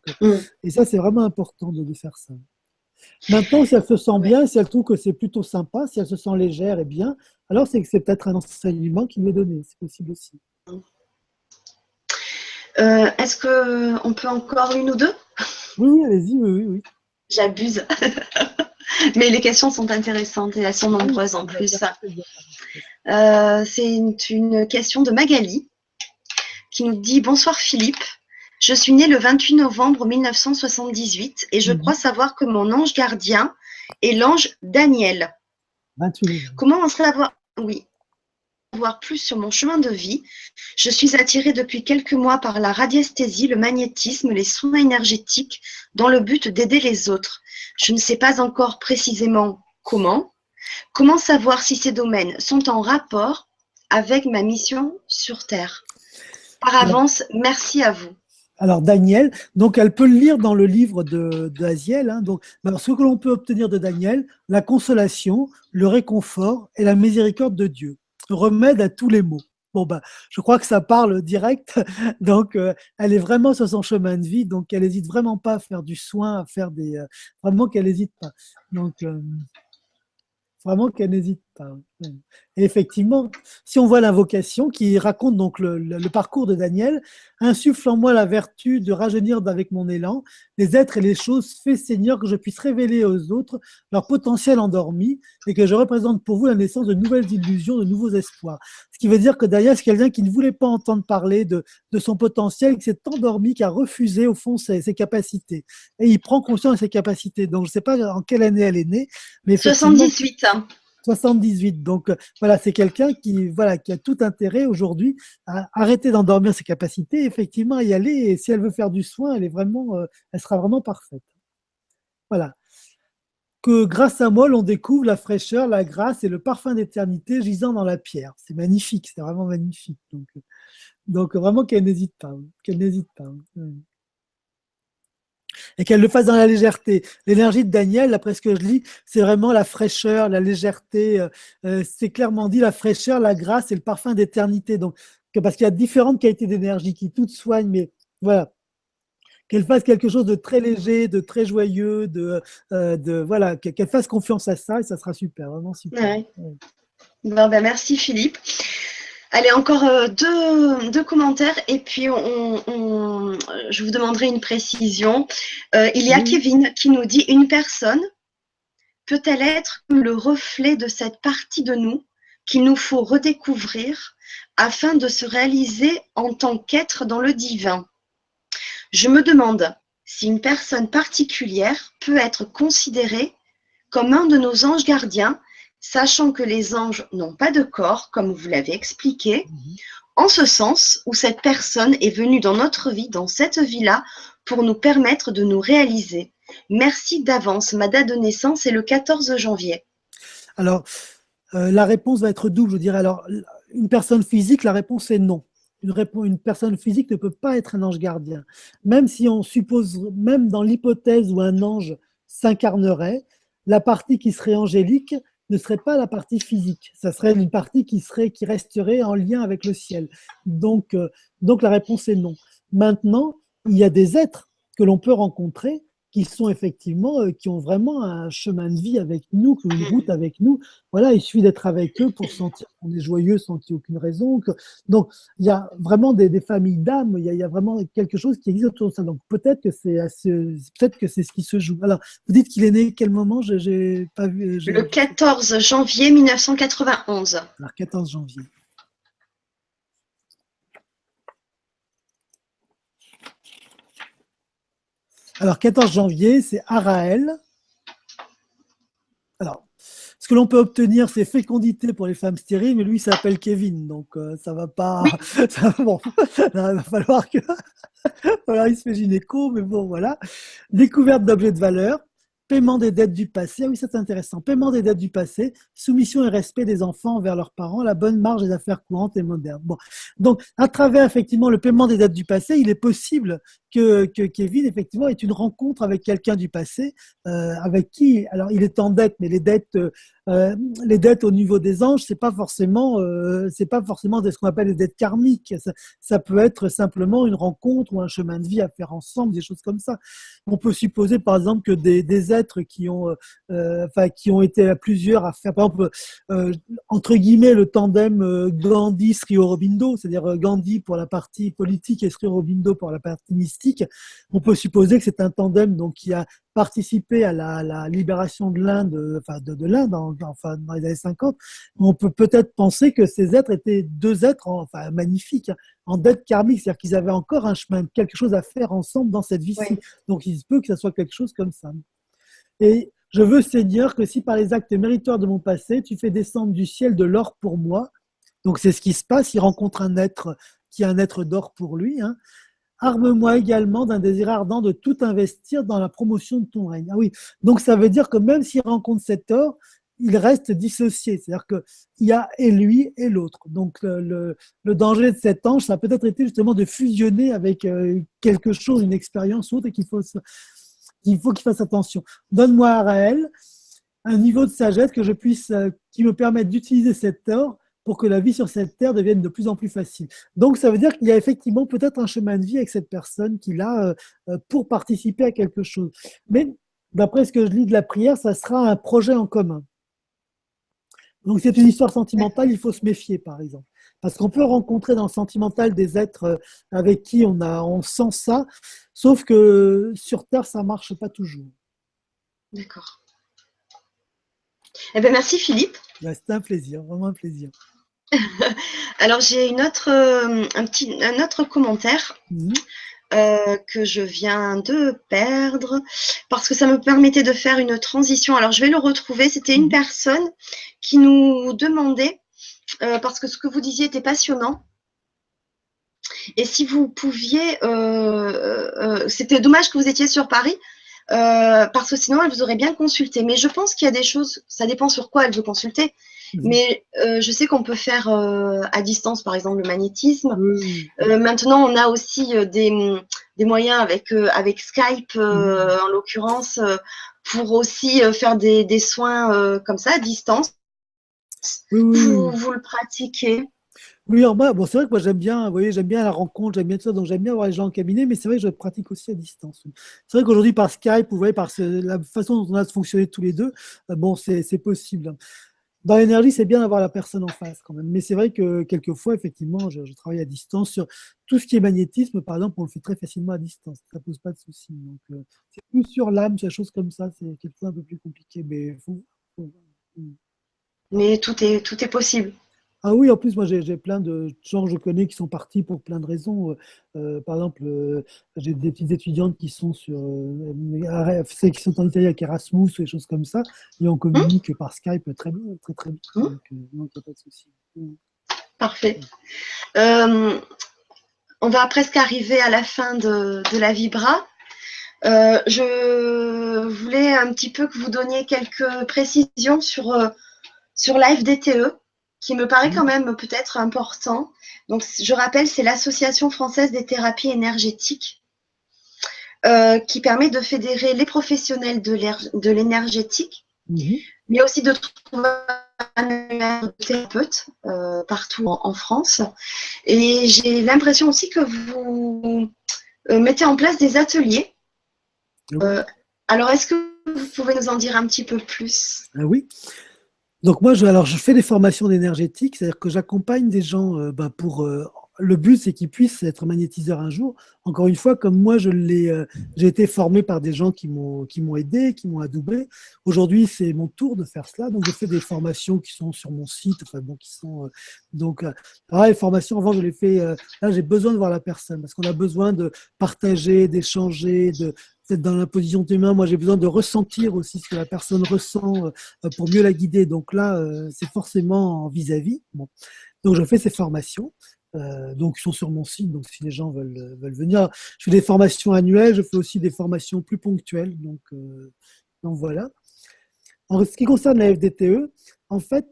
et ça, c'est vraiment important de faire ça. Maintenant, si elle se sent bien, si elle trouve que c'est plutôt sympa, si elle se sent légère et bien, alors c'est que c'est peut-être un enseignement qui lui est donné. C'est possible aussi. Est-ce qu'on peut encore une ou deux? Oui, allez-y, oui. J'abuse. Mais les questions sont intéressantes et elles sont nombreuses en plus. C'est une question de Magali qui nous dit « Bonsoir Philippe, je suis née le 28 novembre 1978 et je crois savoir que mon ange gardien est l'ange Daniel. 28. Comment en savoir plus sur mon chemin de vie? Je suis attirée depuis quelques mois par la radiesthésie, le magnétisme, les soins énergétiques dans le but d'aider les autres. Je ne sais pas encore précisément comment. Comment savoir si ces domaines sont en rapport avec ma mission sur Terre? Par avance, merci à vous. Alors Daniel, donc elle peut le lire dans le livre d'Aziel. Hein, donc, alors, ce que l'on peut obtenir de Daniel, la consolation, le réconfort et la miséricorde de Dieu, remède à tous les maux. Bon ben, je crois que ça parle direct. Donc, elle est vraiment sur son chemin de vie. Donc, elle n'hésite vraiment pas à faire du soin, à faire vraiment qu'elle n'hésite pas. Donc, vraiment qu'elle n'hésite pas. Et effectivement, si on voit l'invocation qui raconte donc le parcours de Daniel, insuffle en moi la vertu de rajeunir avec mon élan, les êtres et les choses, fais Seigneur que je puisse révéler aux autres leur potentiel endormi et que je représente pour vous la naissance de nouvelles illusions, de nouveaux espoirs. Ce qui veut dire que Daniel, c'est quelqu'un qui ne voulait pas entendre parler de son potentiel, qui s'est endormi, qui a refusé au fond ses capacités. Et il prend conscience de ses capacités. Donc, je ne sais pas en quelle année elle est née, mais effectivement, 78. 78. Donc voilà, c'est quelqu'un qui a tout intérêt aujourd'hui à arrêter d'endormir ses capacités, effectivement à y aller. Et si elle veut faire du soin, elle sera vraiment parfaite. Voilà. Que grâce à moi, l'on découvre la fraîcheur, la grâce et le parfum d'éternité gisant dans la pierre. C'est magnifique, c'est vraiment magnifique. Donc vraiment qu'elle n'hésite pas, qu'elle n'hésite pas. Et qu'elle le fasse dans la légèreté. L'énergie de Daniel, d'après ce que je lis, c'est vraiment la fraîcheur, la légèreté. C'est clairement dit la fraîcheur, la grâce et le parfum d'éternité. Donc, parce qu'il y a différentes qualités d'énergie qui toutes soignent, mais voilà. Qu'elle fasse quelque chose de très léger, de très joyeux, voilà, qu'elle fasse confiance à ça et ça sera super, vraiment super. Ouais. Bon, ben, merci Philippe. Allez, encore deux commentaires et puis je vous demanderai une précision. Il y a Kevin qui nous dit: une personne peut-elle être le reflet de cette partie de nous qu'il nous faut redécouvrir afin de se réaliser en tant qu'être dans le divin? Je me demande si une personne particulière peut être considérée comme un de nos anges gardiens, sachant que les anges n'ont pas de corps, comme vous l'avez expliqué, en ce sens où cette personne est venue dans notre vie, dans cette vie-là, pour nous permettre de nous réaliser. Merci d'avance. Ma date de naissance est le 14 janvier. Alors, la réponse va être double, je dirais. Alors, une personne physique, la réponse est non. Une personne physique ne peut pas être un ange gardien. Même si on suppose, même dans l'hypothèse où un ange s'incarnerait, la partie qui serait angélique ne serait pas la partie physique. Ça serait une partie qui resterait en lien avec le ciel. Donc la réponse est non. Maintenant, il y a des êtres que l'on peut rencontrer qui sont effectivement, qui ont vraiment un chemin de vie avec nous, une route avec nous. Voilà, il suffit d'être avec eux pour sentir qu'on est joyeux sans qu'il y ait aucune raison. Donc, il y a vraiment des familles d'âmes, il y a vraiment quelque chose qui existe autour de ça. Donc, peut-être que c'est ce qui se joue. Alors, vous dites qu'il est né quel moment? J'ai pas vu. Le 14 janvier 1991. Alors, 14 janvier. Alors, 14 janvier, c'est Araël. Alors, ce que l'on peut obtenir, c'est fécondité pour les femmes stériles, mais lui, il s'appelle Kevin, donc ça va pas. Bon, il va falloir que. Voilà, il se fait gynéco, mais bon, voilà. Découverte d'objets de valeur, paiement des dettes du passé. Ah oui, c'est intéressant. Paiement des dettes du passé, soumission et respect des enfants envers leurs parents, la bonne marge des affaires courantes et modernes. Bon, donc à travers effectivement le paiement des dettes du passé, il est possible que Kevin effectivement ait une rencontre avec quelqu'un du passé, avec qui, alors il est en dette, mais les dettes au niveau des anges, c'est pas forcément ce qu'on appelle les dettes karmiques. Ça peut être simplement une rencontre ou un chemin de vie à faire ensemble, des choses comme ça. On peut supposer par exemple que des êtres qui ont été à plusieurs à faire, par exemple, entre guillemets, le tandem Gandhi-Sri Aurobindo, c'est-à-dire Gandhi pour la partie politique et Sri Aurobindo pour la partie mystique. On peut supposer que c'est un tandem donc qui a participé à la libération de l'Inde, de l'Inde, dans les années 50. On peut peut-être penser que ces êtres étaient deux êtres, magnifiques, en dette karmique, c'est-à-dire qu'ils avaient encore un chemin, quelque chose à faire ensemble dans cette vie-ci. Oui. Donc, il se peut que ça soit quelque chose comme ça. Et je veux, Seigneur, que si par les actes méritoires de mon passé, tu fais descendre du ciel de l'or pour moi, donc c'est ce qui se passe, il rencontre un être qui est un être d'or pour lui, hein. Arme-moi également d'un désir ardent de tout investir dans la promotion de ton règne. Ah oui, donc ça veut dire que même s'il rencontre cet or, il reste dissocié. C'est-à-dire qu'il y a et lui et l'autre. Donc, le danger de cet ange, ça a peut-être été justement de fusionner avec quelque chose, une expérience ou autre, et qu'il faut qu'il fasse attention. Donne-moi à Raël un niveau de sagesse que je puisse, qui me permette d'utiliser cette terre pour que la vie sur cette terre devienne de plus en plus facile. Donc, ça veut dire qu'il y a effectivement peut-être un chemin de vie avec cette personne qui l'a pour participer à quelque chose. Mais d'après ce que je lis de la prière, ça sera un projet en commun. Donc, c'est une histoire sentimentale, il faut se méfier, par exemple. Parce qu'on peut rencontrer dans le sentimental des êtres avec qui on sent ça, sauf que sur Terre, ça ne marche pas toujours. D'accord. Eh bien, merci Philippe. C'était un plaisir, vraiment un plaisir. Alors, j'ai un autre commentaire que je viens de perdre parce que ça me permettait de faire une transition. Alors, je vais le retrouver. C'était une personne qui nous demandait, parce que ce que vous disiez était passionnant, et si vous pouviez, c'était dommage que vous étiez sur Paris, parce que sinon, elle vous aurait bien consulté. Mais je pense qu'il y a des choses, ça dépend sur quoi elle veut consulter. Mais je sais qu'on peut faire à distance, par exemple, le magnétisme. Maintenant, on a aussi des moyens avec Skype, en l'occurrence, pour aussi faire des soins comme ça, à distance. Vous le pratiquez? Oui, en bas, bon, c'est vrai que moi j'aime bien, vous voyez, j'aime bien la rencontre, j'aime bien tout ça, donc j'aime bien voir les gens en cabinet, mais c'est vrai que je pratique aussi à distance. C'est vrai qu'aujourd'hui, par Skype, vous voyez, par la façon dont on a de fonctionner tous les deux, bon, c'est possible. Dans l'énergie, c'est bien d'avoir la personne en face quand même. Mais c'est vrai que quelquefois, effectivement, je travaille à distance sur tout ce qui est magnétisme, par exemple, on le fait très facilement à distance. Ça pose pas de souci. Donc, c'est plus sur l'âme, sur des choses comme ça, c'est quelquefois un peu plus compliqué. Mais tout est possible. Ah oui, en plus, moi, j'ai plein de gens que je connais qui sont partis pour plein de raisons. Par exemple, j'ai des petites étudiantes qui sont celles qui sont en Italie avec Erasmus, ou des choses comme ça, et on communique par Skype très bien, très très vite. Donc, il n'y a pas de souci. Parfait. On va presque arriver à la fin de la Vibra. Je voulais un petit peu que vous donniez quelques précisions sur la FDTE, qui me paraît quand même peut-être important. Donc, je rappelle, c'est l'Association française des thérapies énergétiques, qui permet de fédérer les professionnels de l'énergétique, mais aussi de trouver un thérapeute partout en France. Et j'ai l'impression aussi que vous mettez en place des ateliers. Alors, est-ce que vous pouvez nous en dire un petit peu plus? Oui. Donc moi, je fais des formations d'énergétique, c'est-à-dire que j'accompagne des gens pour... le but, c'est qu'ils puissent être magnétiseurs un jour. Encore une fois, comme moi, j'ai été formé par des gens qui m'ont aidé, qui m'ont adoubé. Aujourd'hui, c'est mon tour de faire cela. Donc, je fais des formations qui sont sur mon site, enfin bon, qui sont les formations. Avant, je les fais. Là, j'ai besoin de voir la personne parce qu'on a besoin de partager, d'échanger, peut-être dans l'imposition des mains. Moi, j'ai besoin de ressentir aussi ce que la personne ressent pour mieux la guider. Donc là, c'est forcément en vis-à-vis. Bon. Donc, je fais ces formations. Donc, ils sont sur mon site. Donc, si les gens veulent venir, je fais des formations annuelles. Je fais aussi des formations plus ponctuelles. Donc voilà. En ce qui concerne la FDTE, en fait,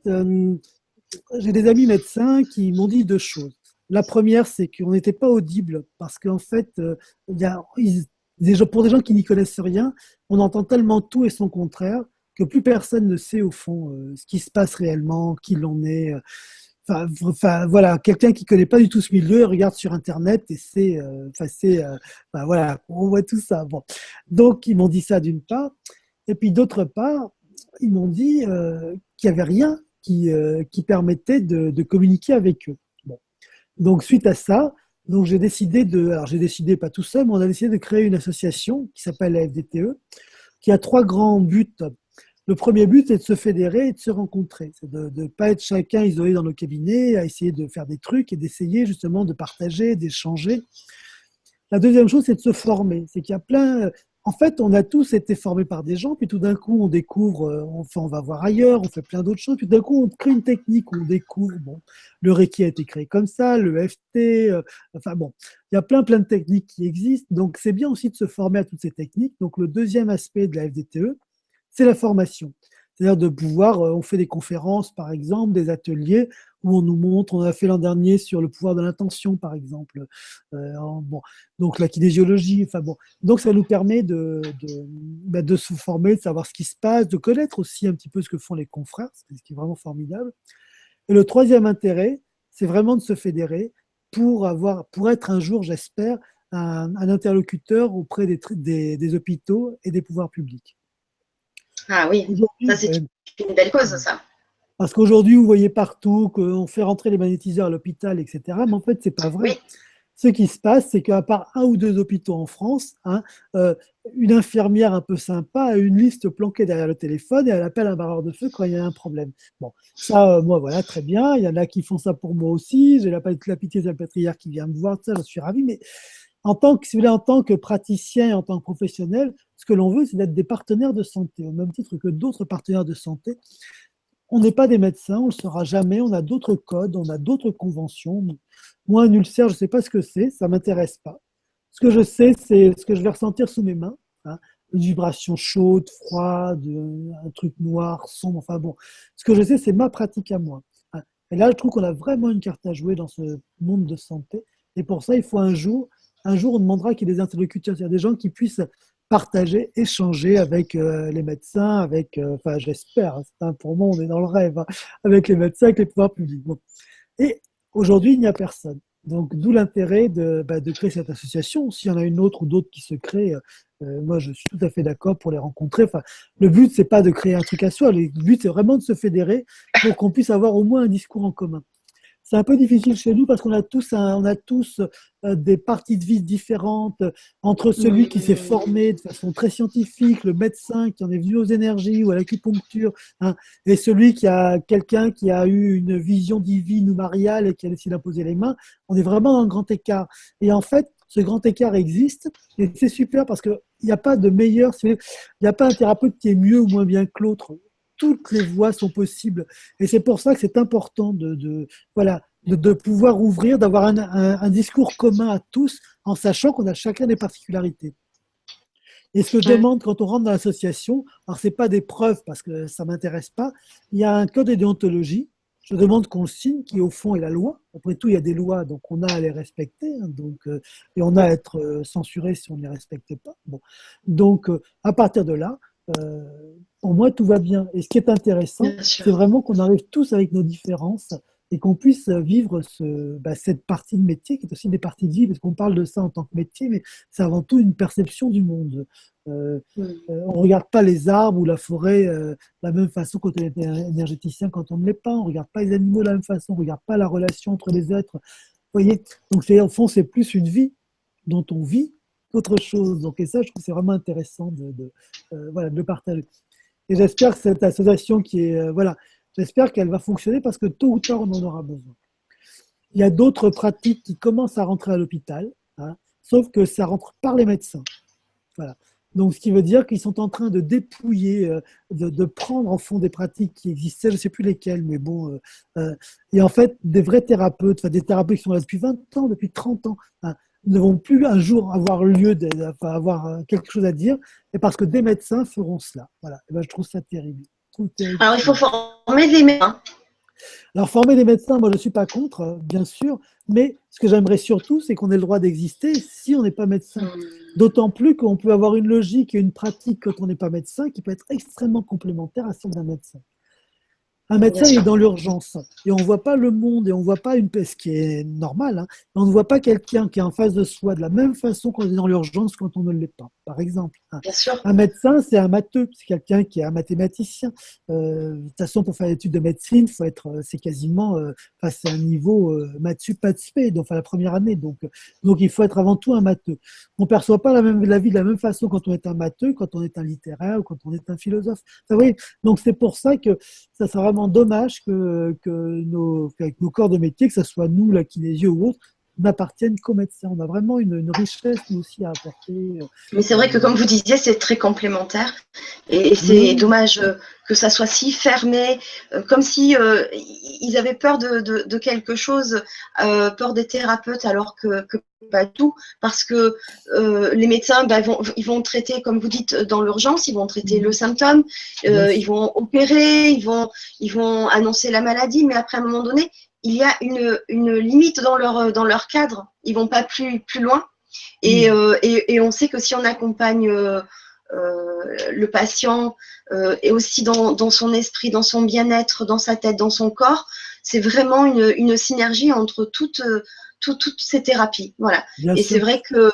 j'ai des amis médecins qui m'ont dit deux choses. La première, c'est qu'on n'était pas audible parce qu'en fait, pour des gens qui n'y connaissent rien, on entend tellement tout et son contraire que plus personne ne sait au fond ce qui se passe réellement, qui l'on est. Enfin, voilà, quelqu'un qui connaît pas du tout ce milieu regarde sur Internet et voilà, on voit tout ça. Bon. Donc, ils m'ont dit ça d'une part. Et puis, d'autre part, ils m'ont dit qu'il n'y avait rien qui permettait de communiquer avec eux. Bon. Donc, suite à ça, donc j'ai décidé pas tout seul, mais on a décidé de créer une association qui s'appelle la FDTE, qui a trois grands buts. Le premier but est de se fédérer et de se rencontrer. C'est de ne pas être chacun isolé dans nos cabinets, à essayer de faire des trucs et d'essayer justement de partager, d'échanger. La deuxième chose, c'est de se former. C'est qu'il y a plein... En fait, on a tous été formés par des gens, puis tout d'un coup, on découvre, on va voir ailleurs, on fait plein d'autres choses, puis tout d'un coup, on crée une technique, on découvre, bon, le Reiki a été créé comme ça, le FT, enfin bon, il y a plein de techniques qui existent, donc c'est bien aussi de se former à toutes ces techniques. Donc le deuxième aspect de la FDTE, c'est la formation. C'est-à-dire de pouvoir, on fait des conférences, par exemple, des ateliers où on nous montre, on a fait l'an dernier sur le pouvoir de l'intention, par exemple, bon, donc la kinésiologie, enfin bon. Donc ça nous permet de se former, de savoir ce qui se passe, de connaître aussi un petit peu ce que font les confrères, ce qui est vraiment formidable. Et le troisième intérêt, c'est vraiment de se fédérer pour être un jour, j'espère, un interlocuteur auprès des hôpitaux et des pouvoirs publics. Ah oui, ça c'est une belle cause, ça. Parce qu'aujourd'hui, vous voyez partout qu'on fait rentrer les magnétiseurs à l'hôpital, etc. Mais en fait, c'est pas vrai. Oui. Ce qui se passe, c'est qu'à part un ou deux hôpitaux en France, une infirmière un peu sympa a une liste planquée derrière le téléphone et elle appelle un barreur de feu quand il y a un problème. Bon, ça, moi, voilà, très bien. Il y en a qui font ça pour moi aussi. J'ai la pitié salpêtrière qui vient me voir, ça, je suis ravi. Mais en tant que, si vous voulez, en tant que praticien et en tant que professionnel, ce que l'on veut, c'est d'être des partenaires de santé, au même titre que d'autres partenaires de santé. On n'est pas des médecins, on ne le sera jamais, on a d'autres codes, on a d'autres conventions. Moi, un ulcère, je ne sais pas ce que c'est, ça ne m'intéresse pas. Ce que je sais, c'est ce que je vais ressentir sous mes mains, hein, une vibration chaude, froide, un truc noir, sombre, enfin bon. Ce que je sais, c'est ma pratique à moi. Hein. Et là, je trouve qu'on a vraiment une carte à jouer dans ce monde de santé. Et pour ça, il faut un jour, on demandera qu'il y ait des interlocuteurs, c'est-à-dire des gens qui puissent partager, échanger avec les médecins, enfin j'espère, pour moi on est dans le rêve, hein, avec les médecins, avec les pouvoirs publics. Bon. Et aujourd'hui, il n'y a personne. Donc, d'où l'intérêt de créer cette association. S'il y en a une autre ou d'autres qui se créent, moi, je suis tout à fait d'accord pour les rencontrer. Enfin, le but, c'est pas de créer un truc à soi. Le but, c'est vraiment de se fédérer pour qu'on puisse avoir au moins un discours en commun. C'est un peu difficile chez nous parce qu'on a tous des parties de vie différentes entre celui qui s'est formé de façon très scientifique, le médecin qui en est venu aux énergies ou à l'acupuncture, hein, et celui quelqu'un qui a eu une vision divine ou mariale et qui a décidé d'imposer les mains. On est vraiment dans un grand écart. Et en fait, ce grand écart existe et c'est super parce qu'il n'y a pas de meilleur, il n'y a pas un thérapeute qui est mieux ou moins bien que l'autre. Toutes les voies sont possibles. Et c'est pour ça que c'est important de pouvoir ouvrir, d'avoir un discours commun à tous, en sachant qu'on a chacun des particularités. Et ce que je demande quand on rentre dans l'association, alors c'est pas des preuves parce que ça m'intéresse pas, il y a un code de déontologie. Je demande qu'on le signe, qui au fond est la loi. Après tout, il y a des lois, donc on a à les respecter, hein, et on a à être censuré si on ne les respecte pas. Bon. Donc, à partir de là, pour moi, tout va bien. Et ce qui est intéressant, c'est vraiment qu'on arrive tous avec nos différences et qu'on puisse vivre cette partie de métier qui est aussi des parties de vie, parce qu'on parle de ça en tant que métier, mais c'est avant tout une perception du monde. On ne regarde pas les arbres ou la forêt de la même façon quand on est énergéticien, quand on ne l'est pas. On ne regarde pas les animaux de la même façon. On ne regarde pas la relation entre les êtres. Vous voyez. Donc, au fond, c'est plus une vie dont on vit qu'autre chose. Donc, et ça, je trouve que c'est vraiment intéressant de le partager. Et j'espère que cette association j'espère qu'elle va fonctionner parce que tôt ou tard, on en aura besoin. Il y a d'autres pratiques qui commencent à rentrer à l'hôpital, hein, sauf que ça rentre par les médecins. Voilà. Donc, ce qui veut dire qu'ils sont en train de dépouiller, de prendre en fond des pratiques qui existaient, je ne sais plus lesquelles, mais bon. Et en fait, des vrais thérapeutes, des thérapeutes qui sont là depuis 20 ans, depuis 30 ans, hein, ne vont plus un jour avoir avoir quelque chose à dire, et parce que des médecins feront cela. Voilà. Et ben, je trouve ça terrible. Alors, il faut former des médecins. Alors, former des médecins, moi, je ne suis pas contre, bien sûr, mais ce que j'aimerais surtout, c'est qu'on ait le droit d'exister si on n'est pas médecin. D'autant plus qu'on peut avoir une logique et une pratique quand on n'est pas médecin qui peut être extrêmement complémentaire à celle d'un médecin. Un médecin est dans l'urgence et on ne voit pas le monde et on ne voit pas ce qui est normal, hein, on ne voit pas quelqu'un qui est en face de soi de la même façon qu'on est dans l'urgence quand on ne l'est pas, par exemple. Hein. Bien sûr. Un médecin, c'est un matheux, c'est quelqu'un qui est un mathématicien. De toute façon, pour faire l'étude de médecine, c'est quasiment, c'est un niveau maths sup, maths spé, donc la première année. Donc, il faut être avant tout un matheux. On ne perçoit pas la vie de la même façon quand on est un matheux, quand on est un littéraire ou quand on est un philosophe. Vous voyez, donc c'est pour ça que ça sera vraiment dommage qu'avec nos corps de métier, que ce soit nous, la kinésio ou autre, n'appartiennent qu'aux médecins. On a vraiment une richesse, nous aussi, à apporter. Mais c'est vrai que, comme vous disiez, c'est très complémentaire. Et c'est Oui, dommage que ça soit si fermé, comme si ils avaient peur de quelque chose, peur des thérapeutes, alors que pas du tout. Parce que les médecins, ils vont traiter, comme vous dites, dans l'urgence, ils vont traiter le symptôme, ils vont opérer, ils vont annoncer la maladie, mais après, à un moment donné, il y a une limite dans leur cadre. Ils vont pas plus loin. Et on sait que si on accompagne le patient et aussi dans son esprit, dans son bien-être, dans sa tête, dans son corps, c'est vraiment une synergie entre toutes ces thérapies. Voilà. bien Et c'est sûr. vrai que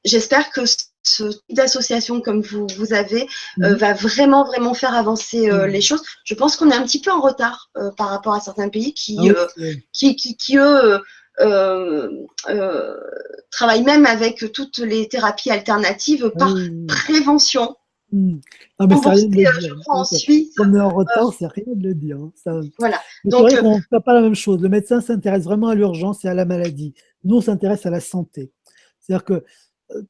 j'espère que ce type d'association comme vous avez va vraiment, vraiment faire avancer les choses. Je pense qu'on est un petit peu en retard par rapport à certains pays Ah oui, qui eux, travaillent même avec toutes les thérapies alternatives ah par oui. prévention. Non, mais c'est rien Remboursées, de le je dire. crois, en Donc, Suisse. comme on est en Euh, retard, c'est rien de le dire. Ça... voilà. Mais c'est Donc, vrai qu'on ne fait pas la même chose. Le médecin s'intéresse vraiment à l'urgence et à la maladie. Nous, on s'intéresse à la santé. C'est-à-dire que euh,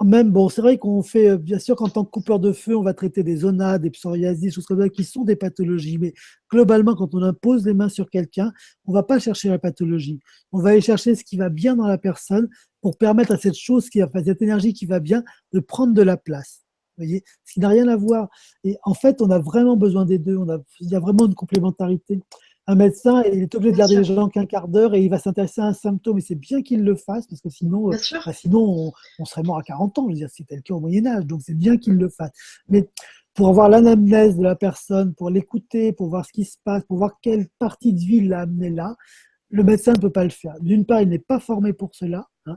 même, bon, c'est vrai qu'on fait, bien sûr qu'en tant que coupeur de feu, on va traiter des zonas, des psoriasis, des choses comme ça, qui sont des pathologies. Mais globalement, quand on impose les mains sur quelqu'un, on ne va pas chercher la pathologie. On va aller chercher ce qui va bien dans la personne pour permettre à cette chose, enfin, cette énergie qui va bien, de prendre de la place. Vous voyez, ce qui n'a rien à voir. Et en fait, on a vraiment besoin des deux. Il y a vraiment une complémentarité. Un médecin, il est obligé de bien garder sûr, les gens qu'un quart d'heure et il va s'intéresser à un symptôme. Et c'est bien qu'il le fasse parce que sinon, bien sûr. on serait mort à 40 ans. Je veux dire, c'était le cas au Moyen-Âge. Donc, c'est bien qu'il le fasse. Mais pour avoir l'anamnèse de la personne, pour l'écouter, pour voir ce qui se passe, pour voir quelle partie de vie l'a amené là, le médecin ne peut pas le faire. D'une part, il n'est pas formé pour cela, hein,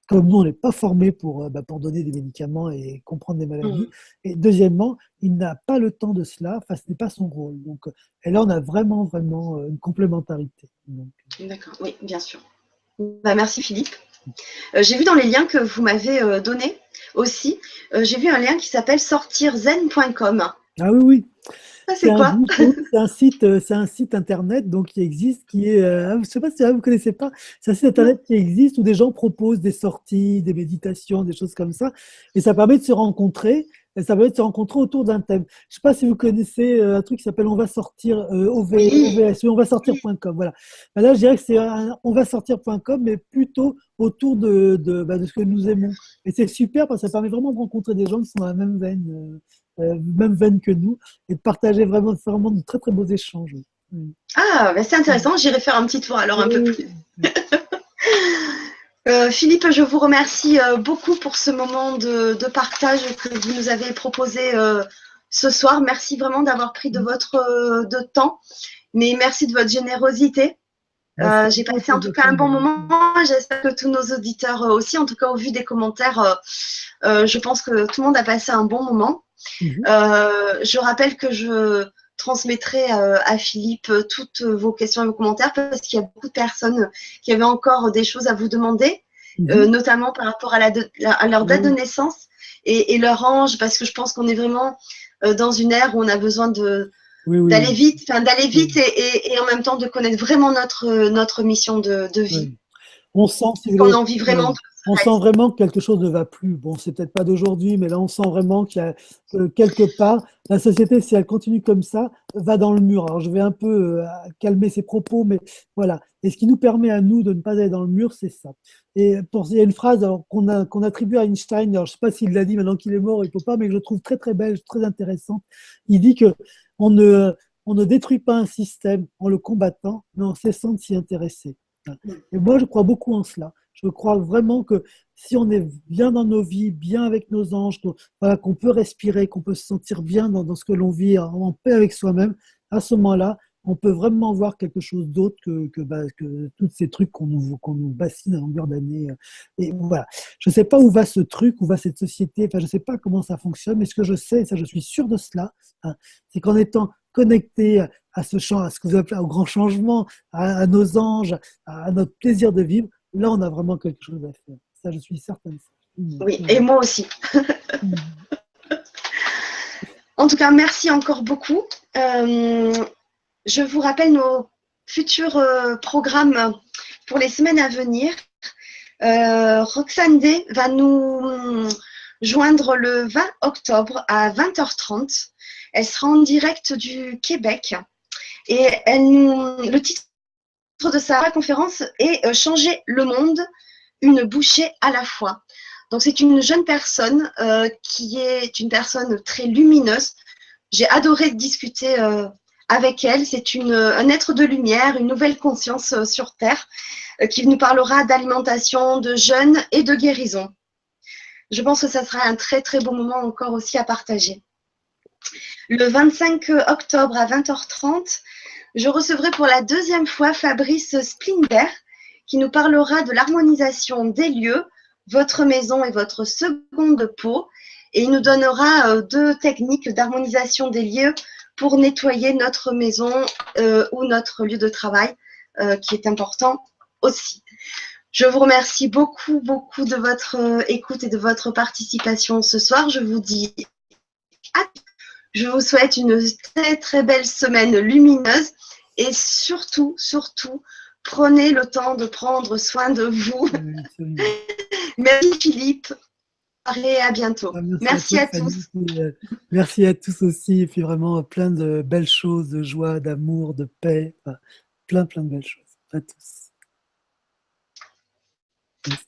comme nous, on n'est pas formé pour donner des médicaments et comprendre des maladies. Mm. Et deuxièmement, il n'a pas le temps de cela, enfin, ce n'est pas son rôle. Donc, et là, on a vraiment, vraiment une complémentarité. Donc, D'accord, oui, bien sûr. Merci Philippe. J'ai vu dans les liens que vous m'avez donnés aussi, j'ai vu un lien qui s'appelle sortirzen.com. ah oui, oui, Ça, c'est quoi? c'est un site internet donc qui existe, qui est, je ne sais pas si vous connaissez pas, c'est un site Non. internet qui existe où des gens proposent des sorties, des méditations, des choses comme ça, et ça permet de se rencontrer. Et ça permet de se rencontrer autour d'un thème. Je ne sais pas si vous connaissez un truc qui s'appelle On va sortir, Oui, OVS, onvasortir.com. Voilà. Ben là, je dirais que c'est un onvasortir.com, mais plutôt autour de ce que nous aimons. Et c'est super parce que ça permet vraiment de rencontrer des gens qui sont dans la même veine que nous et de partager vraiment de très très beaux échanges. Mm. ah, c'est intéressant, j'irai faire un petit tour alors un peu Oui, plus. Philippe, je vous remercie beaucoup pour ce moment de partage que vous nous avez proposé ce soir. Merci vraiment d'avoir pris de votre de temps, mais merci de votre générosité. bah, c'est J'ai moi passé qui en vous tout cas un bon répondrai. moment. J'espère que tous nos auditeurs aussi, en tout cas au vu des commentaires, je pense que tout le monde a passé un bon moment. Mhm. Je rappelle que je transmettrai à Philippe toutes vos questions et vos commentaires parce qu'il y a beaucoup de personnes qui avaient encore des choses à vous demander, Mhm. notamment par rapport à leur Ah date de oui, naissance et leur âge, parce que je pense qu'on est vraiment dans une ère où on a besoin oui, oui, d'aller vite oui, et en même temps de connaître vraiment notre mission de vie, oui. On sent, si parce vous qu'on a voulez, envie vraiment oui. de On se sent réaliser. vraiment que quelque chose ne va plus. Bon, c'est peut-être pas d'aujourd'hui, mais là, on sent vraiment qu'il y a quelque part, la société, si elle continue comme ça, va dans le mur. Alors, je vais un peu calmer ses propos, mais voilà. Et ce qui nous permet à nous de ne pas aller dans le mur, c'est ça. Il y a une phrase alors, qu'on attribue à Einstein, alors je ne sais pas s'il l'a dit maintenant qu'il est mort, il ne peut pas, mais que je trouve très, très belle, très intéressante. Il dit que on ne détruit pas un système en le combattant, mais en cessant de s'y intéresser. Et moi, je crois beaucoup en cela. Je crois vraiment que si on est bien dans nos vies, bien avec nos anges, voilà, qu'on peut respirer, qu'on peut se sentir bien dans ce que l'on vit, en paix avec soi-même, à ce moment-là, on peut vraiment voir quelque chose d'autre que tous ces trucs qu'on nous bassine à longueur d'année. Et voilà. Je ne sais pas où va ce truc, où va cette société, enfin, je ne sais pas comment ça fonctionne, mais ce que je sais, et ça je suis sûr de cela, hein, c'est qu'en étant connecté à ce champ, à ce que vous appelez au grand changement, à nos anges, à notre plaisir de vivre, là, on a vraiment quelque chose à faire. Ça, je suis certaine. Oui, et moi aussi. En tout cas, merci encore beaucoup. Je vous rappelle nos futurs programmes pour les semaines à venir. Roxane D va nous joindre le 20 octobre à 20h30. Elle sera en direct du Québec et le titre de sa conférence est Changer le monde, une bouchée à la fois. Donc c'est une jeune personne qui est une personne très lumineuse. J'ai adoré discuter avec elle. C'est un être de lumière, une nouvelle conscience sur Terre qui nous parlera d'alimentation, de jeûne et de guérison. Je pense que ça sera un très très beau moment encore aussi à partager. Le 25 octobre à 20h30, je recevrai pour la deuxième fois Fabrice Splinder qui nous parlera de l'harmonisation des lieux, votre maison et votre seconde peau. Et il nous donnera 2 techniques d'harmonisation des lieux pour nettoyer notre maison ou notre lieu de travail, qui est important aussi. Je vous remercie beaucoup, beaucoup de votre écoute et de votre participation ce soir. Je vous dis je vous souhaite une très, très belle semaine lumineuse et surtout, surtout, prenez le temps de prendre soin de vous. Merci Philippe. Et à bientôt. Merci à tous. Merci à tous aussi. Et puis vraiment plein de belles choses, de joie, d'amour, de paix. Plein, plein de belles choses. À tous. Merci.